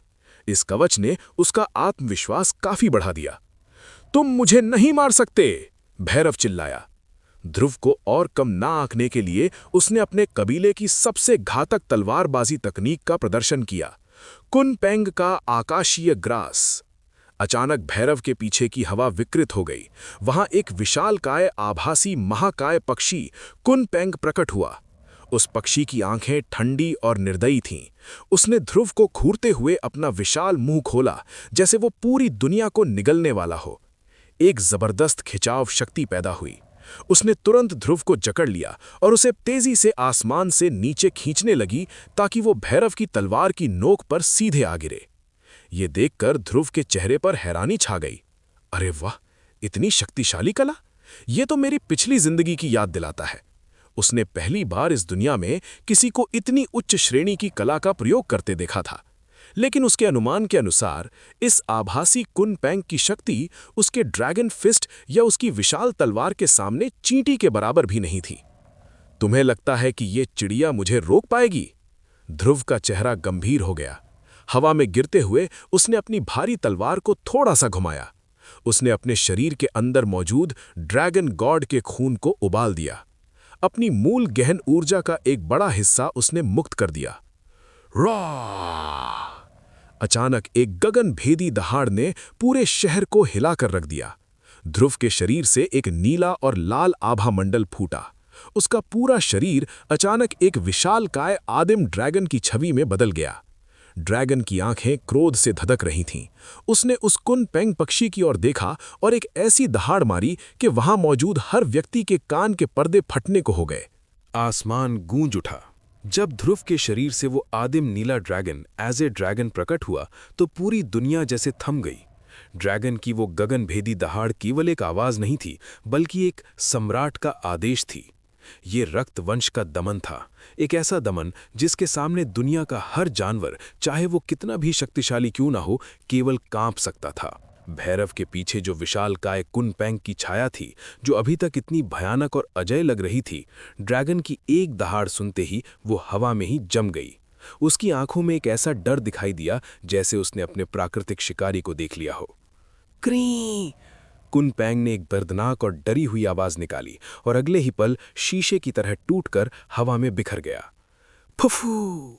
इस कवच ने उसका आत्मविश्वास काफी बढ़ा दिया। तुम मुझे नहीं मार सकते! भैरव चिल्लाया। ध्रुव को और कम ना आंकने के लिए उसने अपने कबीले की सबसे घातक तलवारबाजी तकनीक का प्रदर्शन किया, कुन पेंग का आकाशीय ग्रास। अचानक भैरव के पीछे की हवा विकृत हो गई। वहां एक विशालकाय आभासी महाकाय पक्षी कुनपेंग प्रकट हुआ। उस पक्षी की आंखें ठंडी और निर्दयी थीं। उसने ध्रुव को घूरते हुए अपना विशाल मुंह खोला, जैसे वो पूरी दुनिया को निगलने वाला हो। एक जबरदस्त खिंचाव शक्ति पैदा हुई। उसने तुरंत ध्रुव को जकड़ लिया और उसे तेजी से आसमान से नीचे खींचने लगी ताकि वो भैरव की तलवार की नोक पर सीधे आ गिरे। ये देखकर ध्रुव के चेहरे पर हैरानी छा गई। अरे वाह, इतनी शक्तिशाली कला! ये तो मेरी पिछली जिंदगी की याद दिलाता है। उसने पहली बार इस दुनिया में किसी को इतनी उच्च श्रेणी की कला का प्रयोग करते देखा था। लेकिन उसके अनुमान के अनुसार इस आभासी कुनपेंग की शक्ति उसके ड्रैगन फिस्ट या उसकी विशाल तलवार के सामने चींटी के बराबर भी नहीं थी। तुम्हें लगता है कि ये चिड़िया मुझे रोक पाएगी? ध्रुव का चेहरा गंभीर हो गया। हवा में गिरते हुए उसने अपनी भारी तलवार को थोड़ा सा घुमाया। उसने अपने शरीर के अंदर मौजूद ड्रैगन गॉड के खून को उबाल दिया। अपनी मूल गहन ऊर्जा का एक बड़ा हिस्सा उसने मुक्त कर दिया। रॉ! अचानक एक गगनभेदी दहाड़ ने पूरे शहर को हिलाकर रख दिया। ध्रुव के शरीर से एक नीला और लाल आभा मंडल फूटा। उसका पूरा शरीर अचानक एक विशालकाय आदिम ड्रैगन की छवि में बदल गया। ड्रैगन की आंखें क्रोध से धधक रही थीं। उसने उस कुनपेंग पक्षी की ओर देखा और एक ऐसी दहाड़ मारी कि वहां मौजूद हर व्यक्ति के कान के पर्दे फटने को हो गए। आसमान गूंज उठा। जब ध्रुव के शरीर से वो आदिम नीला ड्रैगन एज ए ड्रैगन प्रकट हुआ तो पूरी दुनिया जैसे थम गई। ड्रैगन की वो गगनभेदी दहाड़ केवल एक आवाज नहीं थी, बल्कि एक सम्राट का आदेश थी। ये रक्त वंश का दमन था, एक ऐसा दमन जिसके सामने दुनिया का हर जानवर, चाहे वो कितना भी शक्तिशाली क्यों ना हो, केवल कांप सकता था। भैरव के पीछे जो विशालकाय कुनपेंग की छाया थी, जो अभी तक इतनी भयानक और अजय लग रही थी, ड्रैगन की एक दहाड़ सुनते ही वो हवा में ही जम गई। उसकी आंखों में एक ऐसा डर दिखाई दिया जैसे उसने अपने प्राकृतिक शिकारी को देख लिया हो। क्री! कुनपेंग ने एक दर्दनाक और डरी हुई आवाज निकाली और अगले ही पल शीशे की तरह टूटकर हवा में बिखर गया। फुफू!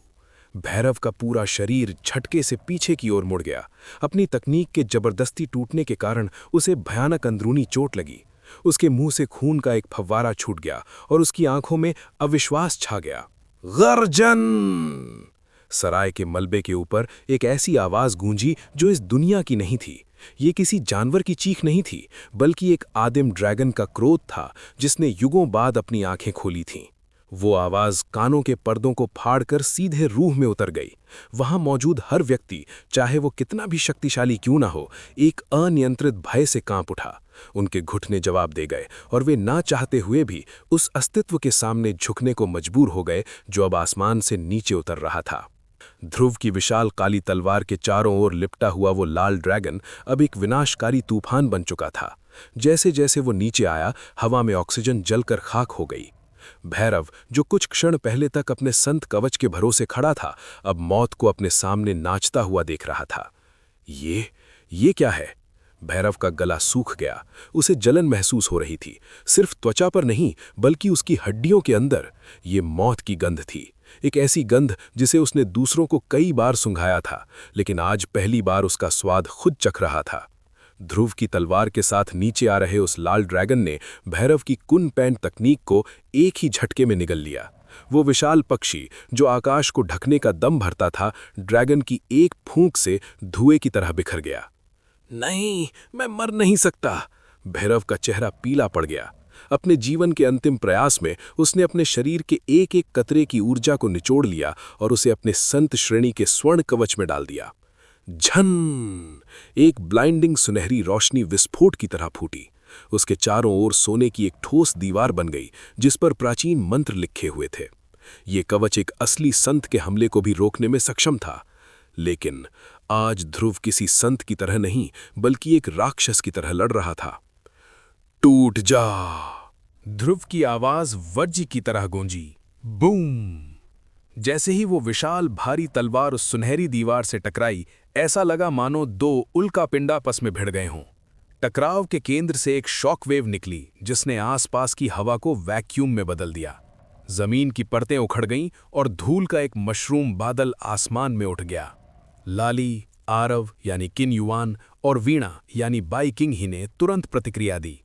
भैरव का पूरा शरीर झटके से पीछे की ओर मुड़ गया। अपनी तकनीक के जबरदस्ती टूटने के कारण उसे भयानक अंदरूनी चोट लगी। उसके मुंह से खून का एक फव्वारा छूट गया और उसकी आंखों में अविश्वास छा गया। गर्जन! सराय के मलबे के ऊपर एक ऐसी आवाज गूंजी जो इस दुनिया की नहीं थी। ये किसी जानवर की चीख नहीं थी, बल्कि एक आदिम ड्रैगन का क्रोध था जिसने युगों बाद अपनी आंखें खोली थीं। वो आवाज कानों के पर्दों को फाड़कर सीधे रूह में उतर गई। वहां मौजूद हर व्यक्ति, चाहे वो कितना भी शक्तिशाली क्यों ना हो, एक अनियंत्रित भय से कांप उठा। उनके घुटने जवाब दे गए और वे ना चाहते हुए भी उस अस्तित्व के सामने झुकने को मजबूर हो गए जो अब आसमान से नीचे उतर रहा था। ध्रुव की विशाल काली तलवार के चारों ओर लिपटा हुआ वो लाल ड्रैगन अब एक विनाशकारी तूफान बन चुका था। जैसे जैसे वो नीचे आया, हवा में ऑक्सीजन जलकर खाक हो गई। भैरव, जो कुछ क्षण पहले तक अपने संत कवच के भरोसे खड़ा था, अब मौत को अपने सामने नाचता हुआ देख रहा था। ये क्या है? भैरव का गला सूख गया। उसे जलन महसूस हो रही थी, सिर्फ त्वचा पर नहीं बल्कि उसकी हड्डियों के अंदर। ये मौत की गंध थी, एक ऐसी गंध जिसे उसने दूसरों को कई बार सूंघाया था, लेकिन आज पहली बार उसका स्वाद खुद चख रहा था। ध्रुव की तलवार के साथ नीचे आ रहे उस लाल ड्रैगन ने भैरव की कुनपेंग तकनीक को एक ही झटके में निगल लिया। वो विशाल पक्षी जो आकाश को ढकने का दम भरता था, ड्रैगन की एक फूंक से धुएं की तरह बिखर गया। नहीं, मैं मर नहीं सकता। भैरव का चेहरा पीला पड़ गया। अपने जीवन के अंतिम प्रयास में उसने अपने शरीर के एक एक कतरे की ऊर्जा को निचोड़ लिया और उसे अपने संत श्रेणी के स्वर्ण कवच में डाल दिया। झन! एक ब्लाइंडिंग सुनहरी रोशनी विस्फोट की तरह फूटी। उसके चारों ओर सोने की एक ठोस दीवार बन गई जिस पर प्राचीन मंत्र लिखे हुए थे। ये कवच एक असली संत के हमले को भी रोकने में सक्षम था। लेकिन आज ध्रुव किसी संत की तरह नहीं बल्कि एक राक्षस की तरह लड़ रहा था। टूट जा! ध्रुव की आवाज वज्र की तरह गूंजी। बूम! जैसे ही वो विशाल भारी तलवार उस सुनहरी दीवार से टकराई, ऐसा लगा मानो दो उल्का पिंड आपस में भिड़ गए हों। टकराव के केंद्र से एक शॉकवेव निकली जिसने आसपास की हवा को वैक्यूम में बदल दिया। जमीन की परतें उखड़ गईं और धूल का एक मशरूम बादल आसमान में उठ गया। लाली, आरव यानी किन युआन और वीणा यानी बाई किंग ही ने तुरंत प्रतिक्रिया दी।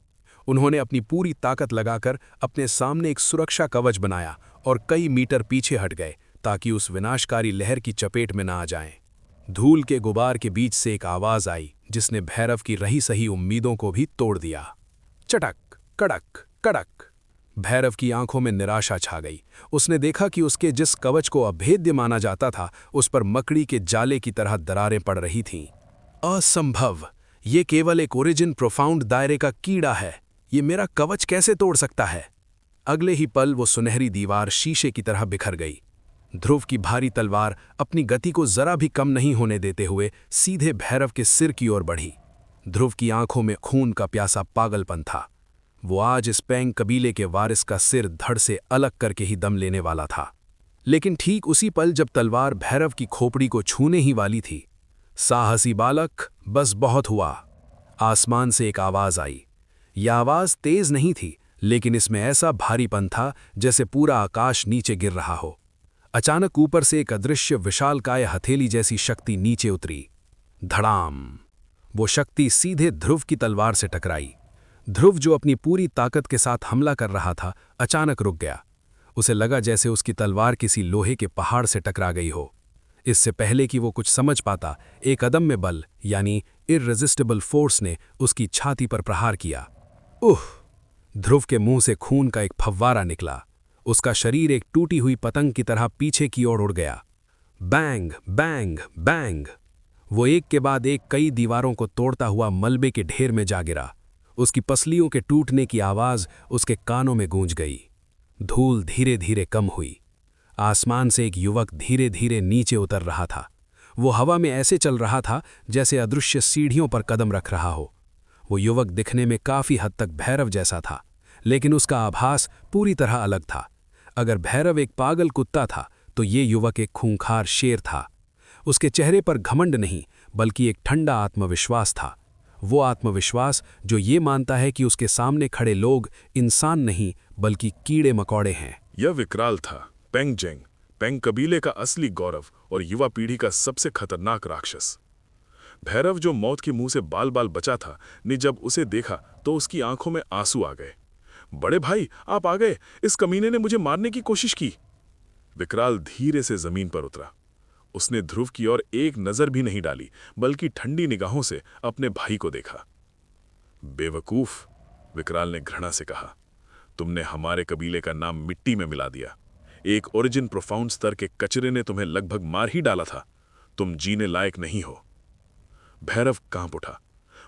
उन्होंने अपनी पूरी ताकत लगाकर अपने सामने एक सुरक्षा कवच बनाया और कई मीटर पीछे हट गए ताकि उस विनाशकारी लहर की चपेट में न आ जाएं। धूल के गुबार के बीच से एक आवाज आई जिसने भैरव की रही सही उम्मीदों को भी तोड़ दिया। चटक, कड़क, कड़क। भैरव की आंखों में निराशा छा गई। उसने देखा कि उसके जिस कवच को अभेद्य माना जाता था उस पर मकड़ी के जाले की तरह दरारें पड़ रही थीं। असंभव! ये केवल एक ओरिजिन प्रोफाउंड दायरे का कीड़ा है। ये मेरा कवच कैसे तोड़ सकता है? अगले ही पल वो सुनहरी दीवार शीशे की तरह बिखर गई। ध्रुव की भारी तलवार अपनी गति को जरा भी कम नहीं होने देते हुए सीधे भैरव के सिर की ओर बढ़ी। ध्रुव की आंखों में खून का प्यासा पागलपन था। वो आज इस पेंग कबीले के वारिस का सिर धड़ से अलग करके ही दम लेने वाला था। लेकिन ठीक उसी पल जब तलवार भैरव की खोपड़ी को छूने ही वाली थी, साहसी बालक, बस बहुत हुआ। आसमान से एक आवाज आई। यह आवाज तेज नहीं थी, लेकिन इसमें ऐसा भारीपन था जैसे पूरा आकाश नीचे गिर रहा हो। अचानक ऊपर से एक अदृश्य विशालकाय हथेली जैसी शक्ति नीचे उतरी। धड़ाम! वो शक्ति सीधे ध्रुव की तलवार से टकराई। ध्रुव, जो अपनी पूरी ताकत के साथ हमला कर रहा था, अचानक रुक गया। उसे लगा जैसे उसकी तलवार किसी लोहे के पहाड़ से टकरा गई हो। इससे पहले कि वो कुछ समझ पाता, एक अदम्य बल यानी इररेजिस्टिबल फोर्स ने उसकी छाती पर प्रहार किया। उह! ध्रुव के मुंह से खून का एक फव्वारा निकला। उसका शरीर एक टूटी हुई पतंग की तरह पीछे की ओर उड़ गया। Bang, bang, bang! वो एक के बाद एक कई दीवारों को तोड़ता हुआ मलबे के ढेर में जा गिरा। उसकी पसलियों के टूटने की आवाज उसके कानों में गूंज गई। धूल धीरे धीरे कम हुई। आसमान से एक युवक धीरे धीरे नीचे उतर रहा था। वो हवा में ऐसे चल रहा था जैसे अदृश्य सीढ़ियों पर कदम रख रहा हो। वो युवक दिखने में काफी हद तक भैरव जैसा था, लेकिन उसका आभास पूरी तरह अलग था। अगर भैरव एक पागल कुत्ता था तो ये युवक एक खूंखार शेर था। उसके चेहरे पर घमंड नहीं, बल्कि एक ठंडा आत्मविश्वास था। वो आत्मविश्वास जो ये मानता है कि उसके सामने खड़े लोग इंसान नहीं बल्कि कीड़े मकोड़े हैं। यह विकराल था, पेंग जेंग, पेंग कबीले का असली गौरव और युवा पीढ़ी का सबसे खतरनाक राक्षस। भैरव, जो मौत के मुंह से बाल बाल बचा था, ने जब उसे देखा तो उसकी आंखों में आंसू आ गए। बड़े भाई, आप आ गए। इस कमीने ने मुझे मारने की कोशिश की। विकराल धीरे से जमीन पर उतरा। उसने ध्रुव की ओर एक नजर भी नहीं डाली, बल्कि ठंडी निगाहों से अपने भाई को देखा। बेवकूफ, विकराल ने घृणा से कहा, तुमने हमारे कबीले का नाम मिट्टी में मिला दिया। एक ओरिजिन प्रोफाउंड स्तर के कचरे ने तुम्हें लगभग मार ही डाला था। तुम जीने लायक नहीं हो। भैरव कांप उठा।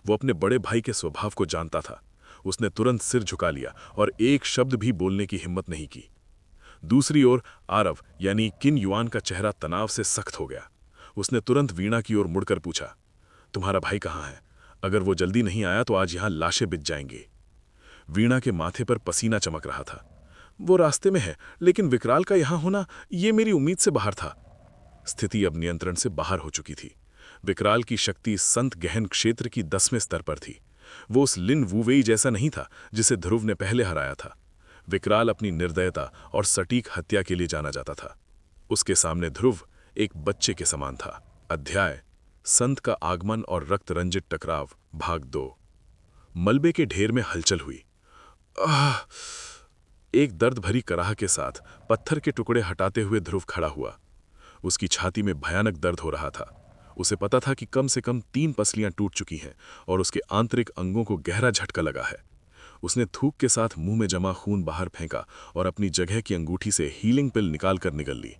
वो अपने बड़े भाई के स्वभाव को जानता था। उसने तुरंत सिर झुका लिया और एक शब्द भी बोलने की हिम्मत नहीं की। दूसरी ओर आरव यानी किन युआन का चेहरा तनाव से सख्त हो गया। उसने तुरंत वीणा की ओर मुड़कर पूछा, तुम्हारा भाई कहाँ है? अगर वो जल्दी नहीं आया तो आज यहां लाशें बिछ जाएंगी। वीणा के माथे पर पसीना चमक रहा था। वो रास्ते में है, लेकिन विकराल का यहां होना ये मेरी उम्मीद से बाहर था। स्थिति अब नियंत्रण से बाहर हो चुकी थी। विकराल की शक्ति संत गहन क्षेत्र की 10वें स्तर पर थी। वो उस लिन वुवेई जैसा नहीं था जिसे ध्रुव ने पहले हराया था। विकराल अपनी निर्दयता और सटीक हत्या के लिए जाना जाता था। उसके सामने ध्रुव एक बच्चे के समान था। अध्याय: संत का आगमन और रक्त रंजित टकराव, भाग 2। मलबे के ढेर में हलचल हुई। एक दर्द भरी कराह के साथ पत्थर के टुकड़े हटाते हुए ध्रुव खड़ा हुआ। उसकी छाती में भयानक दर्द हो रहा था। उसे पता था कि कम से कम 3 पसलियां टूट चुकी हैं और उसके आंतरिक अंगों को गहरा झटका लगा है। उसने थूक के साथ मुंह में जमा खून बाहर फेंका और अपनी जगह की अंगूठी से हीलिंग पिल निकालकर निगल ली।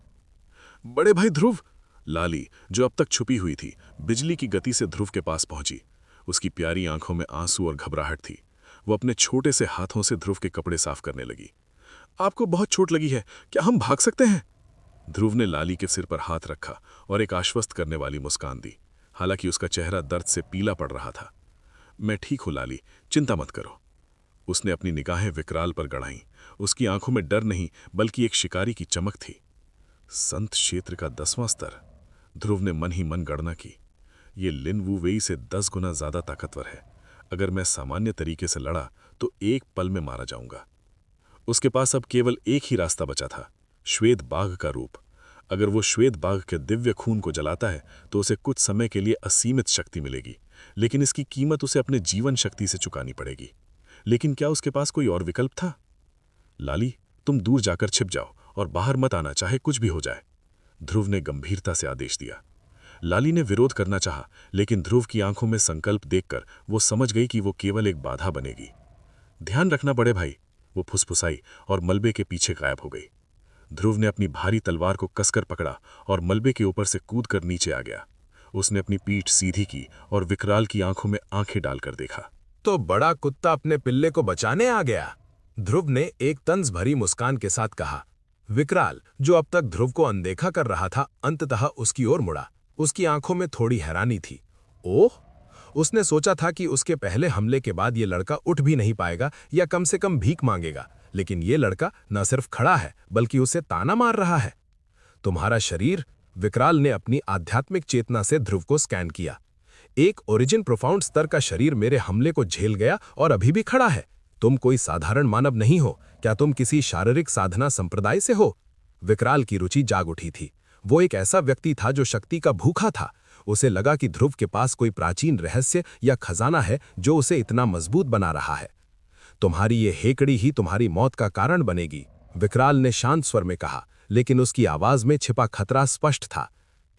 बड़े भाई ध्रुव! लाली, जो अब तक छुपी हुई थी, बिजली की गति से ध्रुव के पास पहुंची। उसकी प्यारी आंखों में आंसू और घबराहट थी। वो अपने छोटे से हाथों से ध्रुव के कपड़े साफ करने लगी। आपको बहुत चोट लगी है, क्या हम भाग सकते हैं? ध्रुव ने लाली के सिर पर हाथ रखा और एक आश्वस्त करने वाली मुस्कान दी, हालांकि उसका चेहरा दर्द से पीला पड़ रहा था। मैं ठीक हूं लाली, चिंता मत करो। उसने अपनी निगाहें विकराल पर गड़ाईं। उसकी आंखों में डर नहीं बल्कि एक शिकारी की चमक थी। संत क्षेत्र का 10वां स्तर। ध्रुव ने मन ही मन गणना की। ये लिन वुवेई से 10 गुना ज्यादा ताकतवर है। अगर मैं सामान्य तरीके से लड़ा तो एक पल में मारा जाऊंगा। उसके पास अब केवल एक ही रास्ता बचा था, श्वेत बाघ का रूप। अगर वो श्वेत बाघ के दिव्य खून को जलाता है तो उसे कुछ समय के लिए असीमित शक्ति मिलेगी, लेकिन इसकी कीमत उसे अपने जीवन शक्ति से चुकानी पड़ेगी। लेकिन क्या उसके पास कोई और विकल्प था? लाली, तुम दूर जाकर छिप जाओ और बाहर मत आना, चाहे कुछ भी हो जाए, ध्रुव ने गंभीरता से आदेश दिया। लाली ने विरोध करना चाहा, लेकिन ध्रुव की आंखों में संकल्प देखकर वो समझ गई कि वो केवल एक बाधा बनेगी। ध्यान रखना बड़े भाई, वो फुसफुसाई और मलबे के पीछे गायब हो गई। ध्रुव ने अपनी भारी तलवार को कसकर पकड़ा और मलबे के ऊपर से कूदकर नीचे आ गया। उसने अपनी पीठ सीधी की और विकराल की आंखों में आंखें डालकर देखा। तो बड़ा कुत्ता अपने पिल्ले को बचाने आ गया, ध्रुव ने एक तंज भरी मुस्कान के साथ कहा। विकराल, जो अब तक ध्रुव को अनदेखा कर रहा था, अंततः उसकी ओर मुड़ा। उसकी आंखों में थोड़ी हैरानी थी। ओह, उसने सोचा था कि उसके पहले हमले के बाद ये लड़का उठ भी नहीं पाएगा या कम से कम भीख मांगेगा, लेकिन ये लड़का न सिर्फ खड़ा है बल्कि उसे ताना मार रहा है। तुम्हारा शरीर? विकराल ने अपनी आध्यात्मिक चेतना से ध्रुव को स्कैन किया। एक ओरिजिन प्रोफाउंड स्तर का शरीर मेरे हमले को झेल गया और अभी भी खड़ा है। तुम कोई साधारण मानव नहीं हो। क्या तुम किसी शारीरिक साधना संप्रदाय से हो? विकराल की रुचि जाग उठी थी। वो एक ऐसा व्यक्ति था जो शक्ति का भूखा था। उसे लगा कि ध्रुव के पास कोई प्राचीन रहस्य या खजाना है जो उसे इतना मजबूत बना रहा है। तुम्हारी ये हेकड़ी ही तुम्हारी मौत का कारण बनेगी, विकराल ने शांत स्वर में कहा, लेकिन उसकी आवाज में छिपा खतरा स्पष्ट था।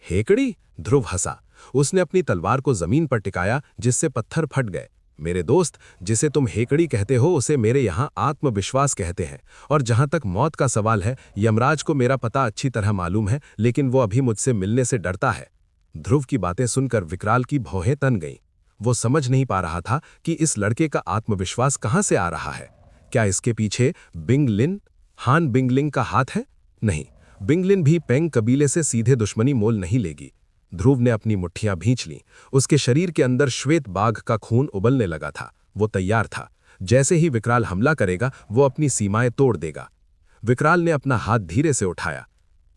हेकड़ी? ध्रुव हंसा। उसने अपनी तलवार को जमीन पर टिकाया, जिससे पत्थर फट गए। मेरे दोस्त, जिसे तुम हेकड़ी कहते हो उसे मेरे यहाँ आत्मविश्वास कहते हैं। और जहां तक मौत का सवाल है, यमराज को मेरा पता अच्छी तरह मालूम है, लेकिन वो अभी मुझसे मिलने से डरता है। ध्रुव की बातें सुनकर विकराल की भौहें तन गईं। वो समझ नहीं पा रहा था कि इस लड़के का आत्मविश्वास कहां से आ रहा है। क्या इसके पीछे बिंगलिन, हान बिंगलिंग का हाथ है? नहीं, बिंगलिन भी पेंग कबीले से सीधे दुश्मनी मोल नहीं लेगी। ध्रुव ने अपनी मुट्ठियां भींच लीं। उसके शरीर के अंदर श्वेत बाघ का खून उबलने लगा था। वो तैयार था। जैसे ही विकराल हमला करेगा, वो अपनी सीमाएं तोड़ देगा। विकराल ने अपना हाथ धीरे से उठाया।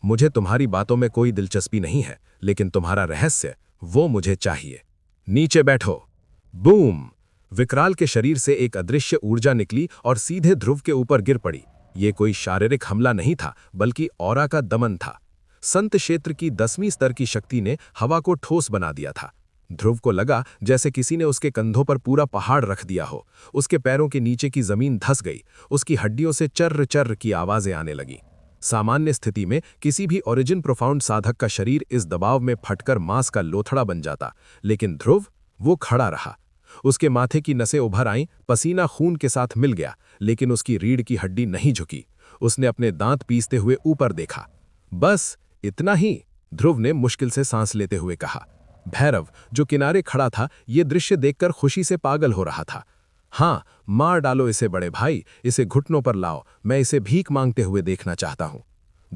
मुझे तुम्हारी बातों में कोई दिलचस्पी नहीं है, लेकिन तुम्हारा रहस्य, वो मुझे चाहिए। नीचे बैठो। बूम! विकराल के शरीर से एक अदृश्य ऊर्जा निकली और सीधे ध्रुव के ऊपर गिर पड़ी। ये कोई शारीरिक हमला नहीं था, बल्कि ऑरा का दमन था। संत क्षेत्र की 10वीं स्तर की शक्ति ने हवा को ठोस बना दिया था। ध्रुव को लगा जैसे किसी ने उसके कंधों पर पूरा पहाड़ रख दिया हो। उसके पैरों के नीचे की जमीन धंस गई। उसकी हड्डियों से चर्र चर्र की आवाजें आने लगीं। सामान्य स्थिति में किसी भी ओरिजिन प्रोफाउंड साधक का शरीर इस दबाव में फटकर मांस का लोथड़ा बन जाता, लेकिन ध्रुव, वो खड़ा रहा। उसके माथे की नसें उभर आईं, पसीना खून के साथ मिल गया, लेकिन उसकी रीढ़ की हड्डी नहीं झुकी। उसने अपने दांत पीसते हुए ऊपर देखा। बस इतना ही, ध्रुव ने मुश्किल से सांस लेते हुए कहा। भैरव, जो किनारे खड़ा था, ये दृश्य देखकर खुशी से पागल हो रहा था। हाँ, मार डालो इसे बड़े भाई, इसे घुटनों पर लाओ, मैं इसे भीख मांगते हुए देखना चाहता हूं।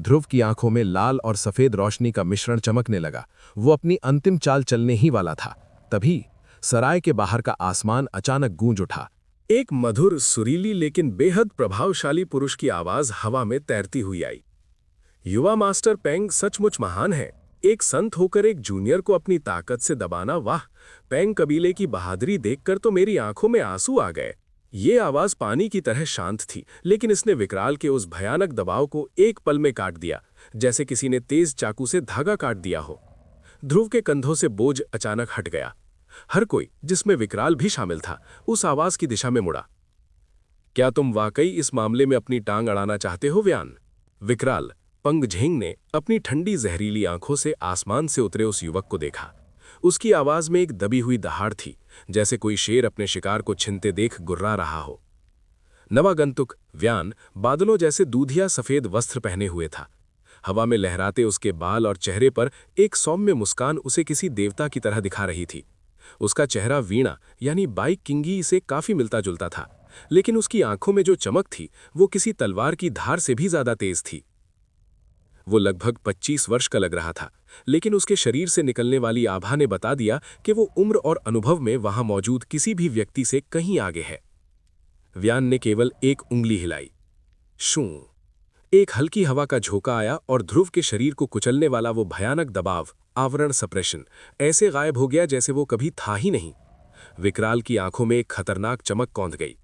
ध्रुव की आंखों में लाल और सफेद रोशनी का मिश्रण चमकने लगा। वो अपनी अंतिम चाल चलने ही वाला था। तभी सराय के बाहर का आसमान अचानक गूंज उठा। एक मधुर, सुरीली लेकिन बेहद प्रभावशाली पुरुष की आवाज हवा में तैरती हुई आई। युवा मास्टर पेंग सचमुच महान है। एक संत होकर एक जूनियर को अपनी ताकत से दबाना, वाह! पेंग कबीले की बहादुरी देखकर तो मेरी आंखों में आंसू आ गए। ये आवाज पानी की तरह शांत थी, लेकिन इसने विकराल के उस भयानक दबाव को एक पल में काट दिया, जैसे किसी ने तेज चाकू से धागा काट दिया हो। ध्रुव के कंधों से बोझ अचानक हट गया। हर कोई, जिसमें विकराल भी शामिल था, उस आवाज की दिशा में मुड़ा। क्या तुम वाकई इस मामले में अपनी टांग अड़ाना चाहते हो, व्यान? विकराल, पंगझेंग ने अपनी ठंडी जहरीली आंखों से आसमान से उतरे उस युवक को देखा। उसकी आवाज में एक दबी हुई दहाड़ थी, जैसे कोई शेर अपने शिकार को छिनते देख गुर्रा रहा हो। नवागंतुक व्यान बादलों जैसे दूधिया सफेद वस्त्र पहने हुए था। हवा में लहराते उसके बाल और चेहरे पर एक सौम्य मुस्कान उसे किसी देवता की तरह दिखा रही थी। उसका चेहरा वीणा यानी बाइक किंगी से काफी मिलता जुलता था, लेकिन उसकी आंखों में जो चमक थी वो किसी तलवार की धार से भी ज्यादा तेज थी। वो लगभग 25 वर्ष का लग रहा था, लेकिन उसके शरीर से निकलने वाली आभा ने बता दिया कि वो उम्र और अनुभव में वहां मौजूद किसी भी व्यक्ति से कहीं आगे है। व्यान ने केवल एक उंगली हिलाई। शू! एक हल्की हवा का झोंका आया और ध्रुव के शरीर को कुचलने वाला वो भयानक दबाव, आवरण सप्रेशन, ऐसे गायब हो गया जैसे वो कभी था ही नहीं। विकराल की आंखों में एक खतरनाक चमक कौंध गई।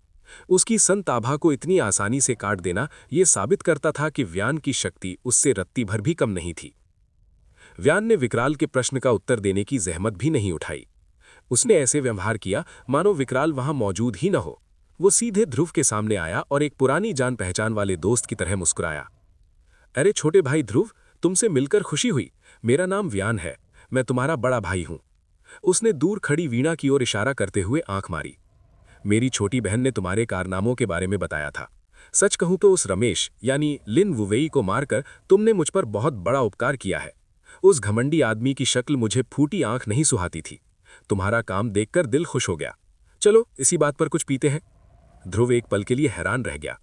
उसकी संत आभा को इतनी आसानी से काट देना ये साबित करता था कि व्यान की शक्ति उससे रत्ती भर भी कम नहीं थी। व्यान ने विकराल के प्रश्न का उत्तर देने की जहमत भी नहीं उठाई। उसने ऐसे व्यवहार किया मानो विकराल वहां मौजूद ही न हो। वो सीधे ध्रुव के सामने आया और एक पुरानी जान पहचान वाले दोस्त की तरह मुस्कुराया। अरे छोटे भाई ध्रुव, तुमसे मिलकर खुशी हुई। मेरा नाम व्यान है, मैं तुम्हारा बड़ा भाई हूं। उसने दूर खड़ी वीणा की ओर इशारा करते हुए आंख मारी। मेरी छोटी बहन ने तुम्हारे कारनामों के बारे में बताया था। सच कहूं तो उस रमेश यानी लिन वुवेई को मारकर तुमने मुझ पर बहुत बड़ा उपकार किया है। उस घमंडी आदमी की शक्ल मुझे फूटी आंख नहीं सुहाती थी। तुम्हारा काम देखकर दिल खुश हो गया। चलो इसी बात पर कुछ पीते हैं। ध्रुव एक पल के लिए हैरान रह गया।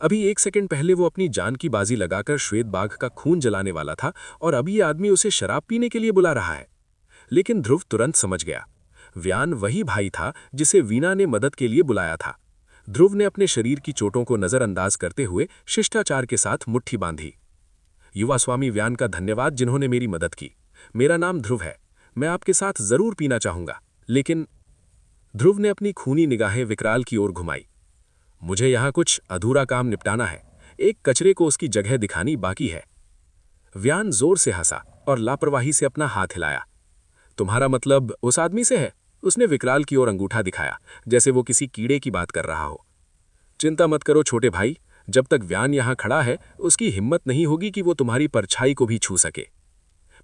अभी 1 सेकंड पहले वो अपनी जान की बाजी लगाकर श्वेत बाघ का खून जलाने वाला था और अभी ये आदमी उसे शराब पीने के लिए बुला रहा है। लेकिन ध्रुव तुरंत समझ गया, व्यान वही भाई था जिसे वीणा ने मदद के लिए बुलाया था। ध्रुव ने अपने शरीर की चोटों को नजरअंदाज करते हुए शिष्टाचार के साथ मुट्ठी बांधी। युवा स्वामी व्यान का धन्यवाद जिन्होंने मेरी मदद की। मेरा नाम ध्रुव है, मैं आपके साथ जरूर पीना चाहूंगा, लेकिन ध्रुव ने अपनी खूनी निगाहें विकराल की ओर घुमाई। मुझे यहां कुछ अधूरा काम निपटाना है, एक कचरे को उसकी जगह दिखानी बाकी है। व्यान जोर से हंसा और लापरवाही से अपना हाथ हिलाया। तुम्हारा मतलब उस आदमी से है? उसने विकराल की ओर अंगूठा दिखाया, जैसे वो किसी कीड़े की बात कर रहा हो। चिंता मत करो छोटे भाई, जब तक व्यान यहां खड़ा है उसकी हिम्मत नहीं होगी कि वो तुम्हारी परछाई को भी छू सके।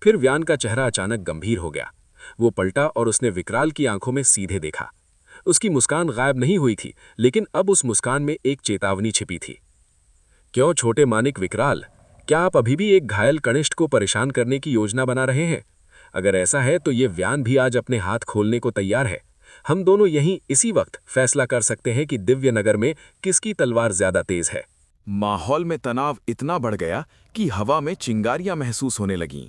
फिर व्यान का चेहरा अचानक गंभीर हो गया। वो पलटा और उसने विकराल की आंखों में सीधे देखा। उसकी मुस्कान गायब नहीं हुई थी, लेकिन अब उस मुस्कान में एक चेतावनी छिपी थी। क्यों छोटे मानिक विकराल, क्या आप अभी भी एक घायल कनिष्ठ को परेशान करने की योजना बना रहे हैं? अगर ऐसा है तो ये व्यान भी आज अपने हाथ खोलने को तैयार है। हम दोनों यहीं इसी वक्त फैसला कर सकते हैं कि दिव्य नगर में किसकी तलवार ज्यादा तेज है। माहौल में तनाव इतना बढ़ गया कि हवा में चिंगारियां महसूस होने लगीं।